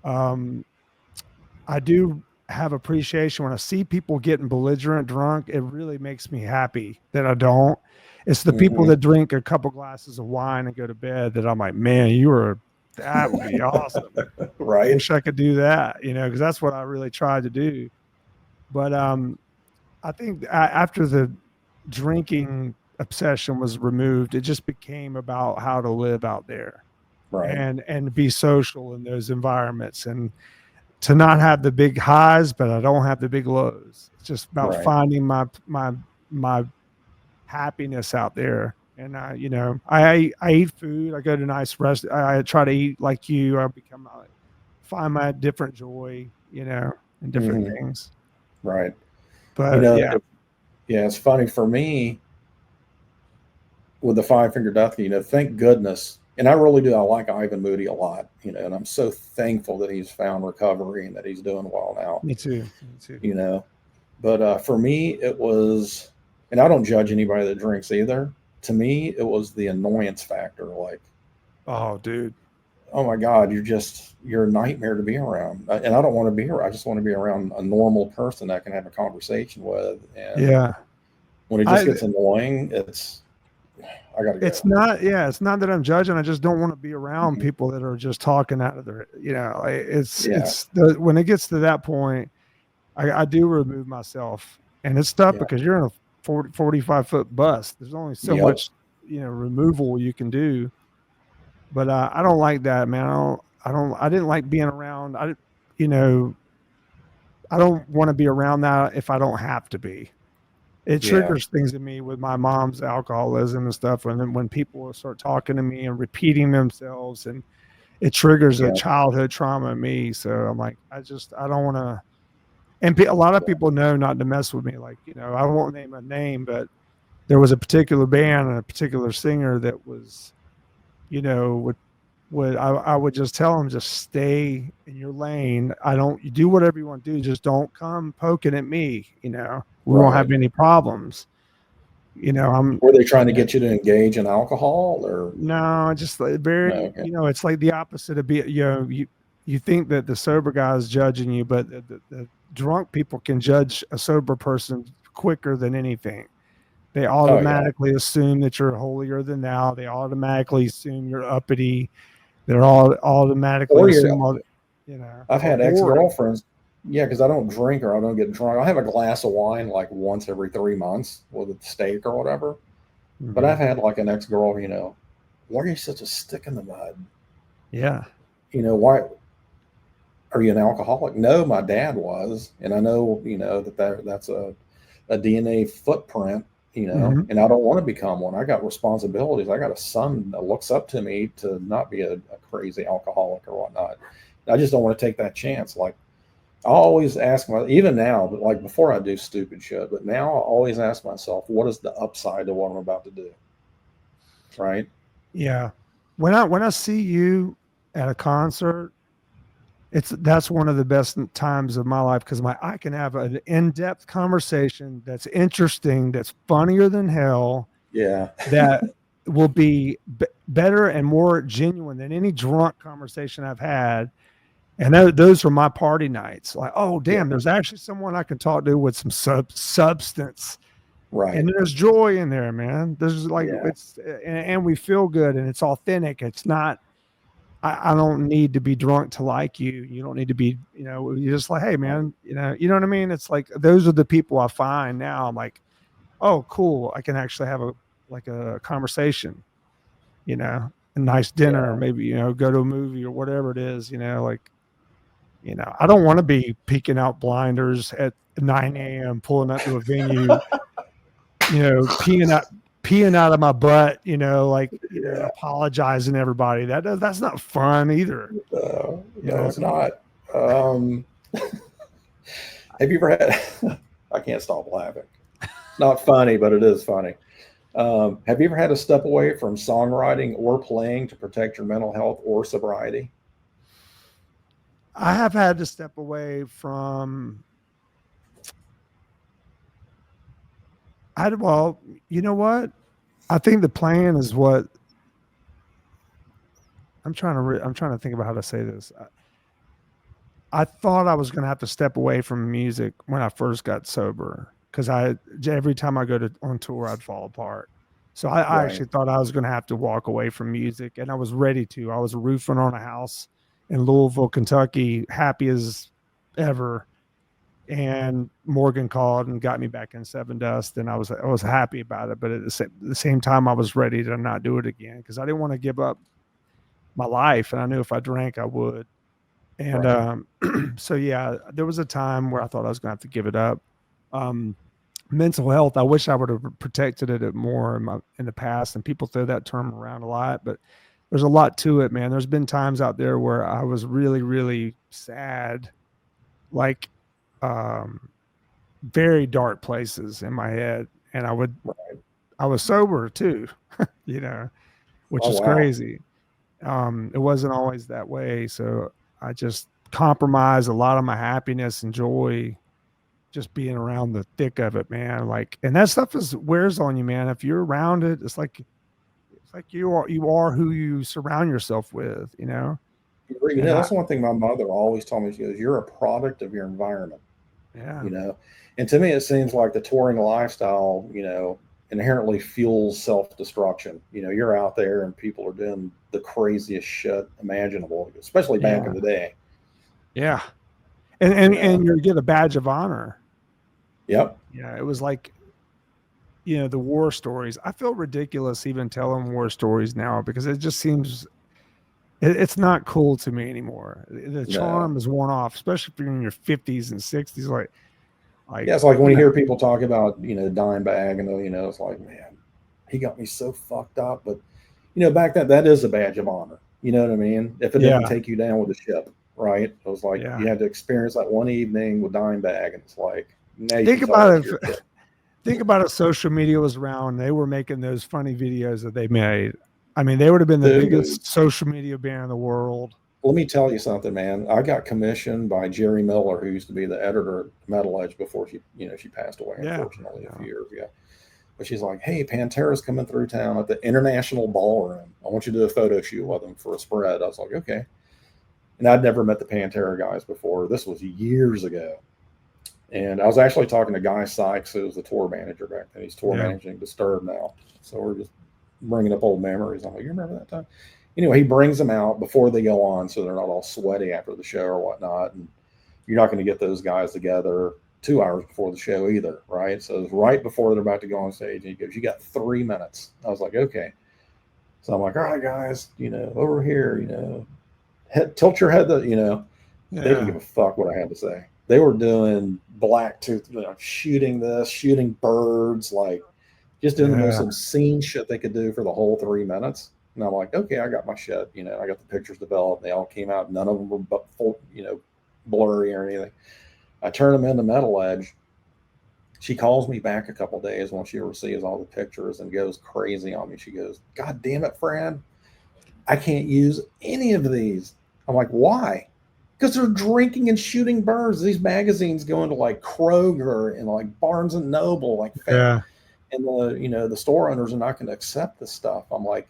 Speaker 2: I do have appreciation when I see people getting belligerent drunk. It really makes me happy that I don't. It's the people that drink a couple glasses of wine and go to bed that I'm like, man, that would be awesome.
Speaker 1: Right.
Speaker 2: I wish I could do that, because that's what I really tried to do. But I think after the drinking obsession was removed, it just became about how to live out there,
Speaker 1: right,
Speaker 2: and be social in those environments, and to not have the big highs, but I don't have the big lows. It's just about finding my happiness out there. And I eat food. I go to nice I try to eat like you. Find my different joy, in different things.
Speaker 1: Right.
Speaker 2: But
Speaker 1: it's funny for me with the Five Finger Death. Thank goodness, and I really do. I like Ivan Moody a lot, and I'm so thankful that he's found recovery and that he's doing well now.
Speaker 2: Me too.
Speaker 1: But for me, it was, and I don't judge anybody that drinks either. To me, it was the annoyance factor. Like,
Speaker 2: oh, dude,
Speaker 1: oh my God, you're a nightmare to be around. And I don't want to be around. I just want to be around a normal person that I can have a conversation with. And when it just gets annoying, I gotta go.
Speaker 2: It's not that I'm judging. I just don't want to be around people that are just talking out of their, when it gets to that point, I do remove myself, and it's tough because you're in a 45-foot bus. There's only so much, removal you can do. But I don't like that, man. I didn't like being around. I don't want to be around that if I don't have to be. It triggers things in me with my mom's alcoholism and stuff. And then when people start talking to me and repeating themselves, and it triggers a childhood trauma in me. So I'm like, I don't want to. And a lot of people know not to mess with me. Like, I won't name a name, but there was a particular band and a particular singer that was, I would just tell them, just stay in your lane. You do whatever you want to do. Just don't come poking at me. We won't have
Speaker 1: Right.
Speaker 2: any problems.
Speaker 1: Were they trying to get you to engage in alcohol or?
Speaker 2: No, just like
Speaker 1: No,
Speaker 2: very,
Speaker 1: okay.
Speaker 2: it's like the opposite of you think that the sober guy is judging you, but the drunk people can judge a sober person quicker than anything. They
Speaker 1: Oh yeah.
Speaker 2: automatically assume that you're holier than thou. They automatically assume you're uppity. They're all automatically
Speaker 1: Or you're,
Speaker 2: assume all,
Speaker 1: I've
Speaker 2: or
Speaker 1: had
Speaker 2: bored.
Speaker 1: ex-girlfriends. Yeah, because I don't drink or I don't get drunk. I have a glass of wine like once every 3 months with a steak or whatever. But
Speaker 2: Mhm.
Speaker 1: I've had like an ex-girl, why are you such a stick in the mud?
Speaker 2: Yeah.
Speaker 1: Why are you an alcoholic? No, my dad was, and I know, that's a DNA footprint,
Speaker 2: Hmm.
Speaker 1: and I don't want to become one. I got responsibilities. I got a son that looks up to me to not be a crazy alcoholic or whatnot. I just don't want to take that chance. Like I always ask even now, but like before I do stupid shit, but now I always ask myself, what is the upside to what I'm about to do? Right?
Speaker 2: Yeah. When I see you at a concert, that's one of the best times of my life because I can have an in-depth conversation that's interesting, that's funnier than hell,
Speaker 1: Yeah.
Speaker 2: that will be better and more genuine than any drunk conversation I've had. And those are my party nights. Like, oh
Speaker 1: Yeah.
Speaker 2: damn, there's actually someone I can talk to with some substance, and
Speaker 1: Right.
Speaker 2: there's joy in there, man. There's like
Speaker 1: Yeah.
Speaker 2: it's and we feel good, and it's authentic. It's not. I don't need to be drunk to like you. You don't need to be. You're just like, hey,
Speaker 1: Right.
Speaker 2: man. You know what I mean. It's like those are the people I find now. I'm like, oh, cool. I can actually have a conversation. A nice dinner, or
Speaker 1: Yeah.
Speaker 2: maybe go to a movie or whatever it is. Like. I don't want to be peeking out blinders at 9 a.m., pulling up to a venue, peeing out of my butt, like,
Speaker 1: Yeah.
Speaker 2: apologizing to everybody. That's not fun either.
Speaker 1: No, it's not. Um, have you ever had? I can't stop laughing. It's not funny, but it is funny. Have you ever had to step away from songwriting or playing to protect your mental health or sobriety?
Speaker 2: I have had to step away from, well, you know what? I think the plan is what I'm trying to think about how to say this. I thought I was going to have to step away from music when I first got sober because every time I go on tour, I'd fall apart. So I
Speaker 1: Right.
Speaker 2: actually thought I was going to have to walk away from music, and I was ready to. I was roofing on a house in Louisville, Kentucky, happy as ever. And Morgan called and got me back in Sevendust, and I was happy about it. But at the same time, I was ready to not do it again because I didn't want to give up my life, and I knew if I drank, I would. And
Speaker 1: Right.
Speaker 2: so yeah, there was a time where I thought I was going to have to give it up. Um, Mental health, I wish I would have protected it more in the past, and people throw that term around a lot, but there's a lot to it, man. There's been times out there where I was really, really sad, like um, very dark places in my head, and I was sober too, you know, which
Speaker 1: Oh
Speaker 2: is
Speaker 1: wow.
Speaker 2: crazy. It wasn't always that way, so I just compromised a lot of my happiness and joy just being around the thick of it, man. Like, and that stuff is wears on you, man. If you're around it, it's like you are who you surround yourself with, And
Speaker 1: That's one thing my mother always told me. She goes, "You're a product of your environment."
Speaker 2: yeah,
Speaker 1: You know, and to me, it seems like the touring lifestyle, inherently fuels self destruction. You're out there and people are doing the craziest shit imaginable, especially back in
Speaker 2: yeah,
Speaker 1: the day.
Speaker 2: yeah. And
Speaker 1: You
Speaker 2: and
Speaker 1: know.
Speaker 2: and you get a badge of honor.
Speaker 1: Yep.
Speaker 2: Yeah, it was like the war stories. I feel ridiculous even telling war stories now because it just seems it's not cool to me anymore. The
Speaker 1: No.
Speaker 2: charm is worn off, especially if you're in your 50s and 60s.
Speaker 1: Yeah, it's like when you hear people talk about, dime bag and it's like, man, he got me so fucked up. But back then that is a badge of honor. You know what I mean? If it didn't
Speaker 2: yeah,
Speaker 1: take you down with a ship, right? It was like
Speaker 2: yeah.
Speaker 1: you had to experience that one evening with dime bag, and it's like now you
Speaker 2: Think
Speaker 1: can tell that
Speaker 2: about
Speaker 1: to your
Speaker 2: it.
Speaker 1: kid.
Speaker 2: Think about if social media was around. They were making those funny videos that they made. I mean, they would have been the
Speaker 1: Dude,
Speaker 2: biggest social media band in the world.
Speaker 1: let me tell you something, man. I got commissioned by Jerry Miller, who used to be the editor at Metal Edge before she passed away,
Speaker 2: Yeah.
Speaker 1: unfortunately, a few years ago. But she's like, "Hey, Pantera's coming through town at the International Ballroom. I want you to do a photo shoot with them for a spread." I was like, "Okay." And I'd never met the Pantera guys before. This was years ago. And I was actually talking to Guy Sykes, who was the tour manager back then. He's tour managing Disturbed now. So we're just bringing up old memories. I'm like, "You remember that time?" Anyway, he brings them out before they go on, so they're not all sweaty after the show or whatnot. And you're not going to get those guys together 2 hours before the show either, right? So it's right before they're about to go on stage, and he goes, "You got 3 minutes." I was like, "Okay." So I'm like, "All right, guys, over here, tilt your head. They didn't give a fuck what I had to say. They were doing black tooth, shooting this, shooting birds, like just doing the most obscene shit they could do for the whole 3 minutes. And I'm like, "Okay, I got my shit. I got the pictures developed. They all came out. None of them were blurry or anything." I turn them into Metal Edge. She calls me back a couple days once she receives all the pictures and goes crazy on me. She goes, "God damn it, Fran. I can't use any of these." I'm like, "Why?" "Because they're drinking and shooting birds. These magazines go into like Kroger and like Barnes and Noble, like and the store owners are not going to accept this stuff." I'm like,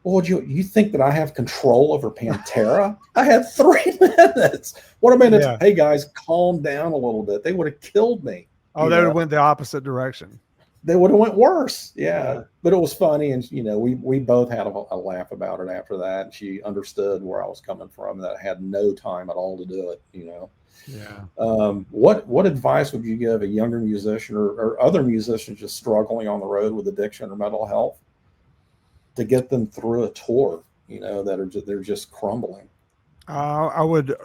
Speaker 1: "Well, would you think that I have control over Pantera? I had 3 minutes. What am I going to? Hey guys, calm down a little bit." They would have killed me.
Speaker 2: Oh, they would have went the opposite direction.
Speaker 1: They would have went worse. Yeah. But it was funny, and we both had a laugh about it after that. And she understood where I was coming from, that I had no time at all to do it. What advice would you give a younger musician or other musicians just struggling on the road with addiction or mental health to get them through a tour, they're just crumbling?
Speaker 2: I would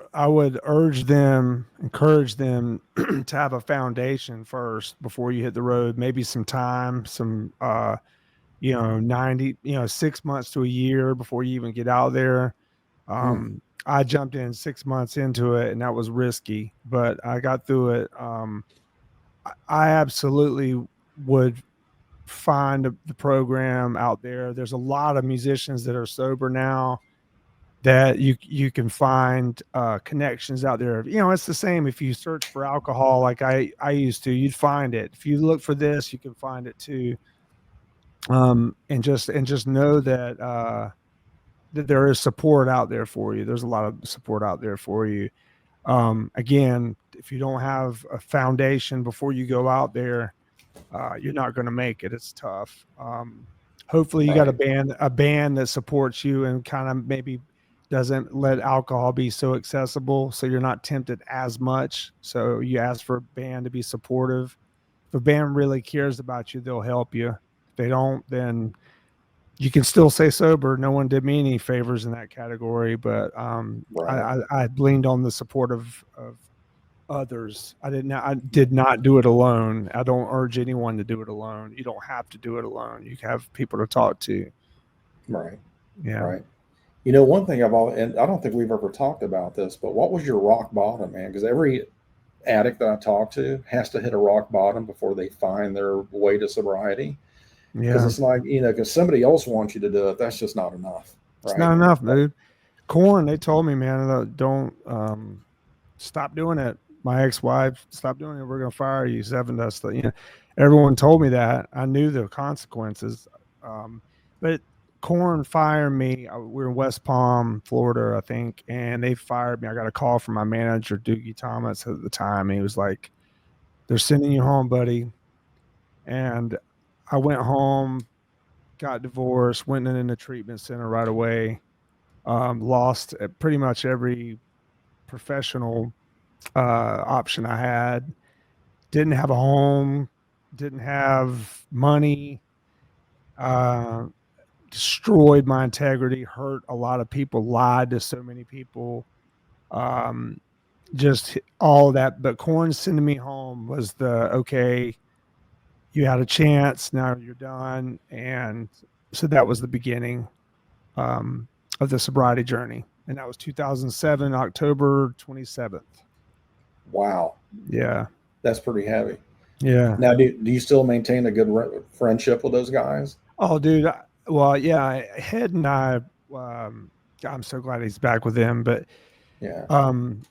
Speaker 2: encourage them to have a foundation first before you hit the road. Maybe some time, 6 months to a year before you even get out there. I jumped in 6 months into it, and that was risky, but I got through it. I absolutely would find the program out there. There's a lot of musicians that are sober now that you can find connections out there. It's the same if you search for alcohol like I used to, you'd find it. If you look for this, you can find it too. And just know that that there is support out there for you. There's a lot of support out there for you. Again, if you don't have a foundation before you go out there, you're not going to make it. It's tough. Hopefully you got a band that supports you and kind of maybe doesn't let alcohol be so accessible, so you're not tempted as much. So you ask for a band to be supportive. If a band really cares about you, they'll help you. If they don't, then you can still stay sober. No one did me any favors in that category, but I leaned on the support of others. I did not do it alone. I don't urge anyone to do it alone. You don't have to do it alone. You have people to talk to.
Speaker 1: Right.
Speaker 2: Yeah.
Speaker 1: Right. One thing and I don't think we've ever talked about this, but what was your rock bottom, man? Because every addict that I talk to has to hit a rock bottom before they find their way to sobriety. Because it's like, because somebody else wants you to do it, that's just not enough. Right?
Speaker 2: It's not enough, dude. Korn, they told me, man, don't stop doing it. My ex-wife, stop doing it. We're gonna fire you. Sevendust. Everyone told me that. I knew the consequences. But Korn fired me. We were in West Palm, Florida, I think, and they fired me. I got a call from my manager, Doogie Thomas, at the time. He was like, "They're sending you home, buddy." And I went home, got divorced, went in a treatment center right away. Lost pretty much every professional option I had. Didn't have a home, didn't have money, destroyed my integrity, hurt a lot of people, lied to so many people, just all that. But Korn sending me home was okay, you had a chance, now you're done. And so that was the beginning of the sobriety journey. And that was 2007, October 27th.
Speaker 1: Wow.
Speaker 2: Yeah.
Speaker 1: That's pretty heavy.
Speaker 2: Yeah.
Speaker 1: Now, do you still maintain a good friendship with those guys?
Speaker 2: Oh, dude, Well, yeah, Head and I, I'm so glad he's back with them. But
Speaker 1: Yeah.
Speaker 2: um,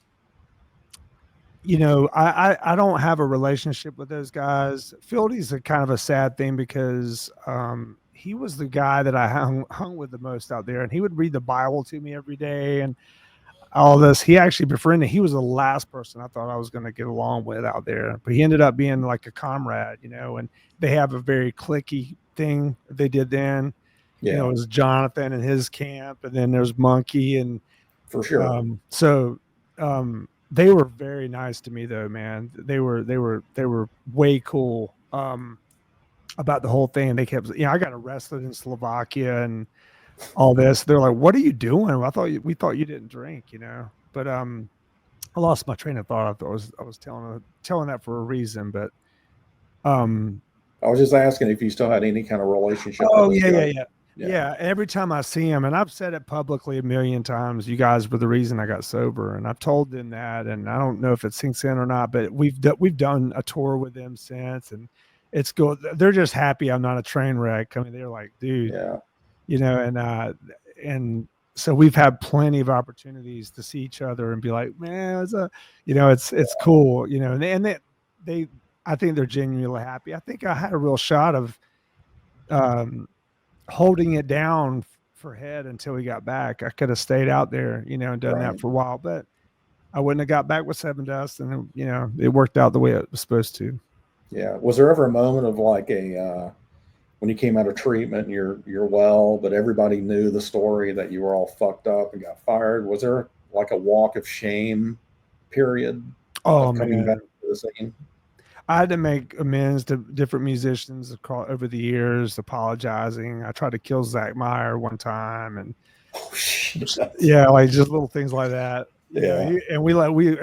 Speaker 2: I don't have a relationship with those guys. Fieldy's a kind of a sad thing because he was the guy that I hung with the most out there, and he would read the Bible to me every day and all this. He actually befriended. He was the last person I thought I was going to get along with out there, but he ended up being like a comrade, and they have a very clicky thing they did then. It
Speaker 1: Yeah.
Speaker 2: was Jonathan and his camp, and then there's Monkey, and
Speaker 1: For sure.
Speaker 2: so they were very nice to me though, man. They were way cool about the whole thing. They kept, I got arrested in Slovakia and all this. They're like, "What are you doing?" We thought you didn't drink, But I lost my train of thought. I thought I was telling that for a reason, but um
Speaker 1: I was just asking if you still had any kind of relationship with
Speaker 2: oh
Speaker 1: those
Speaker 2: yeah, yeah,
Speaker 1: guys.
Speaker 2: yeah.
Speaker 1: Yeah.
Speaker 2: Yeah, every time I see him, and I've said it publicly a million times, you guys were the reason I got sober, and I've told them that, and I don't know if it sinks in or not, but we've done a tour with them since, and it's good. They're just happy I'm not a train wreck. I mean, they're like, dude,
Speaker 1: Yeah.
Speaker 2: and so we've had plenty of opportunities to see each other and be like, man, it's cool, and they I think they're genuinely happy. I think I had a real shot of um holding it down for Head until we got back. I could have stayed out there, and done that
Speaker 1: Right.
Speaker 2: for a while, but I wouldn't have got back with Sevendust, and it worked out the way it was supposed to.
Speaker 1: Yeah. Was there ever a moment of like when you came out of treatment and you're well, but everybody knew the story that you were all fucked up and got fired? Was there like a walk of shame period
Speaker 2: Oh
Speaker 1: of coming back
Speaker 2: man,
Speaker 1: to the scene?
Speaker 2: I had to make amends to different musicians over the years, apologizing. I tried to kill Zach Meyer one time, and
Speaker 1: Oh shit.
Speaker 2: yeah, like just little things like that.
Speaker 1: Yeah.
Speaker 2: And I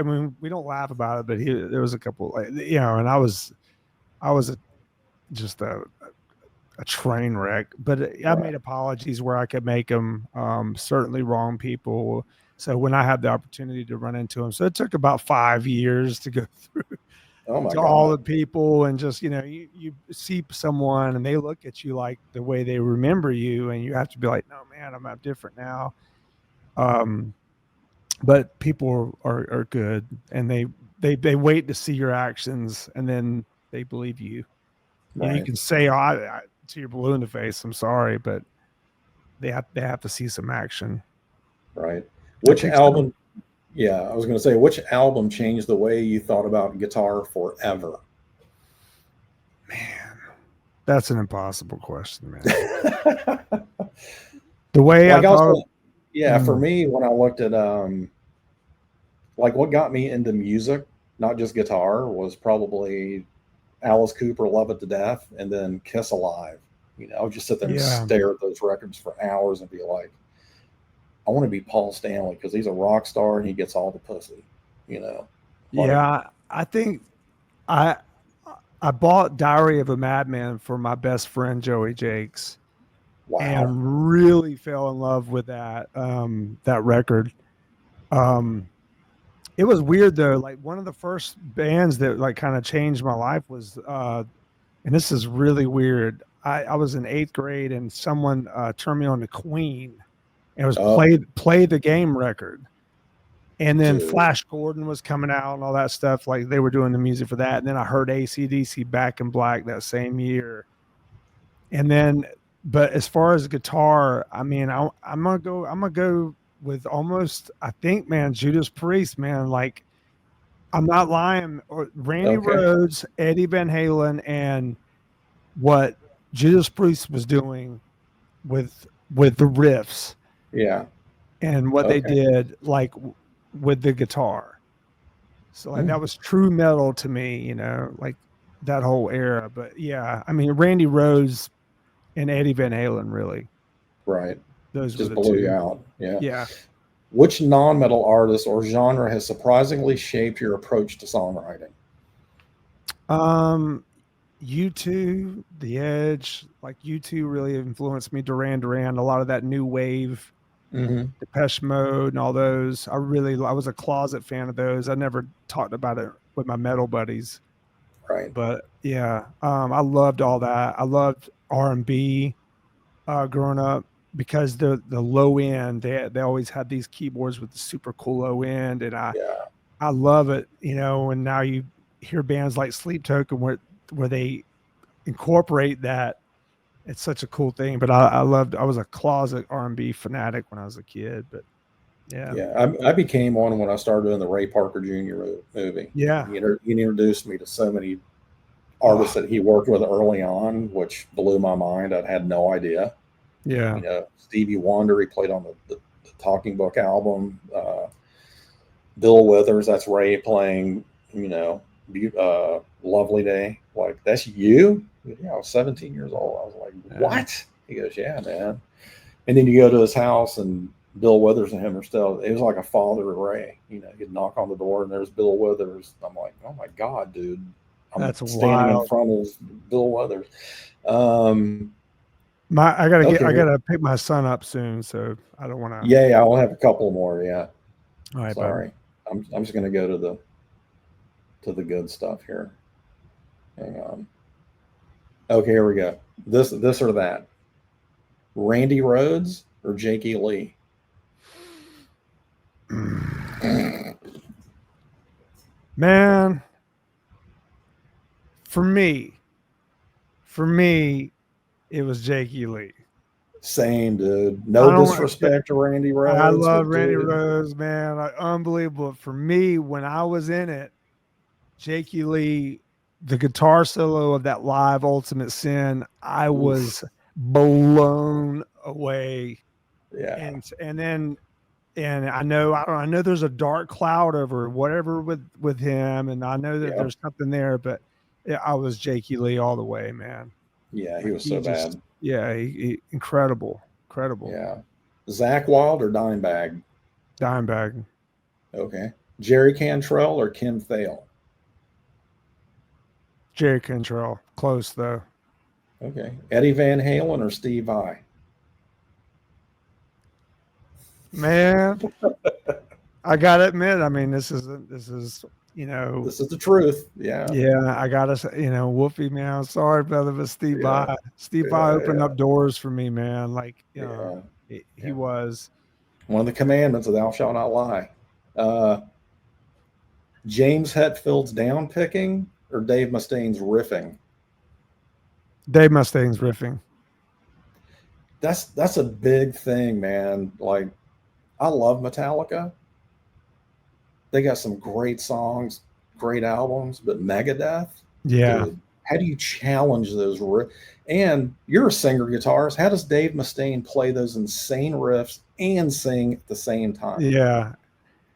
Speaker 2: mean, we don't laugh about it, but there was a couple, like, and I was just a train wreck. But I
Speaker 1: Right.
Speaker 2: made apologies where I could make them. Certainly wrong people. So when I had the opportunity to run into them, so it took about 5 years to go through
Speaker 1: Oh my
Speaker 2: to all the
Speaker 1: God.
Speaker 2: people, and just you see someone and they look at you like the way they remember you, and you have to be like, no man, I'm different now. Um, but people are good, and they wait to see your actions, and then they believe you. You
Speaker 1: Right.
Speaker 2: can say, "Oh, to your blue in the face, I'm sorry," but they have to see some action.
Speaker 1: Right.
Speaker 2: It
Speaker 1: Which
Speaker 2: takes time.
Speaker 1: album? Yeah, I was going to say, which album changed the way you thought about guitar forever?
Speaker 2: Man, that's an impossible question, man. The way I
Speaker 1: Like
Speaker 2: thought,
Speaker 1: also, yeah, for
Speaker 2: mm,
Speaker 1: me, when I looked at like what got me into music, not just guitar, was probably Alice Cooper, Love It to Death, and then Kiss Alive. I would just sit there and
Speaker 2: yeah,
Speaker 1: stare at those records for hours and be like, I want to be Paul Stanley because he's a rock star and he gets all the pussy. You know, like,
Speaker 2: yeah. I think I I bought Diary of a Madman for my best friend Joey Jakes,
Speaker 1: wow.
Speaker 2: and really fell in love with that record. Um, it was weird though. Like one of the first bands that like kind of changed my life was and this is really weird. I was in eighth grade and someone turned me on to Queen. And it was
Speaker 1: Oh,
Speaker 2: play the game record. And then
Speaker 1: dude.
Speaker 2: Flash Gordon was coming out and all that stuff. Like they were doing the music for that. And then I heard ACDC Back in Black that same year. And then, but as far as guitar, I mean, I'm gonna go with almost, I think, man, Judas Priest, man. Like I'm not lying. Or Randy
Speaker 1: Okay.
Speaker 2: Rhoads, Eddie Van Halen, and what Judas Priest was doing with the riffs
Speaker 1: Yeah.
Speaker 2: and what they
Speaker 1: Okay.
Speaker 2: did, like with the guitar. So like
Speaker 1: Mm,
Speaker 2: that was true metal to me, like that whole era. But yeah, I mean Randy Rhoads and Eddie Van Halen, really,
Speaker 1: right.
Speaker 2: those were
Speaker 1: Just
Speaker 2: the
Speaker 1: blew you
Speaker 2: two.
Speaker 1: out. Yeah.
Speaker 2: Yeah.
Speaker 1: Which non metal artist or genre has surprisingly shaped your approach to songwriting?
Speaker 2: Um, U2, The Edge, like U2 really influenced me. Duran Duran, a lot of that new wave,
Speaker 1: Hmm.
Speaker 2: Depeche Mode, and all those. I was a closet fan of those. I never talked about it with my metal buddies,
Speaker 1: Right.
Speaker 2: but yeah, I loved all that. I loved R&B. growing up because the low end they always had these keyboards with the super cool low end, and
Speaker 1: Yeah.
Speaker 2: I love it, you know. And now you hear bands like Sleep Token where they incorporate that. It's such a cool thing. But I was a closet R&B fanatic when I was a kid. But yeah,
Speaker 1: Yeah, I became one when I started doing the Ray Parker Jr. movie.
Speaker 2: yeah,
Speaker 1: He introduced me to so many artists
Speaker 2: oh
Speaker 1: that he worked with early on, which blew my mind. I had no idea.
Speaker 2: yeah,
Speaker 1: Stevie Wonder, he played on the Talking Book album. Bill Withers, that's Ray playing, Lovely Day. Like, that's you? Yeah, I was 17 years old. I was like,
Speaker 2: yeah.
Speaker 1: what? He goes, yeah, man. And then you go to his house, and Bill Withers and him are still, it was like a father to Ray. He'd knock on the door, and there's Bill Withers. I'm like, oh my God, dude. I'm
Speaker 2: That's
Speaker 1: standing in
Speaker 2: wild.
Speaker 1: front of Bill Withers. Um,
Speaker 2: I
Speaker 1: okay.
Speaker 2: gotta pick my son up soon, so I don't want to.
Speaker 1: Yeah, I'll have a couple more. Yeah.
Speaker 2: All right, bud.
Speaker 1: Sorry. I'm just going to go to the good stuff here. Hang on. Okay, here we go. This or that. Randy Rhoads or Jakey Lee?
Speaker 2: Man, for me, for me, it was Jakey Lee.
Speaker 1: Same, dude.
Speaker 2: I
Speaker 1: No
Speaker 2: don't want.
Speaker 1: disrespect to Randy
Speaker 2: I
Speaker 1: Rhoads,
Speaker 2: love
Speaker 1: but
Speaker 2: Randy
Speaker 1: dude,
Speaker 2: Rose, man. Like, unbelievable. For me, when I was in it, Jakey Lee, the guitar solo of that live Ultimate Sin, I
Speaker 1: oof,
Speaker 2: was blown away.
Speaker 1: yeah,
Speaker 2: And then I know there's a dark cloud over whatever with him, and I know that
Speaker 1: yeah,
Speaker 2: there's something there, but yeah, I was Jakey Lee all the way, man.
Speaker 1: yeah. He
Speaker 2: Like
Speaker 1: was
Speaker 2: he
Speaker 1: so
Speaker 2: just
Speaker 1: bad.
Speaker 2: yeah, incredible, incredible.
Speaker 1: Yeah. Zach Wild or Dimebag?
Speaker 2: Dimebag,
Speaker 1: Okay. Jerry Cantrell or Kim Thale?
Speaker 2: Jerry Cantrell, close though.
Speaker 1: Okay. Eddie Van Halen or Steve Vai?
Speaker 2: Man, I gotta admit, I mean, this is you know,
Speaker 1: This is the truth. Yeah,
Speaker 2: yeah, I gotta say, Wolfie, man, I'm sorry, brother, but
Speaker 1: yeah,
Speaker 2: Steve Vai
Speaker 1: yeah,
Speaker 2: opened up doors for me, man. Like,
Speaker 1: yeah,
Speaker 2: he
Speaker 1: yeah.
Speaker 2: was
Speaker 1: One of the commandments of thou shalt not lie. Uh, James Hetfield's down picking or Dave Mustaine's riffing?
Speaker 2: Dave Mustaine's riffing.
Speaker 1: That's a big thing, man. Like, I love Metallica. They got some great songs, great albums, but Megadeth,
Speaker 2: Yeah,
Speaker 1: dude, how do you challenge those riffs? And you're a singer guitarist. How does Dave Mustaine play those insane riffs and sing at the same time?
Speaker 2: yeah.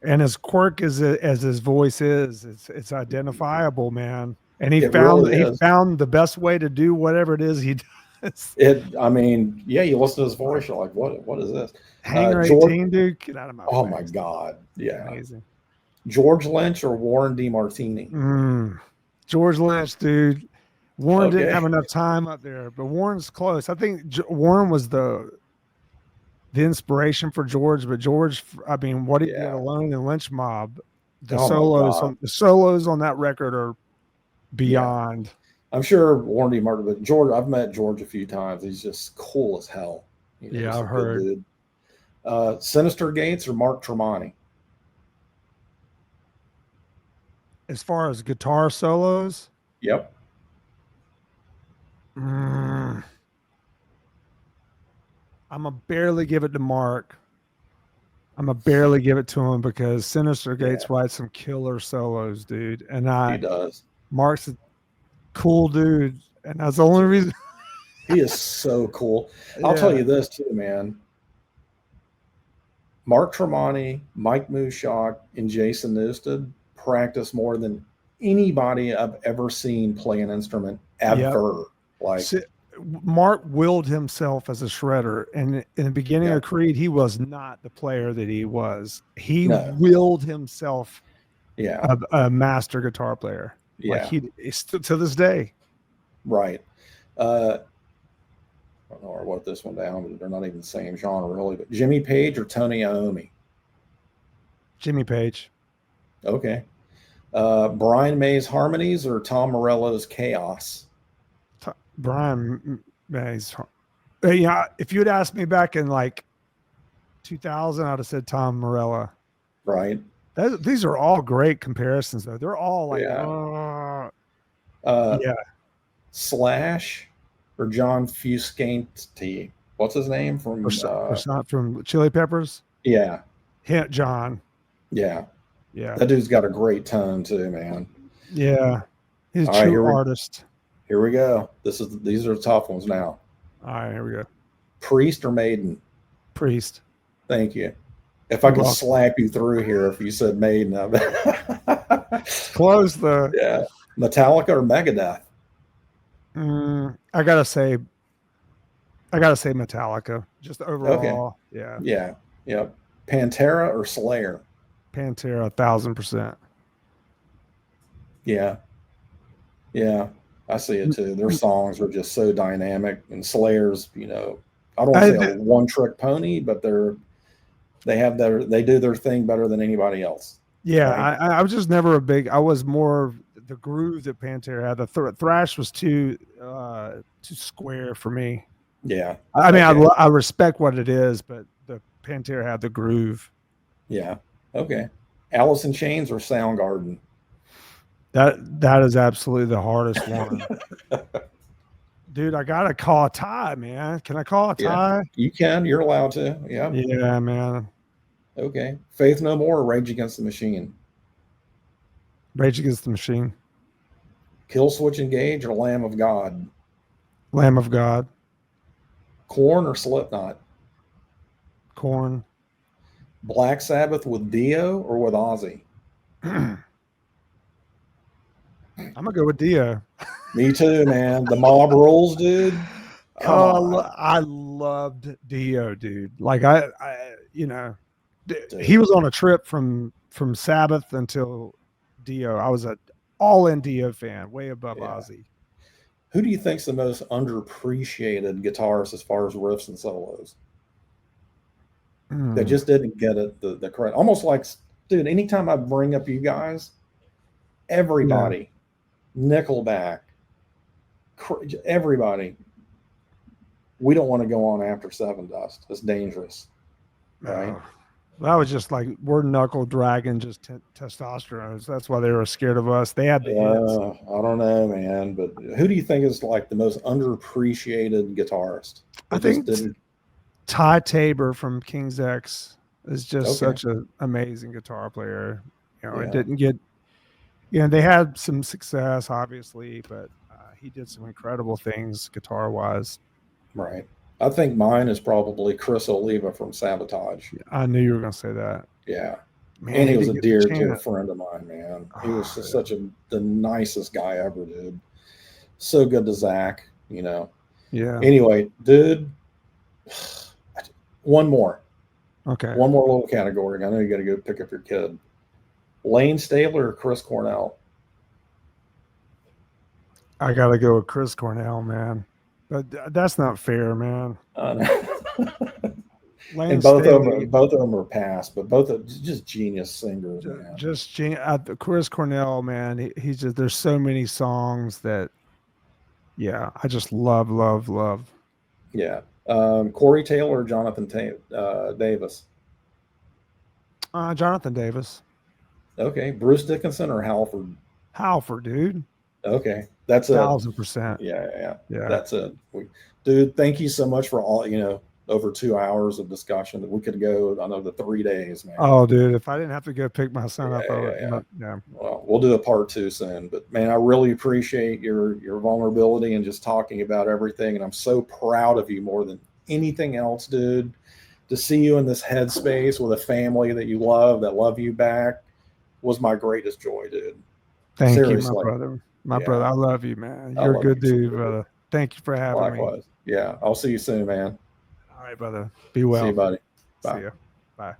Speaker 2: And as quirk as his voice is, it's identifiable, man. And
Speaker 1: It really
Speaker 2: he
Speaker 1: is.
Speaker 2: found the best way to do whatever it is he does.
Speaker 1: I mean, yeah, you listen to his voice, you're like, what is this?
Speaker 2: Hanger
Speaker 1: George,
Speaker 2: 18, dude, get out of my
Speaker 1: oh my
Speaker 2: face.
Speaker 1: God.
Speaker 2: It's
Speaker 1: Yeah.
Speaker 2: amazing.
Speaker 1: George Lynch or Warren DeMartini?
Speaker 2: Mm. George Lynch, dude. Warren didn't have
Speaker 1: Okay.
Speaker 2: enough time up there, but Warren's close. I think Warren was the inspiration for George, but George, I mean, what he did
Speaker 1: Yeah.
Speaker 2: alone in Lynch Mob,
Speaker 1: Oh my God.
Speaker 2: the solos on that record are
Speaker 1: Yeah.
Speaker 2: beyond.
Speaker 1: I'm sure Warren DeMartini, but George, I've met George a few times. He's just cool as hell.
Speaker 2: Yeah,
Speaker 1: Just a
Speaker 2: I've
Speaker 1: good
Speaker 2: heard.
Speaker 1: dude. Sinister Gates or Mark Tremonti?
Speaker 2: As far as guitar solos,
Speaker 1: Yep.
Speaker 2: mm, I'm gonna barely give it to Mark. I'm gonna barely give it to him because Sinister
Speaker 1: Yeah,
Speaker 2: Gates writes some killer solos, dude. And
Speaker 1: he does.
Speaker 2: Mark's a cool dude, and that's the only
Speaker 1: Dude,
Speaker 2: reason.
Speaker 1: he is so cool. I'll tell
Speaker 2: Yeah,
Speaker 1: you this too, man. Mark Tremonti, Mike Mushock, and Jason Newsted practice more than anybody I've ever seen play an instrument
Speaker 2: yep.
Speaker 1: ever. Like,
Speaker 2: Si- Mark willed himself as a shredder, and in the beginning
Speaker 1: yeah,
Speaker 2: of Creed, he was not the player that he was. He
Speaker 1: no,
Speaker 2: willed himself
Speaker 1: yeah,
Speaker 2: a master guitar player, like
Speaker 1: yeah,
Speaker 2: he's still to this day.
Speaker 1: right. I don't know, I wrote this one down, but they're not even the same genre really. But Jimmy Page or Tony Iommi?
Speaker 2: Jimmy Page,
Speaker 1: Okay. Brian May's Harmonies or Tom Morello's Chaos?
Speaker 2: Brian, man, Yeah, if you had asked me back in like 2000, I'd have said Tom Morello.
Speaker 1: Right.
Speaker 2: These are all great comparisons, though. They're all like,
Speaker 1: Yeah.
Speaker 2: yeah,
Speaker 1: Slash or John Fuscante. What's his name from?
Speaker 2: not from Chili Peppers.
Speaker 1: Yeah.
Speaker 2: Hint John.
Speaker 1: Yeah.
Speaker 2: Yeah,
Speaker 1: That dude's got a great tone too, man.
Speaker 2: yeah. He's a
Speaker 1: All right,
Speaker 2: true artist.
Speaker 1: here we go. These are the tough ones now.
Speaker 2: All right, here we go.
Speaker 1: Priest or Maiden?
Speaker 2: Priest.
Speaker 1: Thank you. If I could slap you through here if you said Maiden, I bet.
Speaker 2: Close the.
Speaker 1: Yeah. Metallica or Megadeth?
Speaker 2: I gotta say Metallica. Just overall,
Speaker 1: Okay.
Speaker 2: yeah.
Speaker 1: Yeah. Yep. Pantera or Slayer?
Speaker 2: Pantera, 1000%.
Speaker 1: Yeah. Yeah. I see it too. Their songs are just so dynamic, and Slayer's, I don't want to say a one-trick pony, but they do their thing better than anybody else.
Speaker 2: Yeah,
Speaker 1: right?
Speaker 2: I was just never a big. I was more the groove that Pantera had. The thrash was too square for me.
Speaker 1: Yeah.
Speaker 2: I mean, I respect what it is, but the Pantera had the groove.
Speaker 1: Yeah. Okay. Alice in Chains or Soundgarden?
Speaker 2: That is absolutely the hardest one. Dude, I gotta call a tie, man. Can I call a tie?
Speaker 1: Yeah, you can. You're allowed to. Yeah.
Speaker 2: Yeah, man.
Speaker 1: Okay. Faith No More or Rage Against the Machine?
Speaker 2: Rage Against the Machine.
Speaker 1: Kill Switch Engage or Lamb of God?
Speaker 2: Lamb of God.
Speaker 1: Korn or Slipknot?
Speaker 2: Korn.
Speaker 1: Black Sabbath with Dio or with Ozzy?
Speaker 2: I'm gonna go with Dio.
Speaker 1: Me too, man. The mob rules, dude.
Speaker 2: I loved Dio, dude. Like dude. He was on a trip from Sabbath until Dio. I was an all-in Dio fan, way above Ozzy.
Speaker 1: Who do you think's the most underappreciated guitarist as far as riffs and solos? They just didn't get it the credit. Almost like, dude, anytime I bring up you guys, everybody, Nickelback, everybody, we don't want to go on after Sevendust. It's dangerous, right?
Speaker 2: That was just like we're knuckle dragging just testosterone. That's why they were scared of us. They had the hits.
Speaker 1: I don't know, man. But who do you think is like the most underappreciated guitarist?
Speaker 2: I think Ty Tabor from King's X is just such an amazing guitar player. It didn't get. They had some success, obviously, but he did some incredible things guitar-wise.
Speaker 1: Right. I think mine is probably Chris Oliva from Sabotage.
Speaker 2: I knew you were going to say that.
Speaker 1: Yeah. Man, and he was a dear friend of mine, man. He was the nicest guy ever, dude. So good to Zach, Yeah. Anyway, dude, one more.
Speaker 2: Okay.
Speaker 1: One more little category. I know you got to go pick up your kid. Lane Staley or Chris Cornell?
Speaker 2: I got to go with Chris Cornell, man. But that's not fair, man.
Speaker 1: And both of them are past, but both are just genius singers, man.
Speaker 2: Chris Cornell, man. He's just, there's so many songs that, I just love.
Speaker 1: Yeah. Corey Taylor or Jonathan Davis?
Speaker 2: Jonathan Davis.
Speaker 1: Okay. Bruce Dickinson or Halford?
Speaker 2: Halford, dude.
Speaker 1: Okay. That's
Speaker 2: 1,000%.
Speaker 1: Yeah. That's it. Dude, thank you so much for all, over 2 hours of discussion that we could go another 3 days, man.
Speaker 2: Oh, dude, if I didn't have to go pick my son up,
Speaker 1: Well, we'll do a part 2 soon. But man, I really appreciate your vulnerability and just talking about everything. And I'm so proud of you more than anything else, dude. To see you in this headspace with a family that you love, that love you back, was my greatest joy, dude.
Speaker 2: Thank you, my brother. My brother, I love you, man. You're a good dude, brother. Thank you for having me.
Speaker 1: Yeah, I'll see you soon, man.
Speaker 2: All right, brother. Be well.
Speaker 1: See you, buddy.
Speaker 2: Bye. See you. Bye.